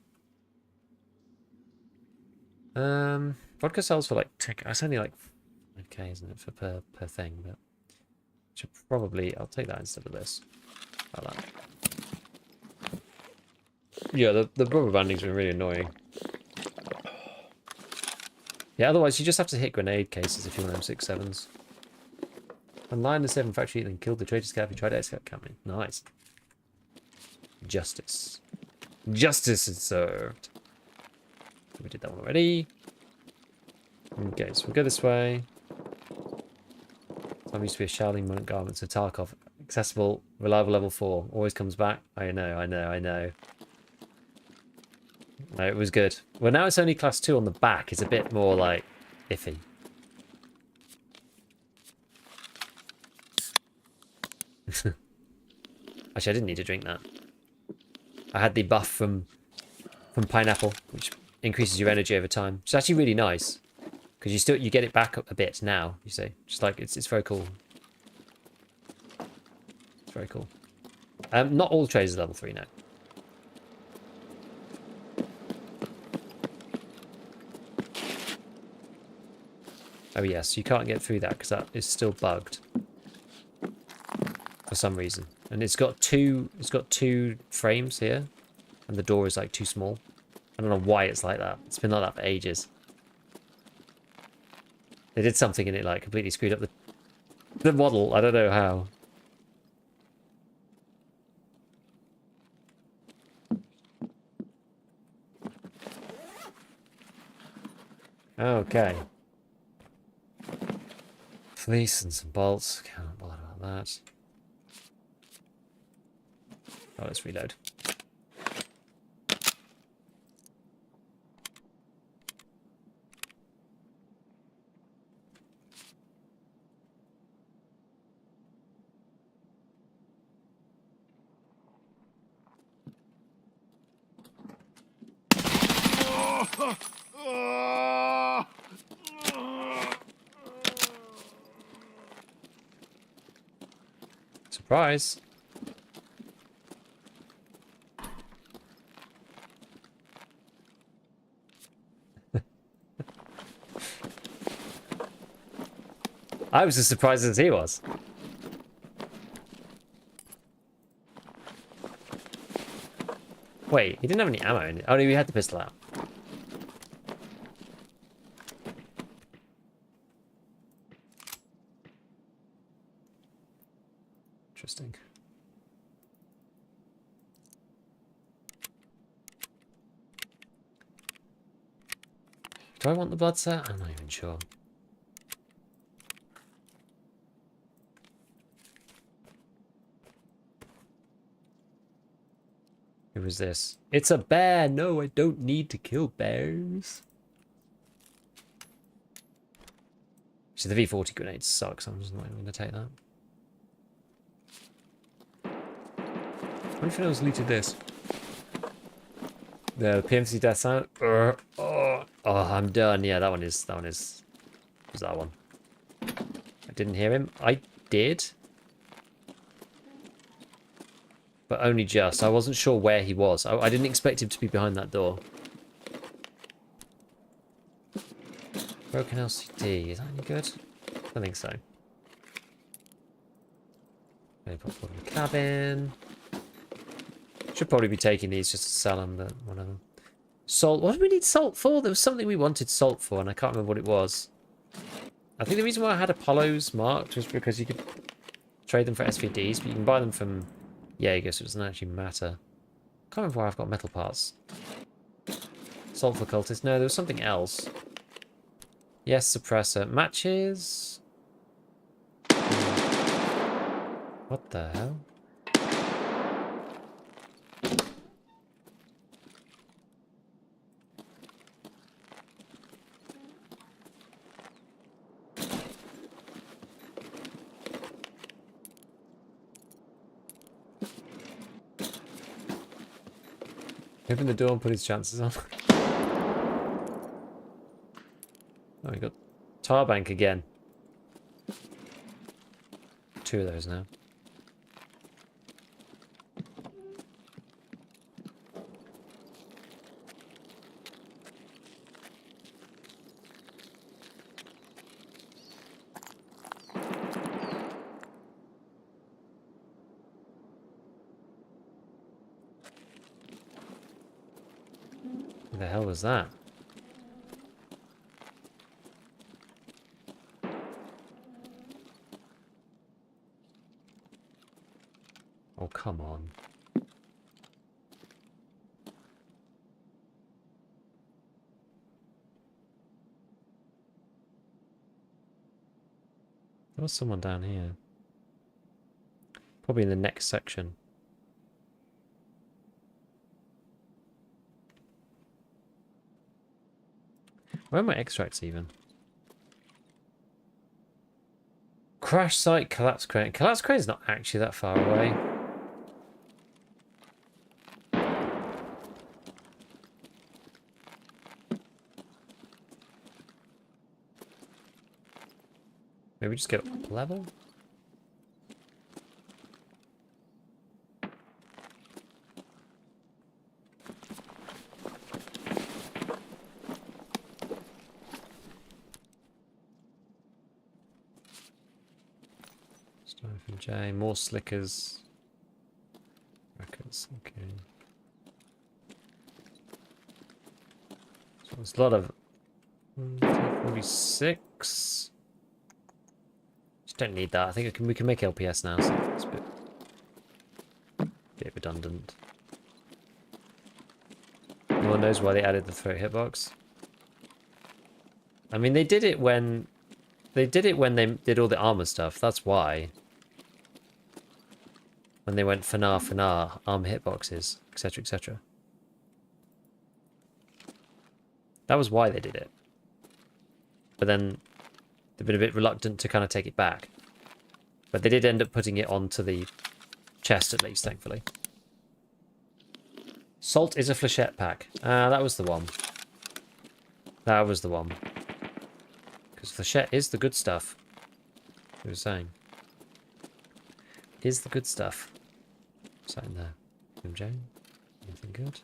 Vodka sells for like it's only like 5k, isn't it, for per thing? But should probably I'll take that instead of this. Like that. Yeah, the rubber banding's been really annoying. Yeah, otherwise you just have to hit grenade cases if you want M67s. Online the 7 factory, then killed the traitor scav who tried to escape company. Nice. Justice. Justice is served. We did that one already. Okay, so we'll go this way. Time used to be a shouting monk garment, so Tarkov. Accessible, reliable level 4. Always comes back. I know. No, it was good. Well, now it's only class 2 on the back. It's a bit more, like, iffy. Actually, I didn't need to drink that. I had the buff from pineapple, which increases your energy over time. It's actually really nice because you get it back up a bit now. You see, just like it's very cool. It's very cool. Not all trades are level 3 now. Oh yes, you can't get through that because that is still bugged for some reason. And it's got two frames here, and the door is like too small. I don't know why it's like that. It's been like that for ages. They did something and it like completely screwed up the model. I don't know how. Okay. Fleece and some bolts. Can't bother about that. Oh, let's reload. Surprise. I was as surprised as he was. Wait, he didn't have any ammo in it. Oh, no, he had the pistol out. Interesting. Do I want the blood set? I'm not even sure. Who was this? It's a bear! No, I don't need to kill bears. See, the V40 grenade sucks. I'm just not even going to take that. I wonder if anyone's looted this. The PMC death sound. Oh, I'm done. Yeah, that one is. Was that one? I didn't hear him. I did. But only just. I wasn't sure where he was. I didn't expect him to be behind that door. Broken LCD. Is that any good? I think so. Maybe pop in the cabin. Should probably be taking these just to sell them, but whatever. Salt. What did we need salt for? There was something we wanted salt for, and I can't remember what it was. I think the reason why I had Apollos marked was because you could trade them for SVDs, but you can buy them from Jaeger, so it doesn't actually matter. I can't remember why I've got metal parts. Salt for cultists. No, there was something else. Yes, suppressor. Matches. What the hell? Open the door and put his chances on. Oh, we got tar bank again. 2 of those now. What the hell was that? Oh, come on. There was someone down here. Probably in the next section. Where are my extracts even? Crash site, collapse crane. Collapse crane is not actually that far away. Maybe just go up a level? From J, more slickers. Records, okay. So there's a lot of 46. Just don't need that. I think we can make LPS now, so it's a bit redundant. No one knows why they added the throat hitbox. I mean, they did it when they did all the armor stuff. That's why. When they went Fanar, armor hitboxes, etc., etc. That was why they did it. But then they've been a bit reluctant to kind of take it back. But they did end up putting it onto the chest at least, thankfully. Salt is a flechette pack. Ah, that was the one. That was the one. Because flechette is the good stuff. We were saying. It is the good stuff. What's that in there? MJ? Anything good?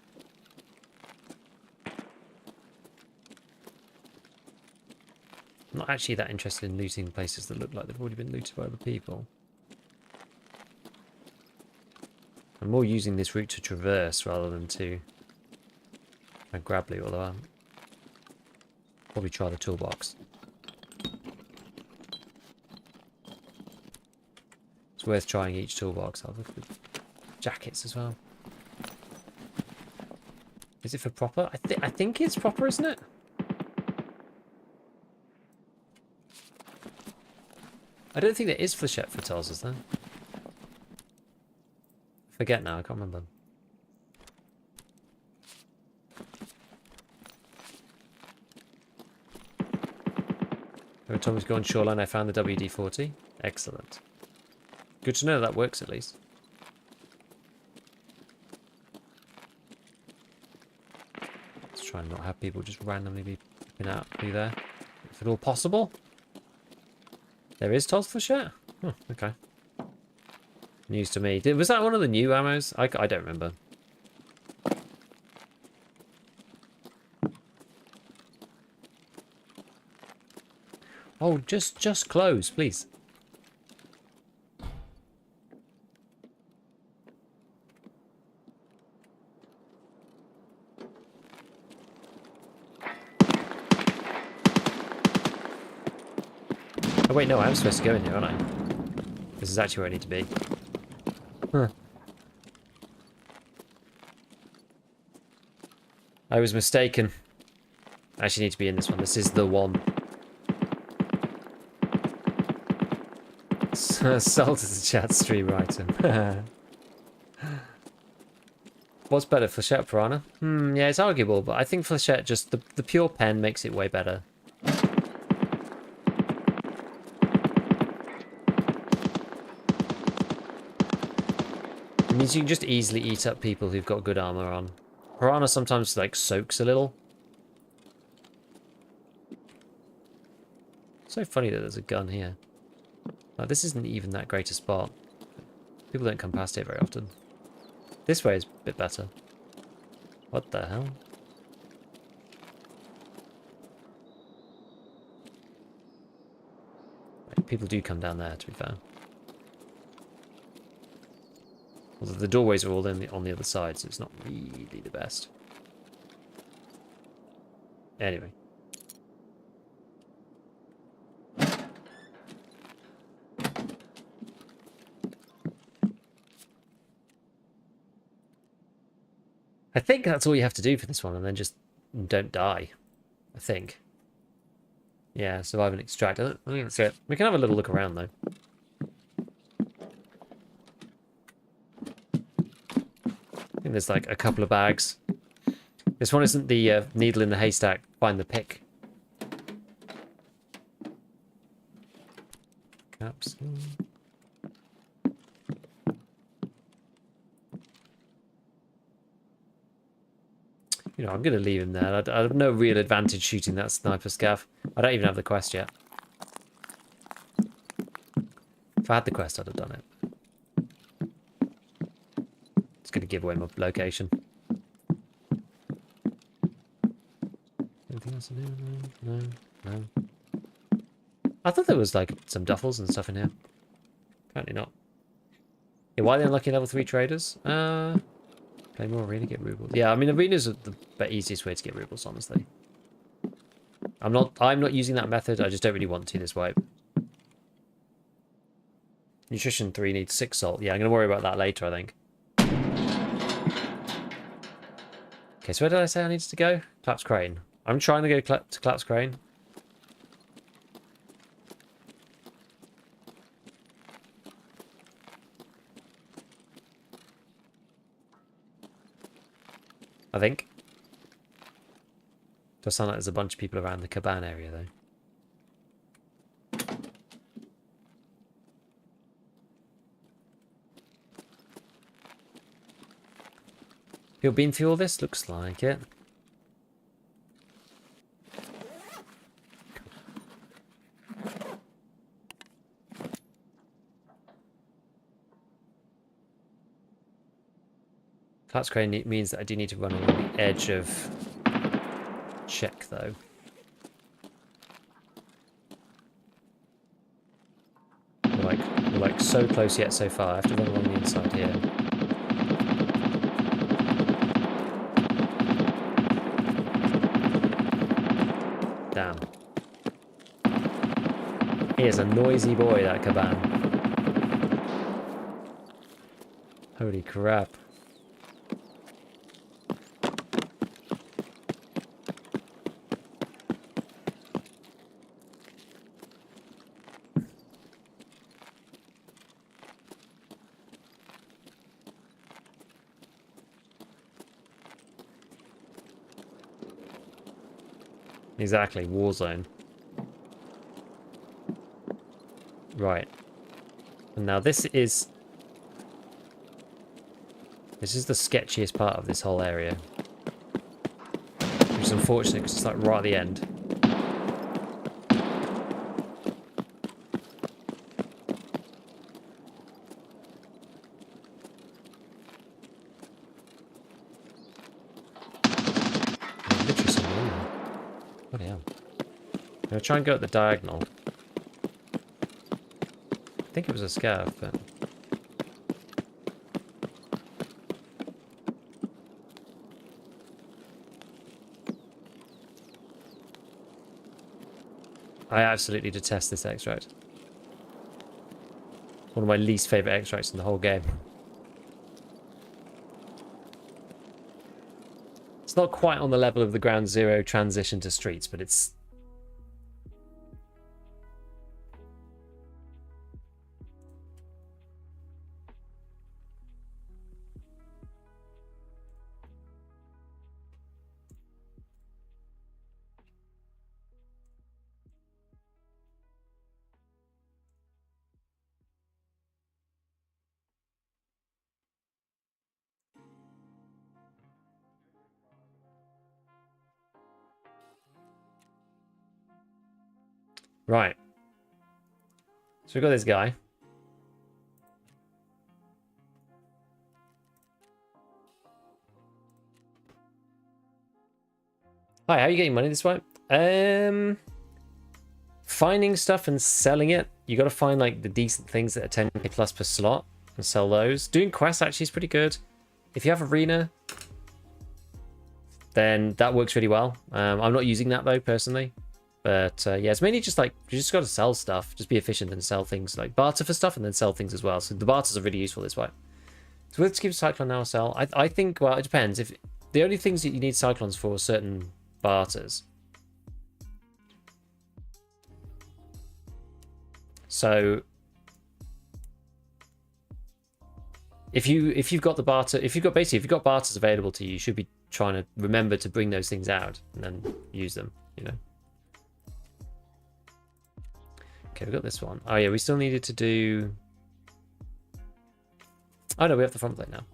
I'm not actually that interested in looting places that look like they've already been looted by other people. I'm more using this route to traverse rather than to try and grab loot, although I'll probably try the toolbox. It's worth trying each toolbox. I'll look at the jackets as well. Is it for proper? I think it's proper, isn't it? I don't think there is flechette for Tars, is there? I forget now, I can't remember. Every time we've gone shoreline, I found the WD-40. Excellent. Good to know that works at least. Let's try and not have people just randomly be popping out through there. If at all possible. There is Tars flechette? Oh, okay. News to me. Was that one of the new ammos? I don't remember. Oh, just close, please. Oh wait, no, I'm supposed to go in here, aren't I? This is actually where I need to be. Huh. I was mistaken. I actually need to be in this one. This is the one. Salt is a chat stream item. What's better, flechette or piranha? Yeah, it's arguable, but I think flechette, just the pure pen makes it way better. It means you can just easily eat up people who've got good armor on. Piranha sometimes like soaks a little. So funny that there's a gun here. Like, this isn't even that great a spot. People don't come past it very often. This way is a bit better. What the hell? People do come down there, to be fair. Although the doorways are all on the other side, so it's not really the best. Anyway. I think that's all you have to do for this one, and then just don't die. I think. Yeah, survive and extract. I think that's it. We can have a little look around, though. I think there's like a couple of bags. This one isn't the needle in the haystack, find the pick. Caps. You know, I'm going to leave him there. I have no real advantage shooting that sniper scav. I don't even have the quest yet. If I had the quest, I'd have done it. It's going to give away my location. Anything else in here? No, no. I thought there was like some duffels and stuff in here. Apparently not. Yeah, why are they unlucky level 3 traders? Play more arena, get rubles. Yeah, I mean arenas are the easiest way to get rubles, honestly. I'm not using that method. I just don't really want to this wipe. Nutrition 3 needs 6 salt. Yeah, I'm going to worry about that later, I think. Okay, so where did I say I needed to go? Collapse Crane. I'm trying to go to Collapse Crane. I think. Does sound like there's a bunch of people around the Caban area, though. People been through all this? Looks like it. Collapse Crane means that I do need to run along the edge of check, though. We're like so close yet so far. I have to run along the inside here. Damn. He is a noisy boy, that Caban. Holy crap. Exactly, Warzone. Right. And now this is the sketchiest part of this whole area. Which is unfortunate because it's like right at the end. Literally somewhere in there. Bloody hell. I'm going to try and go at the diagonal. I think it was a scav, but... I absolutely detest this extract. One of my least favourite extracts in the whole game. It's not quite on the level of the Ground Zero transition to streets, but it's... Right. So we've got this guy. Hi, how are you getting money this way? Finding stuff and selling it. You got to find like the decent things that are 10k plus per slot and sell those. Doing quests actually is pretty good. If you have arena, then that works really well. I'm not using that though personally, but yeah, it's mainly just like you just got to sell stuff. Just be efficient and sell things, like barter for stuff and then sell things as well. So the barters are really useful this way. So let's give Cyclone now a sell. I think, well, it depends. If the only things that you need Cyclones for are certain barters. So if you've got the barter, if you've got barters available to you, you should be trying to remember to bring those things out and then use them, you know. Okay, we've got this one. Oh yeah, we still needed to do... Oh no, we have the front plate now.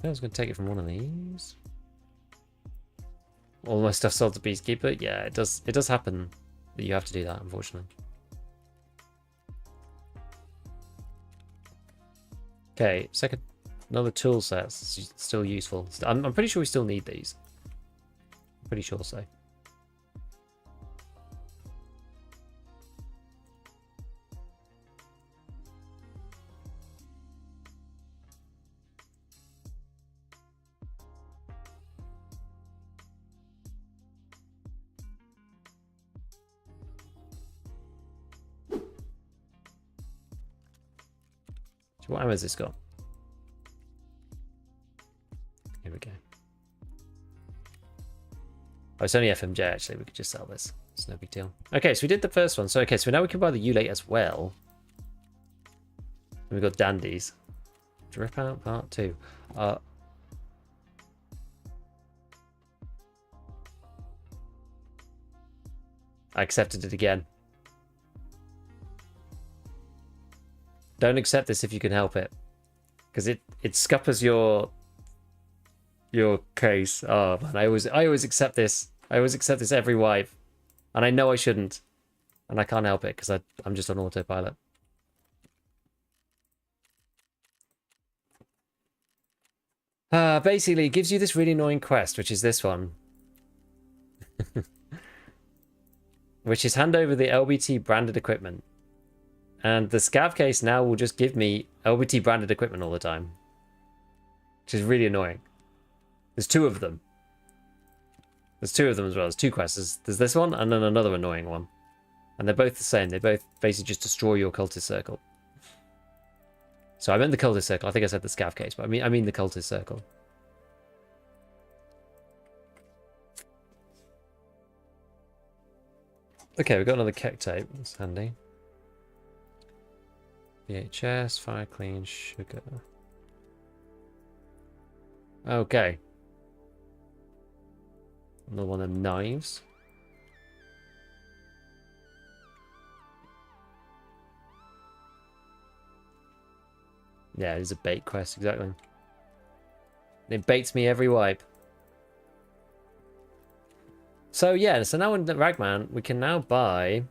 I was going to take it from one of these. all my stuff sold to Beastkeeper. Yeah, it does happen that you have to do that, unfortunately. Okay, second, another tool set. It's still useful. I'm pretty sure we still need these. I'm pretty sure so. What ammo has this got? Here we go. Oh, it's only FMJ actually. We could just sell this. It's no big deal. Okay, so we did the first one. So okay, so now we can buy the Ulate as well. And we've got Dandies. Drip out part 2. I accepted it again. Don't accept this if you can help it, because it scuppers your case. Oh man, I always accept this. I always accept this every wipe, and I know I shouldn't, and I can't help it because I'm just on autopilot. Basically, it gives you this really annoying quest, which is this one, which is hand over the LBT branded equipment. And the scav case now will just give me LBT branded equipment all the time, which is really annoying. There's 2 of them. There's 2 of them as well. There's 2 quests. There's this one and then another annoying one. And they're both the same. They both basically just destroy your cultist circle. So I meant the cultist circle. I think I said the scav case, but I mean the cultist circle. Okay, we've got another keck tape. That's handy. VHS, fire clean, sugar. Okay. Another one of them knives. Yeah, it is a bait quest, exactly. It baits me every wipe. So yeah, so now in the Ragman, we can now buy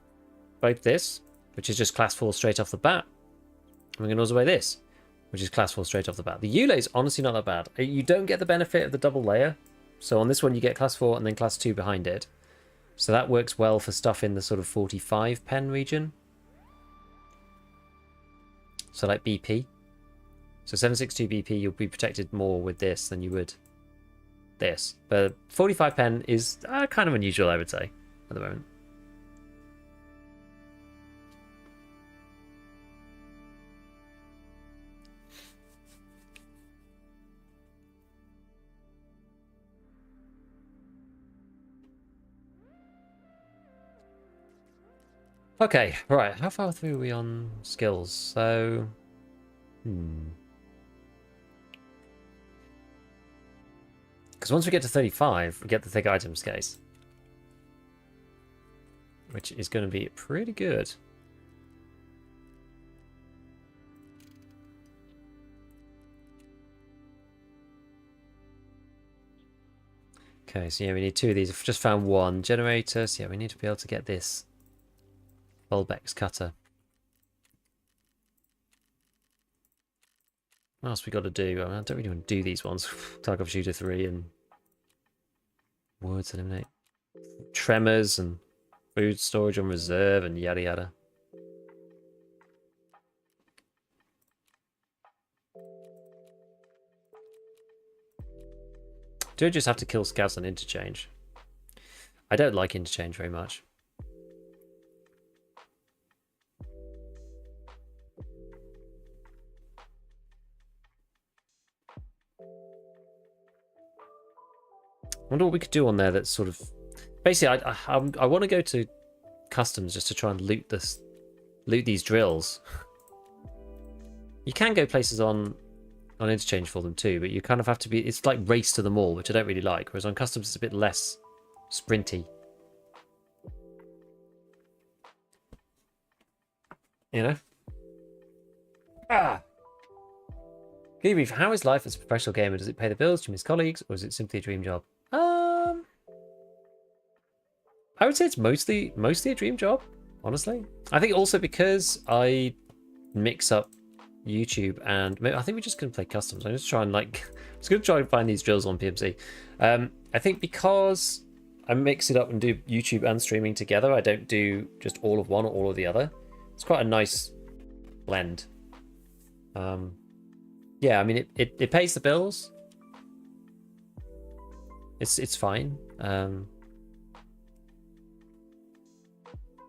both this, which is just class 4 straight off the bat. And we can also buy this, which is class 4 straight off the bat. The Ulate is honestly not that bad. You don't get the benefit of the double layer. So on this one, you get class 4 and then class 2 behind it. So that works well for stuff in the sort of 45 pen region. So like BP. So 762 BP, you'll be protected more with this than you would this. But 45 pen is kind of unusual, I would say, at the moment. Okay, right. How far through are we on skills? So, because once we get to 35, we get the thick items case, which is going to be pretty good. Okay, so yeah, we need 2 of these. I've just found 1 generator. So yeah, we need to be able to get this Volbex cutter. What else we got to do? I don't really want to do these ones. Tarkov Shooter 3 and Words Eliminate. Tremors and food storage on reserve and yada yada. Do I just have to kill scouts on interchange? I don't like interchange very much. I wonder what we could do on there that's sort of... Basically, I want to go to customs just to try and loot these drills. You can go places on interchange for them too, but you kind of have to be... It's like race to them all, which I don't really like. Whereas on customs, it's a bit less sprinty. You know? Gilby, how is life as a professional gamer? Does it pay the bills? Do you miss colleagues? Or is it simply a dream job? I would say it's mostly a dream job, honestly. I think also because I mix up YouTube and maybe, I think we're just gonna play customs. I'm just trying like just gonna try and find these drills on PMC. I think because I mix it up and do YouTube and streaming together, I don't do just all of one or all of the other. It's quite a nice blend. Yeah, I mean it pays the bills. It's fine.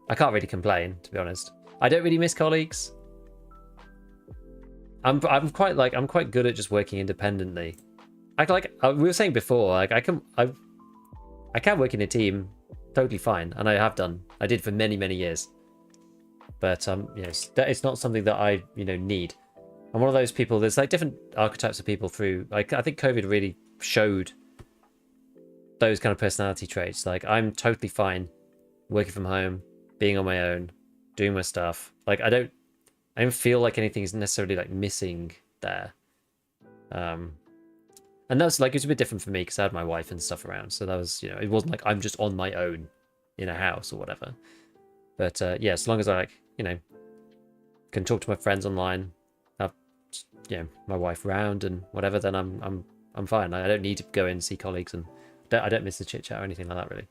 I can't really complain, to be honest. I don't really miss colleagues. I'm quite good at just working independently. We were saying before, like I can work in a team totally fine, and I have done. I did for many years. But it's not something that I need. I'm one of those people. There's like different archetypes of people through. Like I think COVID really showed those kind of personality traits. Like I'm totally fine working from home, being on my own, doing my stuff. Like I don't feel like anything is necessarily like missing there. And that's like, it's a bit different for me because I had my wife and stuff around. So that was, it wasn't like I'm just on my own in a house or whatever. But yeah, as long as I can talk to my friends online, have my wife around and whatever, then I'm fine. I don't need to go in and see colleagues, and I don't miss the chit chat or anything like that really.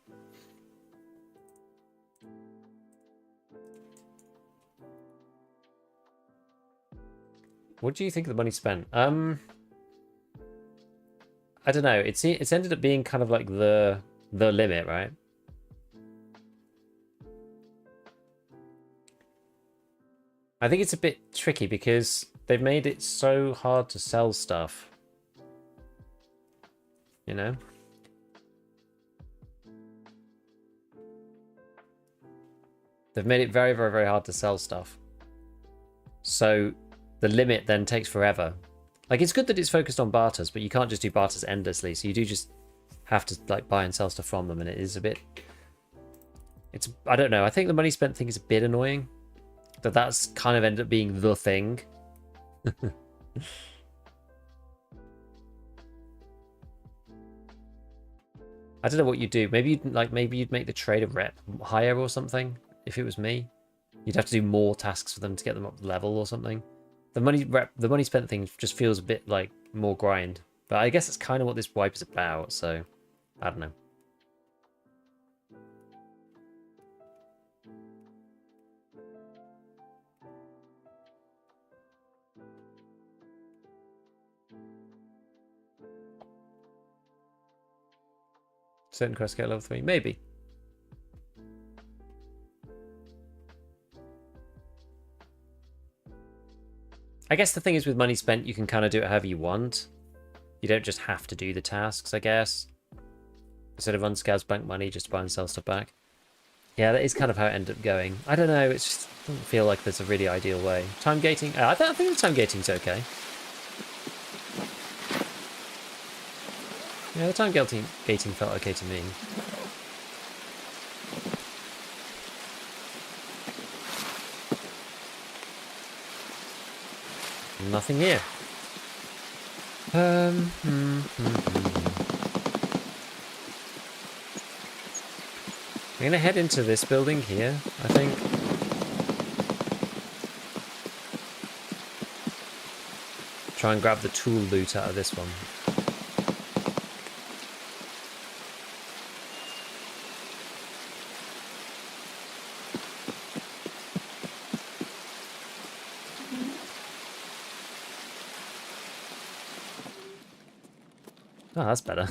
What do you think of the money spent? I don't know. It's ended up being kind of like the limit, right? I think it's a bit tricky because they've made it so hard to sell stuff. They've made it very, very, very hard to sell stuff. So the limit then takes forever. Like, it's good that it's focused on barters, but you can't just do barters endlessly. So you do just have to like buy and sell stuff from them, and it is a bit. I don't know. I think the money spent thing is a bit annoying. That's kind of ended up being the thing. I don't know what you'd do. Maybe you'd make the trader rep higher or something. If it was me, you'd have to do more tasks for them to get them up level or something. The money spent thing just feels a bit like more grind. But I guess that's kind of what this wipe is about. So I don't know. Certain quest get level 3, maybe. I guess the thing is with money spent, you can kind of do it however you want. You don't just have to do the tasks, I guess. Instead of run scavs, bank money, just buy and sell stuff back. Yeah, that is kind of how it ended up going. I don't know, it just doesn't feel like there's a really ideal way. Time gating, I think the time gating's okay. Yeah, the time gating felt okay to me. Nothing here. I'm gonna head into this building here, I think. Try and grab the tool loot out of this one. Oh, that's better.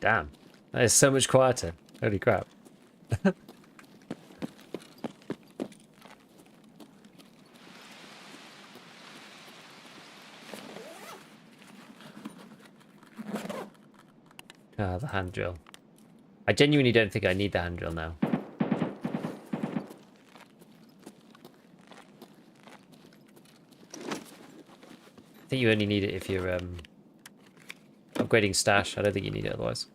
Damn. That is so much quieter. Holy crap. Ah, the hand drill. I genuinely don't think I need the hand drill now. I think you only need it if you're upgrading stash. I don't think you need it otherwise.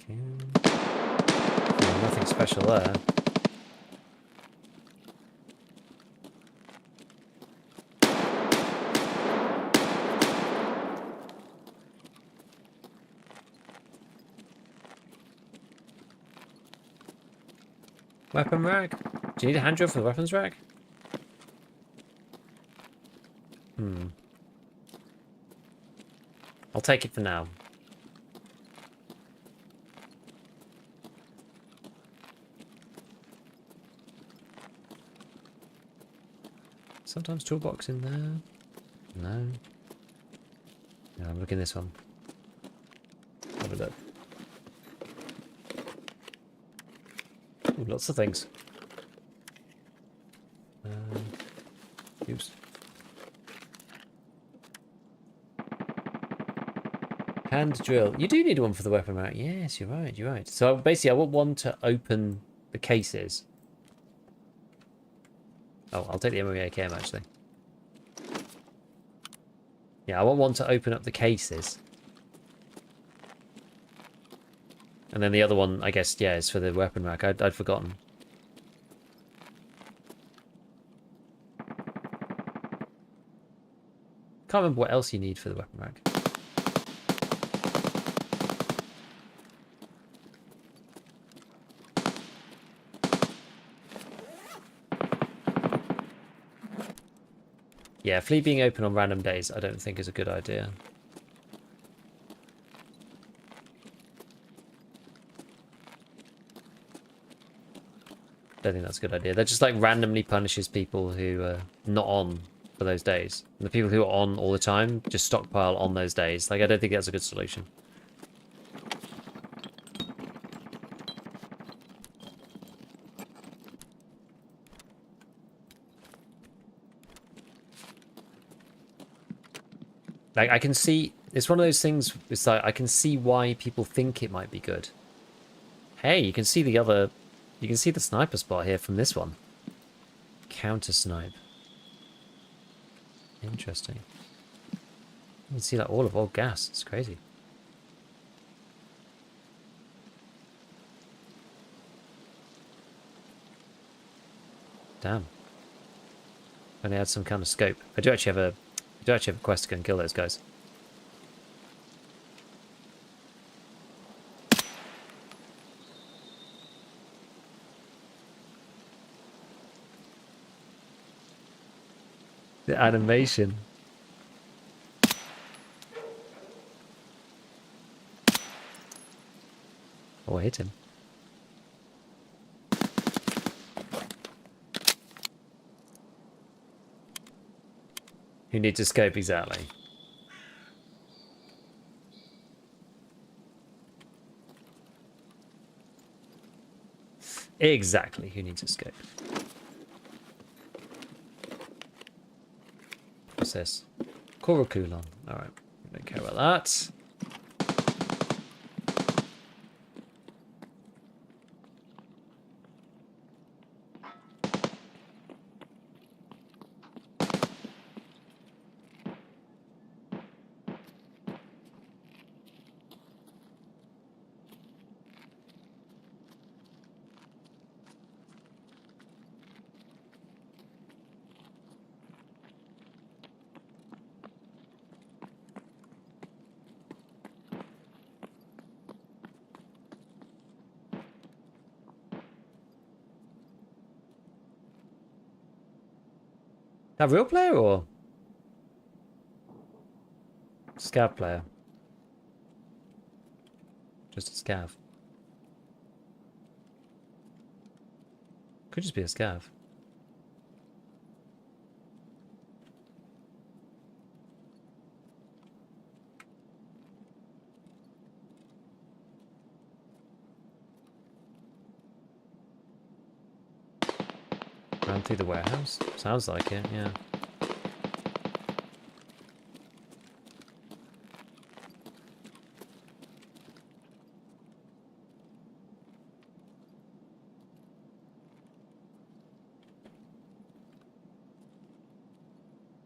Okay. Oh, nothing special there. Weapon rack? Do you need a hand drill for the weapons rack? I'll take it for now. Sometimes toolbox in there. No. Yeah, I'm looking at this one. Have a look. Ooh, lots of things. Oops. Hand drill. You do need one for the weapon rack. Yes, you're right. You're right. So basically, I want one to open the cases. Oh, I'll take the MMA AKM actually. Yeah, I want one to open up the cases. And then the other one, I guess, yeah, is for the weapon rack. I'd forgotten. Can't remember what else you need for the weapon rack. Yeah, Flea being open on random days, I don't think is a good idea. Don't think that's a good idea. That just like randomly punishes people who are not on for those days. And the people who are on all the time just stockpile on those days. Like, I don't think that's a good solution. Like, I can see, it's one of those things, it's like, I can see why people think it might be good. Hey, you can see the other, you can see the sniper spot here from this one. Counter snipe. Interesting. You can see like all of old gas, it's crazy. Damn. Only had some kind of scope. I do actually have a quest to go and kill those guys. The animation. Oh, I hit him. Who needs a scope exactly? Exactly, who needs a scope? What's this? Coraculon. Alright, don't care about that. A real player or scav player? Just a scav. Could just be a scav. Ran through the warehouse? Sounds like it, yeah.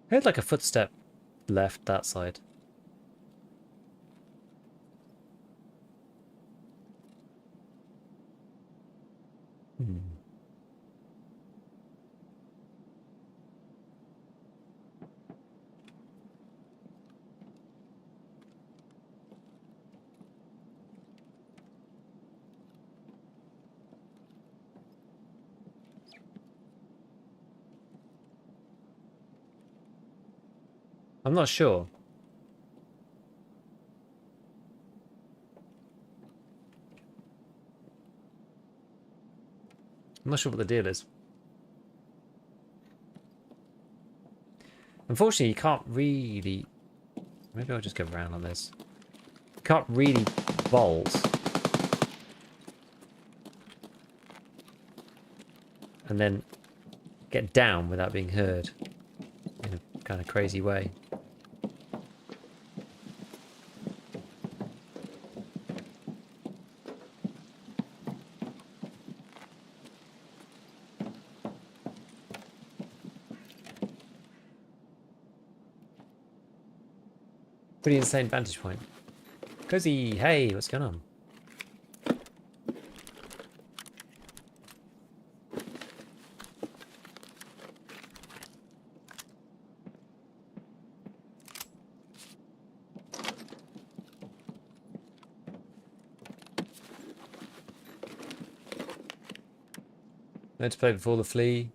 I heard like a footstep left that side. Hmm. I'm not sure. I'm not sure what the deal is. Unfortunately, you can't really... Maybe I'll just go around on this. You can't really vault. And then get down without being heard. In a kind of crazy way. Pretty insane vantage point. Cozy, hey, what's going on? Learn to play before the flea.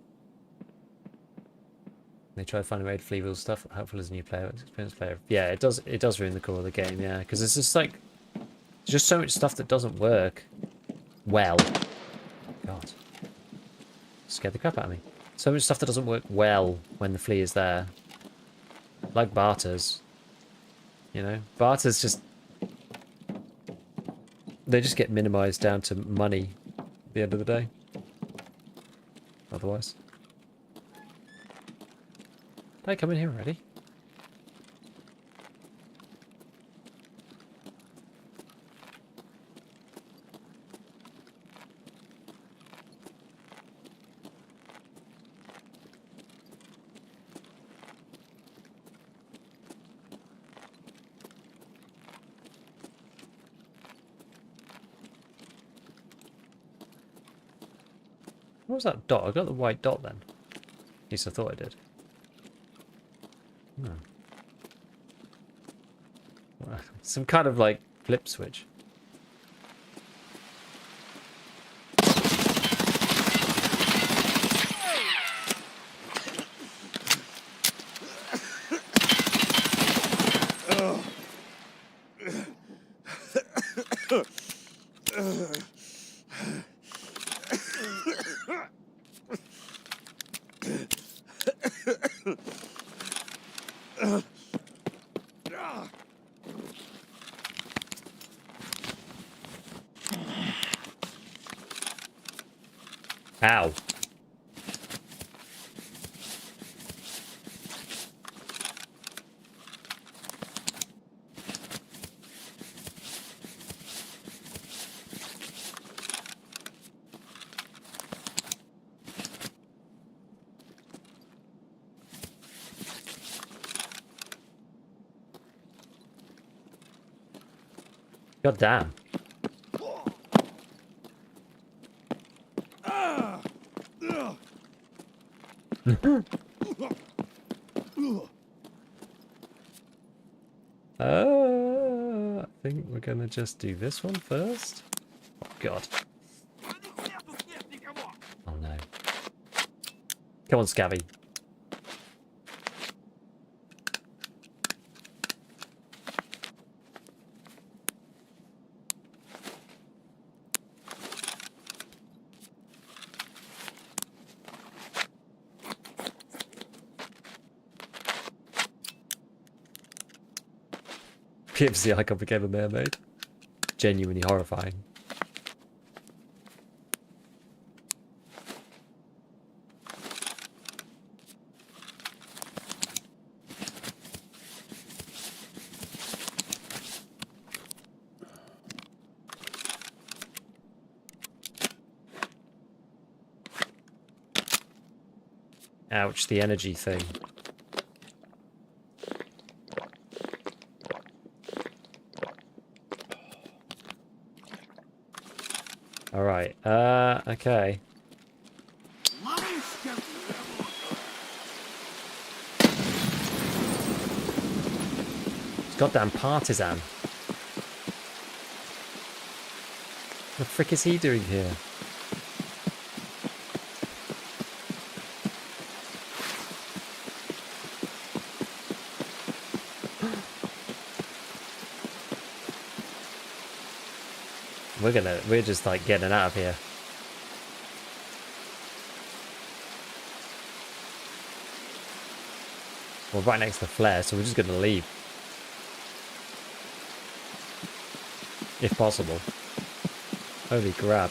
They try to find a way to flee all stuff. Helpful as a new player, experienced player. Yeah, it does ruin the core of the game, yeah. Because it's just like there's just so much stuff that doesn't work well. God. Scared the crap out of me. So much stuff that doesn't work well when the flea is there. Like barters. You know? Barters just they just get minimized down to money at the end of the day. Otherwise. Did I come in here already? What was that dot? I got the white dot then. At least I thought I did. Hmm. Some kind of like flip switch. Ow. God damn. I think we're gonna just do this one first. Oh god. Oh no. Come on, Scavvy. PFC icon became a mermaid. Genuinely horrifying. Ouch, the energy thing. Alright, okay. It's goddamn partisan. What the frick is he doing here? We're just like getting out of here. We're right next to the flare, so we're just gonna leave. If possible. Holy crap.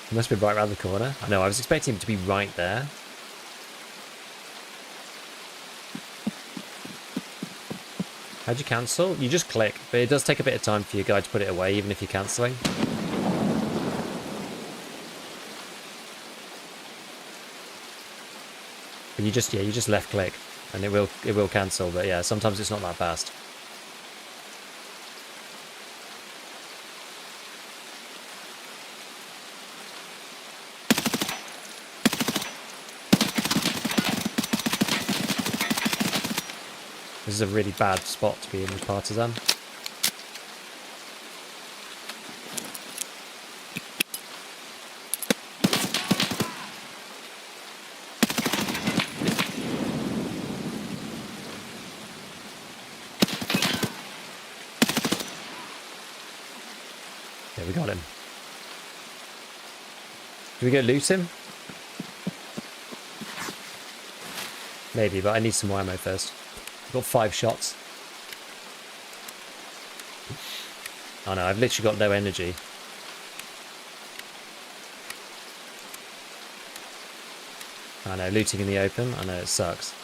He must be right around the corner. I know, I was expecting him to be right there. How'd you cancel? You just click, but it does take a bit of time for your guy to put it away, even if you're cancelling. But you just left click, and it will cancel. But yeah, sometimes it's not that fast. This is a really bad spot to be in with Partisan. Yeah, we got him. Do we go loot him? Maybe, but I need some more ammo first. I've got 5 shots. Oh no, I've literally got no energy. I know, looting in the open, I know it sucks.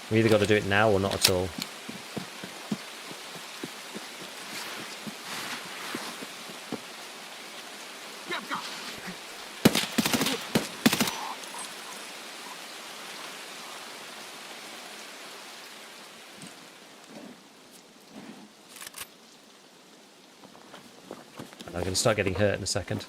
We either got to do it now or not at all. I'm going to start getting hurt in a second.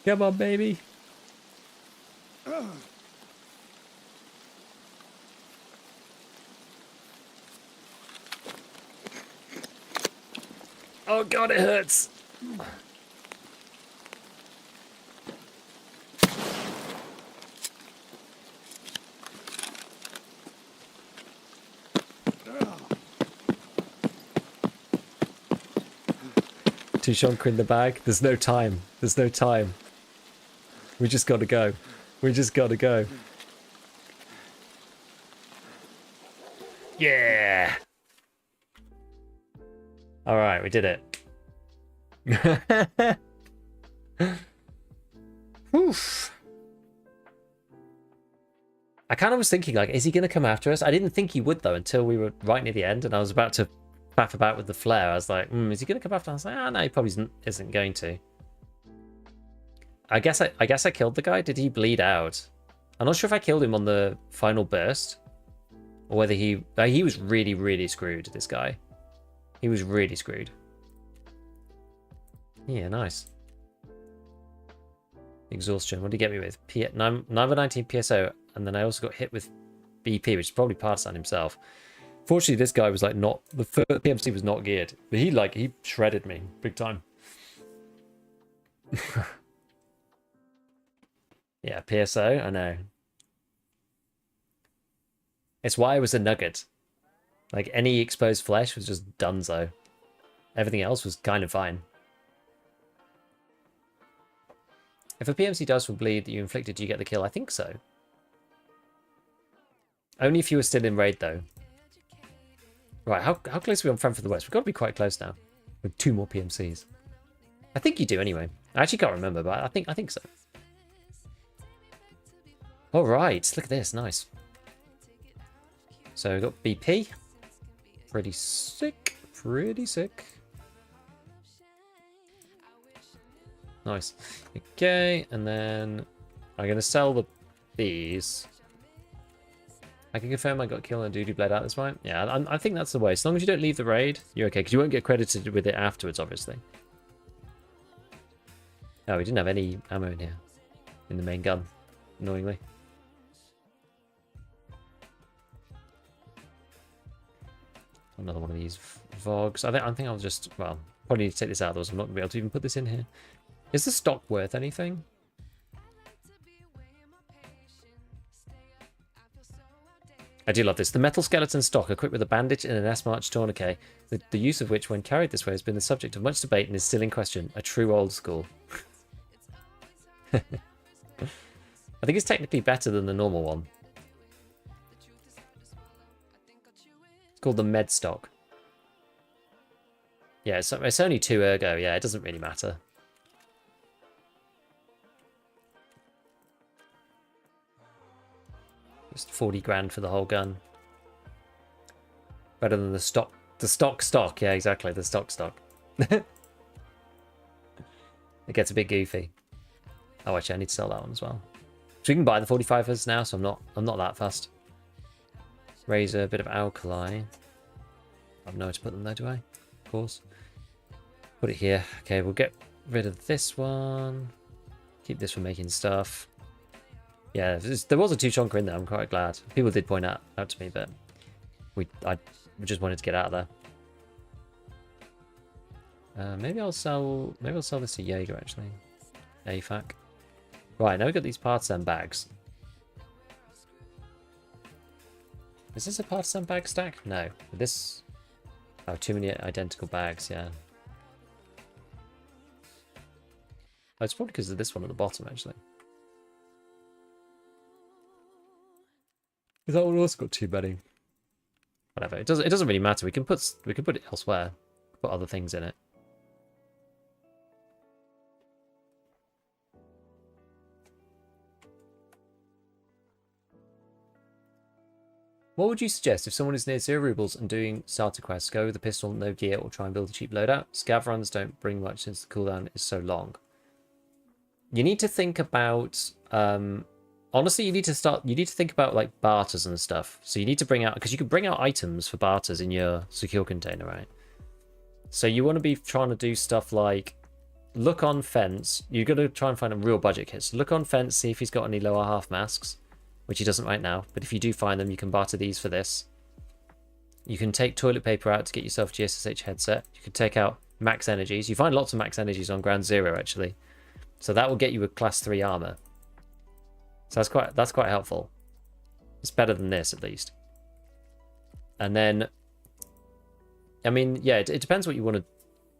Come on, baby. Oh god, it hurts. Tushonka in the bag. There's no time. There's no time. We just gotta go. We just gotta go. Yeah! Alright, we did it. Oof. I kind of was thinking, like, is he going to come after us? I didn't think he would, though, until we were right near the end, and I was about to faff about with the flare. I was like, is he going to come after us? I was like, no, he probably isn't going to. I guess I killed the guy. Did he bleed out? I'm not sure if I killed him on the final burst, or whether he was really, really screwed, this guy. He was really screwed. Yeah, nice. Exhaustion. What did he get me with? Number 19 PSO, and then I also got hit with BP, which is probably Partisan himself. Fortunately, this guy was like not the first PMC was not geared, but he shredded me big time. Yeah, PSO. I know. It's why I was a nugget. Like any exposed flesh was just donezo. Everything else was kind of fine. If a PMC dies from bleed that you inflicted, do you get the kill? I think so. Only if you were still in raid, though. Right, how close are we on Front for the West? We've got to be quite close now. With 2 more PMCs. I think you do anyway. I actually can't remember, but I think so. Alright, look at this. Nice. So we've got BP. Pretty sick. Pretty sick. Nice. Okay, and then I'm going to sell these. I can confirm I got killed on a duty blade out this way. Yeah, I think that's the way. As long as you don't leave the raid, you're okay, because you won't get credited with it afterwards, obviously. Oh, we didn't have any ammo in here. In the main gun, annoyingly. Another one of these Vogs. I think I'll just, well, probably need to take this out, otherwise I'm not going to be able to even put this in here. Is the stock worth anything? I do love this. The metal skeleton stock equipped with a bandage and an S-March tourniquet, the use of which when carried this way has been the subject of much debate and is still in question. A true old school. I think it's technically better than the normal one. It's called the med stock. Yeah, it's only 2 ergo. Yeah, it doesn't really matter. Just 40 grand for the whole gun. Better than the stock. The stock. Yeah, exactly. The stock. It gets a bit goofy. Oh, actually, I need to sell that one as well. So we can buy the 45ers now, so I'm not that fussed. Razor, a bit of alkali. I have nowhere to put them though, do I? Of course. Put it here. Okay, we'll get rid of this one. Keep this for making stuff. Yeah, there was a 2-chonker in there. I'm quite glad. People did point out to me, but I just wanted to get out of there. Maybe I'll sell this to Jaeger actually. AFAC. Right, now we've got these partisan bags. Is this a partisan bag stack? No. This. Oh, too many identical bags. Yeah. Oh, it's probably because of this one at the bottom actually. Is that one also got too many? Whatever. It doesn't really matter. We can put it elsewhere. Put other things in it. What would you suggest if someone is near 0 rubles and doing starter quests? Go with the pistol, no gear, or try and build a cheap loadout? Scav runs don't bring much since the cooldown is so long. You need to think about honestly, you need to think about like barters and stuff. So you need to bring out, because you can bring out items for barters in your secure container, right? So you want to be trying to do stuff like look on fence. You've got to try and find a real budget kit. So look on fence, see if he's got any lower half masks, which he doesn't right now. But if you do find them, you can barter these for this. You can take toilet paper out to get yourself GSSH headset. You can take out max energies. You find lots of max energies on ground 0 actually. So that will get you a class 3 armor. So that's quite helpful. It's better than this at least. And then, I mean, yeah, it depends what you want to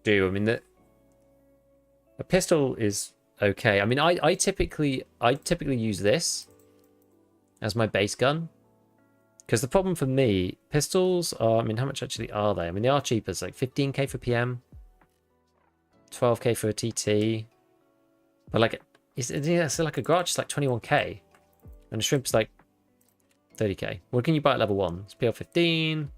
do. I mean, a pistol is okay. I mean, I typically use this as my base gun, because the problem for me, pistols are, I mean, how much actually are they? I mean, they are cheaper. It's like 15k for PM, 12k for a TT, but like it's like a garage is like 21k, and a shrimp's like 30k. What can you buy at level 1? It's PL15.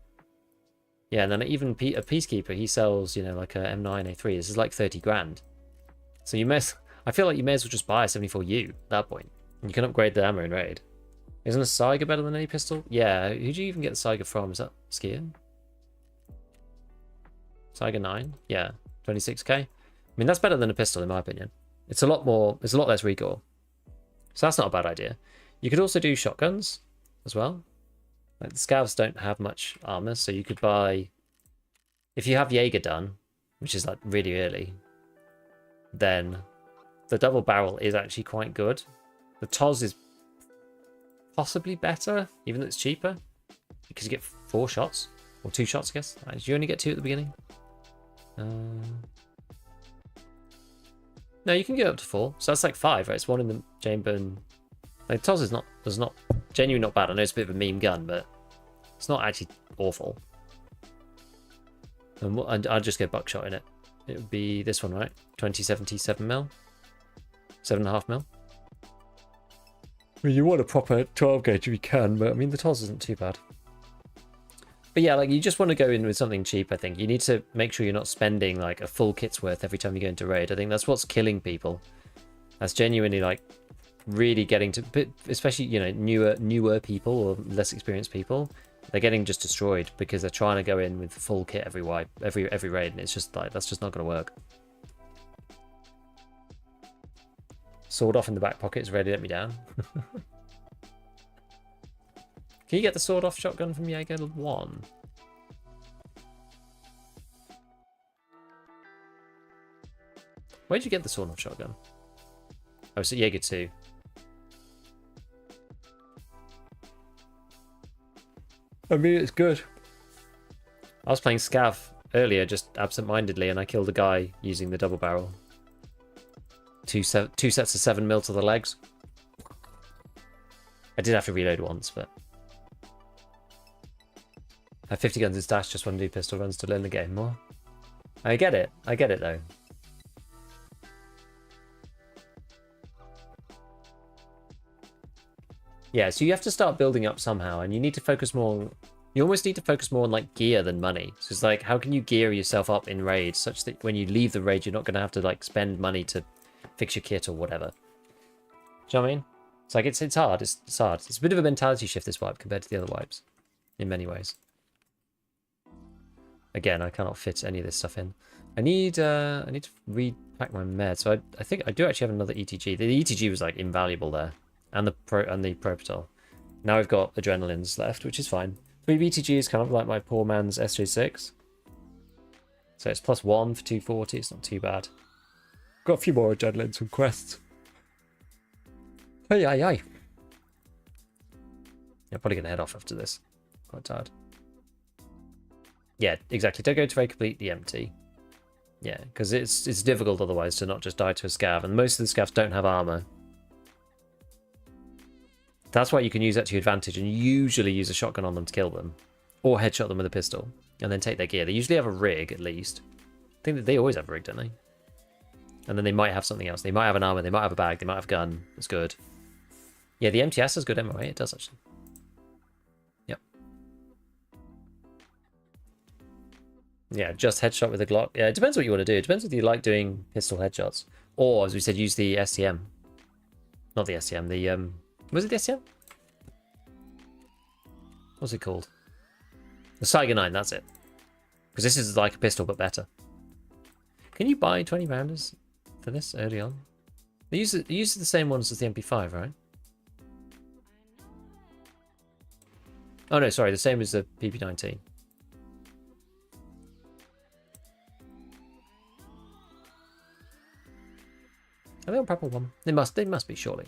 Yeah, and then even a Peacekeeper, he sells, you know, like a M9 A3. This is like 30 grand. So I feel like you may as well just buy a 74U at that point. And you can upgrade the ammo in raid. Isn't a Saiga better than any pistol? Yeah, who'd you even get the Saiga from? Is that Skier? Saiga 9? Yeah, 26k. I mean, that's better than a pistol in my opinion. It's a lot less recoil. So that's not a bad idea. You could also do shotguns as well. Like the Scavs don't have much armor, so you could buy, if you have Jaeger done, which is like really early, then the double barrel is actually quite good. The TOS is possibly better, even though it's cheaper, because you get 4 shots, or 2 shots, I guess. Did you only get 2 at the beginning? No, you can get up to 4, so that's like 5, right? It's 1 in the chamber, and like TOS is not genuinely not bad. I know it's a bit of a meme gun, but it's not actually awful. And I'd just get buckshot in it. It would be this one, right? 2070 7mm, 7.5mm. I mean, you want a proper 12 gauge if you can, but I mean the TOS isn't too bad. But yeah, like you just want to go in with something cheap. I think you need to make sure you're not spending like a full kit's worth every time you go into raid. I think that's what's killing people. That's genuinely like really getting to, especially newer people or less experienced people. They're getting just destroyed because they're trying to go in with full kit every raid, and it's just like that's just not going to work. Sword off in the back pocket is ready to let me down. Can you get the sword off shotgun from Jaeger 1? Where'd you get the sword off shotgun? Oh, it's at Jaeger 2. I mean, it's good. I was playing Scav earlier, just absent-mindedly, and I killed a guy using the double barrel. Two sets of 7mm to the legs. I did have to reload once, but I have 50 guns in stash, just want to do pistol runs to learn the game more. I get it though. Yeah, so you have to start building up somehow, and you need to focus more. You almost need to focus more on like gear than money. So it's like, how can you gear yourself up in raids such that when you leave the raid, you're not going to have to like spend money to fix your kit or whatever. Do you know what I mean? It's like it's hard. It's hard. It's a bit of a mentality shift, this wipe, compared to the other wipes, in many ways. Again, I cannot fit any of this stuff in. I need to repack my meds. So I think I do actually have another ETG. The ETG was like invaluable there. And the Propital. Now I've got adrenalines left, which is fine. 3 BTG is kind of like my poor man's SJ6. So it's +1 for 240. It's not too bad. Got a few more adrenalines from quests. Hey, I'm probably gonna head off after this. Quite tired. Yeah, exactly. Don't go to very completely empty. Yeah, because it's difficult otherwise to not just die to a scav, and most of the scavs don't have armor. That's why you can use that to your advantage and usually use a shotgun on them to kill them. Or headshot them with a pistol. And then take their gear. They usually have a rig, at least. I think that they always have a rig, don't they? And then they might have something else. They might have an armor, they might have a bag, they might have a gun. That's good. Yeah, the MTS has good ammo, right? It does, actually. Yep. Yeah, just headshot with a Glock. Yeah, it depends what you want to do. It depends whether you like doing pistol headshots. Or, as we said, use the STM. Not the STM, the... Was it the STM? What's it called? The Saiga 9, that's it. Because this is like a pistol, but better. Can you buy 20 rounders for this early on? They use the same ones as the MP5, right? Oh no, sorry, the same as the PP19. Are they on purple one? They must be, surely.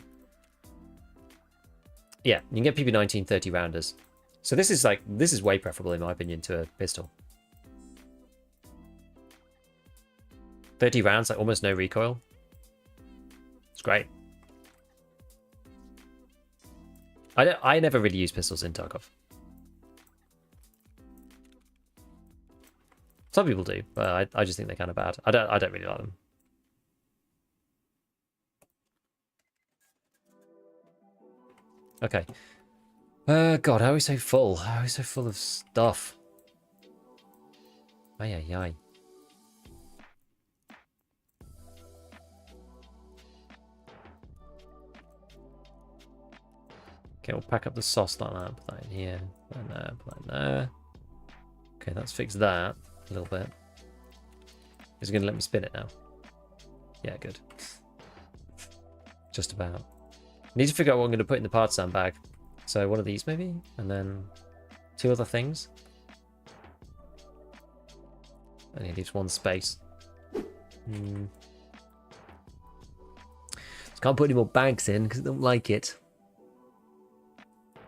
Yeah, you can get PP19 30 rounders. So this is way preferable in my opinion to a pistol. 30 rounds, like almost no recoil. It's great. I never really use pistols in Tarkov. Some people do, but I just think they're kind of bad. I don't really like them. Okay. God, how are we so full? How are we so full of stuff? Ay, ay, ay. Okay, we'll pack up the sauce like that. Put that in here. Put that in there. Put that in there. Okay, let's fix that a little bit. Is it going to let me spin it now? Yeah, good. Just about. I need to figure out what I'm going to put in the partisan bag. So one of these maybe, and then 2 other things. And it leaves 1 space. Just can't put any more bags in because I don't like it.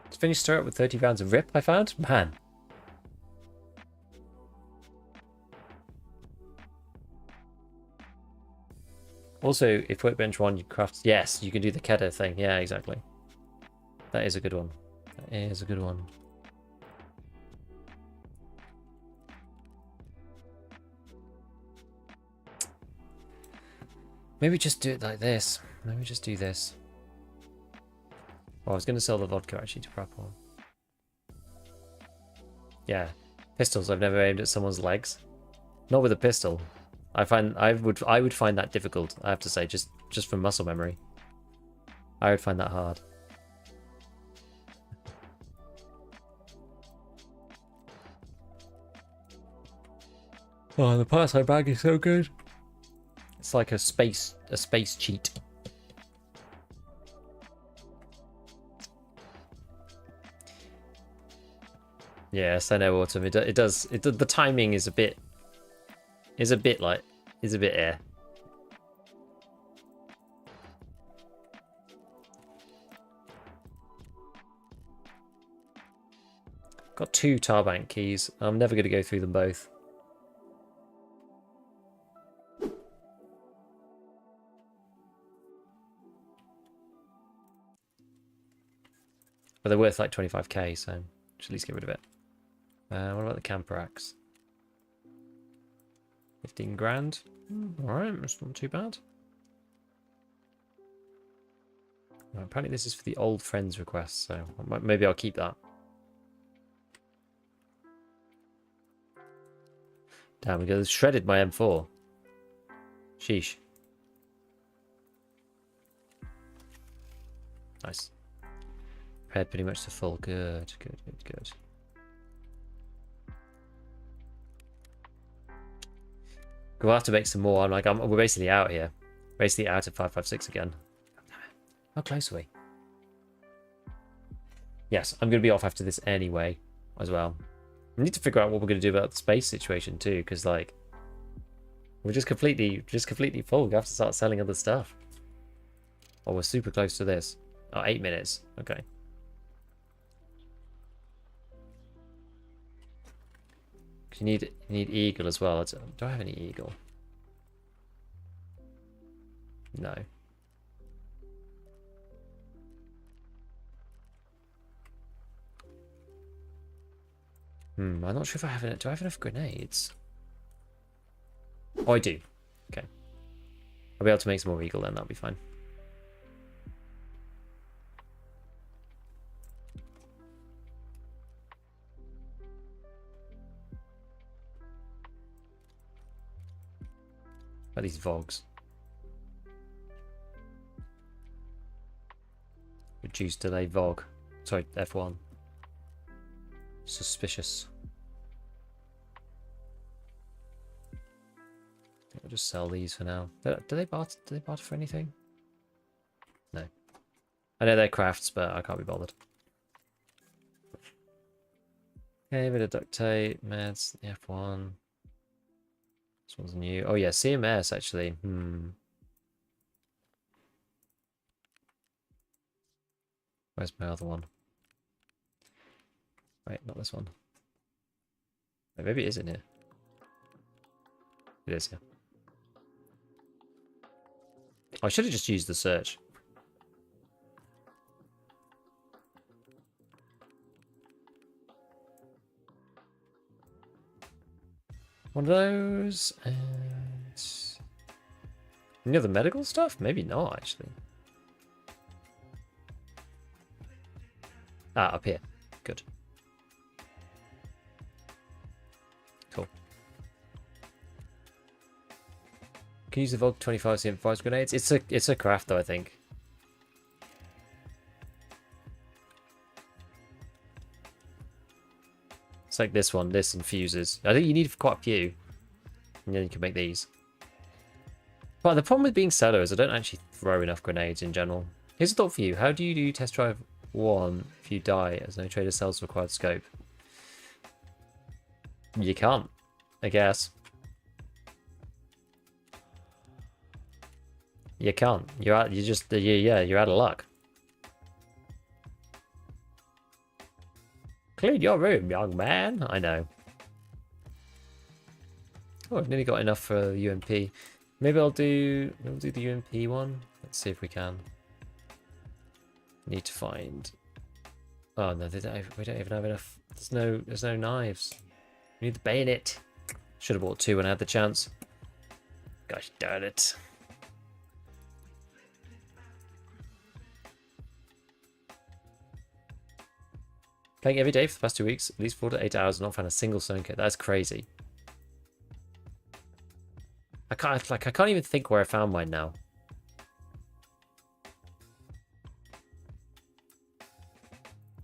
Let's finish turret with 30 rounds of rip I found. Man. Also, if workbench 1 you craft... Yes, you can do the Kedda thing. Yeah, exactly. That is a good one. That is a good one. Maybe just do it like this. Maybe just do this. Oh, I was going to sell the vodka actually to prep on. Yeah. Pistols, I've never aimed at someone's legs. Not with a pistol. I would find that difficult, I have to say, just from muscle memory. I would find that hard. Oh, the parasite bag is so good. It's like a space cheat. Yes, I know, Autumn. It does. The timing is a bit air. Got 2 Tarbank keys. I'm never going to go through them both. But they're worth like 25k, so should at least get rid of it. What about the camper axe? 15 grand. Alright, that's not too bad. Well, apparently this is for the old friends request, so maybe I'll keep that. Damn, we got shredded my M4. Sheesh. Nice. Prepared pretty much to full. Good. We'll have to make some more. We're basically out here. Basically out of 556 again. How close are we? Yes, I'm going to be off after this anyway, as well. We need to figure out what we're going to do about the space situation too, because like we're just completely full. We have to start selling other stuff. Oh, we're super close to this. Oh, 8 minutes. Okay. You need eagle as well. Do I have any eagle? No. I'm not sure if I have enough. Do I have enough grenades? Oh, I do. Okay. I'll be able to make some more eagle then. That'll be fine. About these Vogs. Reduce delay Vog. Sorry, F1. Suspicious. I'll just sell these for now. Do they barter for anything? No. I know they're crafts, but I can't be bothered. Okay, a bit of duct tape, meds, the F1. This one's new. Oh yeah, CMS actually. Where's my other one? Wait, not this one. Wait, maybe it is in here. It is here. I should have just used the search. One of those, and any other medical stuff? Maybe not, actually. Ah, up here. Good. Cool. Can you use the Vogue 25 CM5 grenades? It's a craft though, I think. It's like this one, this infuses. I think you need quite a few. And then you can make these. But the problem with being solo is I don't actually throw enough grenades in general. Here's a thought for you. How do you do test drive 1 if you die as no trader sells required scope? You can't, I guess. You can't. You're out of luck. Clean your room, young man. I know. Oh, I've nearly got enough for UMP. Maybe we'll do the UMP one. Let's see if we can. Need to find. Oh no, we don't even have enough. There's no knives. We need the bayonet. Should have bought 2 when I had the chance. Gosh darn it. Playing every day for the past 2 weeks, at least 4 to 8 hours, and not found a single stone kit. That's crazy. I can't even think where I found mine now.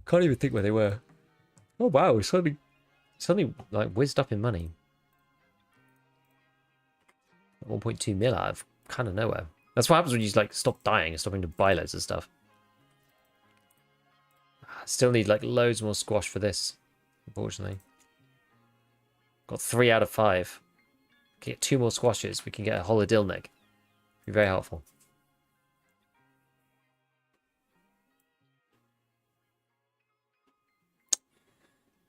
Can't even think where they were. Oh wow, it's suddenly like whizzed up in money. 1.2 mil out of kind of nowhere. That's what happens when you like stop dying and stopping to buy loads of stuff. Still need like loads more squash for this, unfortunately. Got 3 out of 5. Can get 2 more squashes. We can get a holodilnick. Be very helpful.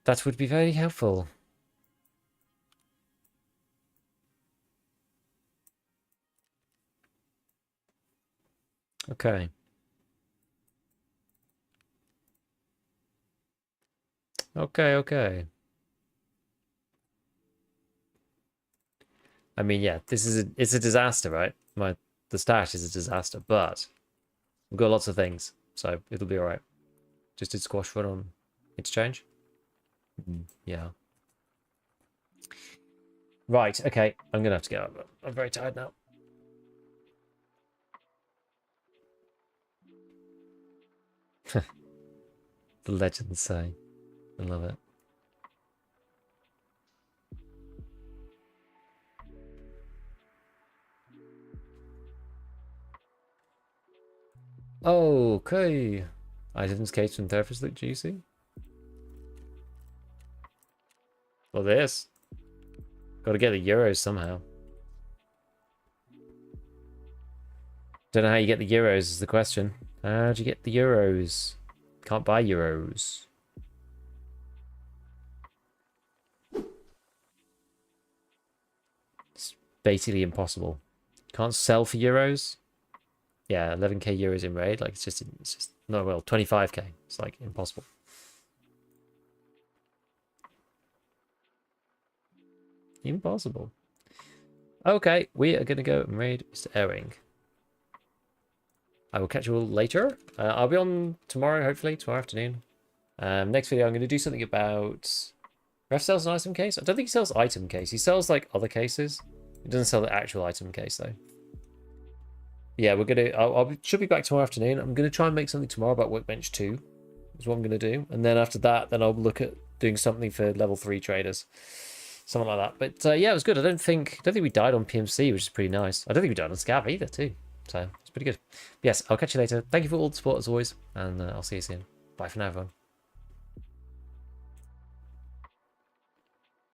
That would be very helpful. Okay. Okay. I mean, yeah, it's a disaster, right? The stash is a disaster, but we've got lots of things, so it'll be all right. Just did squash run on exchange. Yeah. Right. Okay. I'm gonna have to get up. I'm very tired now. The legends say. I love it. Okay. Items case from therapist look juicy. Well, this. Gotta get the euros somehow. Don't know how you get the euros is the question. How do you get the euros? Can't buy euros. It's basically impossible. Can't sell for euros. Yeah, 11k euros in raid. Like it's just no, well, 25k. It's like impossible. Impossible. Okay, we are gonna go and raid Mr. Ewing. I will catch you all later. I'll be on tomorrow, hopefully, tomorrow afternoon. Next video, I'm going to do something about... Ref sells an item case? I don't think he sells item case. He sells, like, other cases. He doesn't sell the actual item case, though. Yeah, we're going to... should be back tomorrow afternoon. I'm going to try and make something tomorrow about Workbench 2. Is what I'm going to do. And then after that, then I'll look at doing something for level 3 traders. Something like that. But, yeah, it was good. I don't think we died on PMC, which is pretty nice. I don't think we died on Scav either, too. So, it's pretty good. Yes, I'll catch you later. Thank you for all the support, as always. And I'll see you soon. Bye for now, everyone.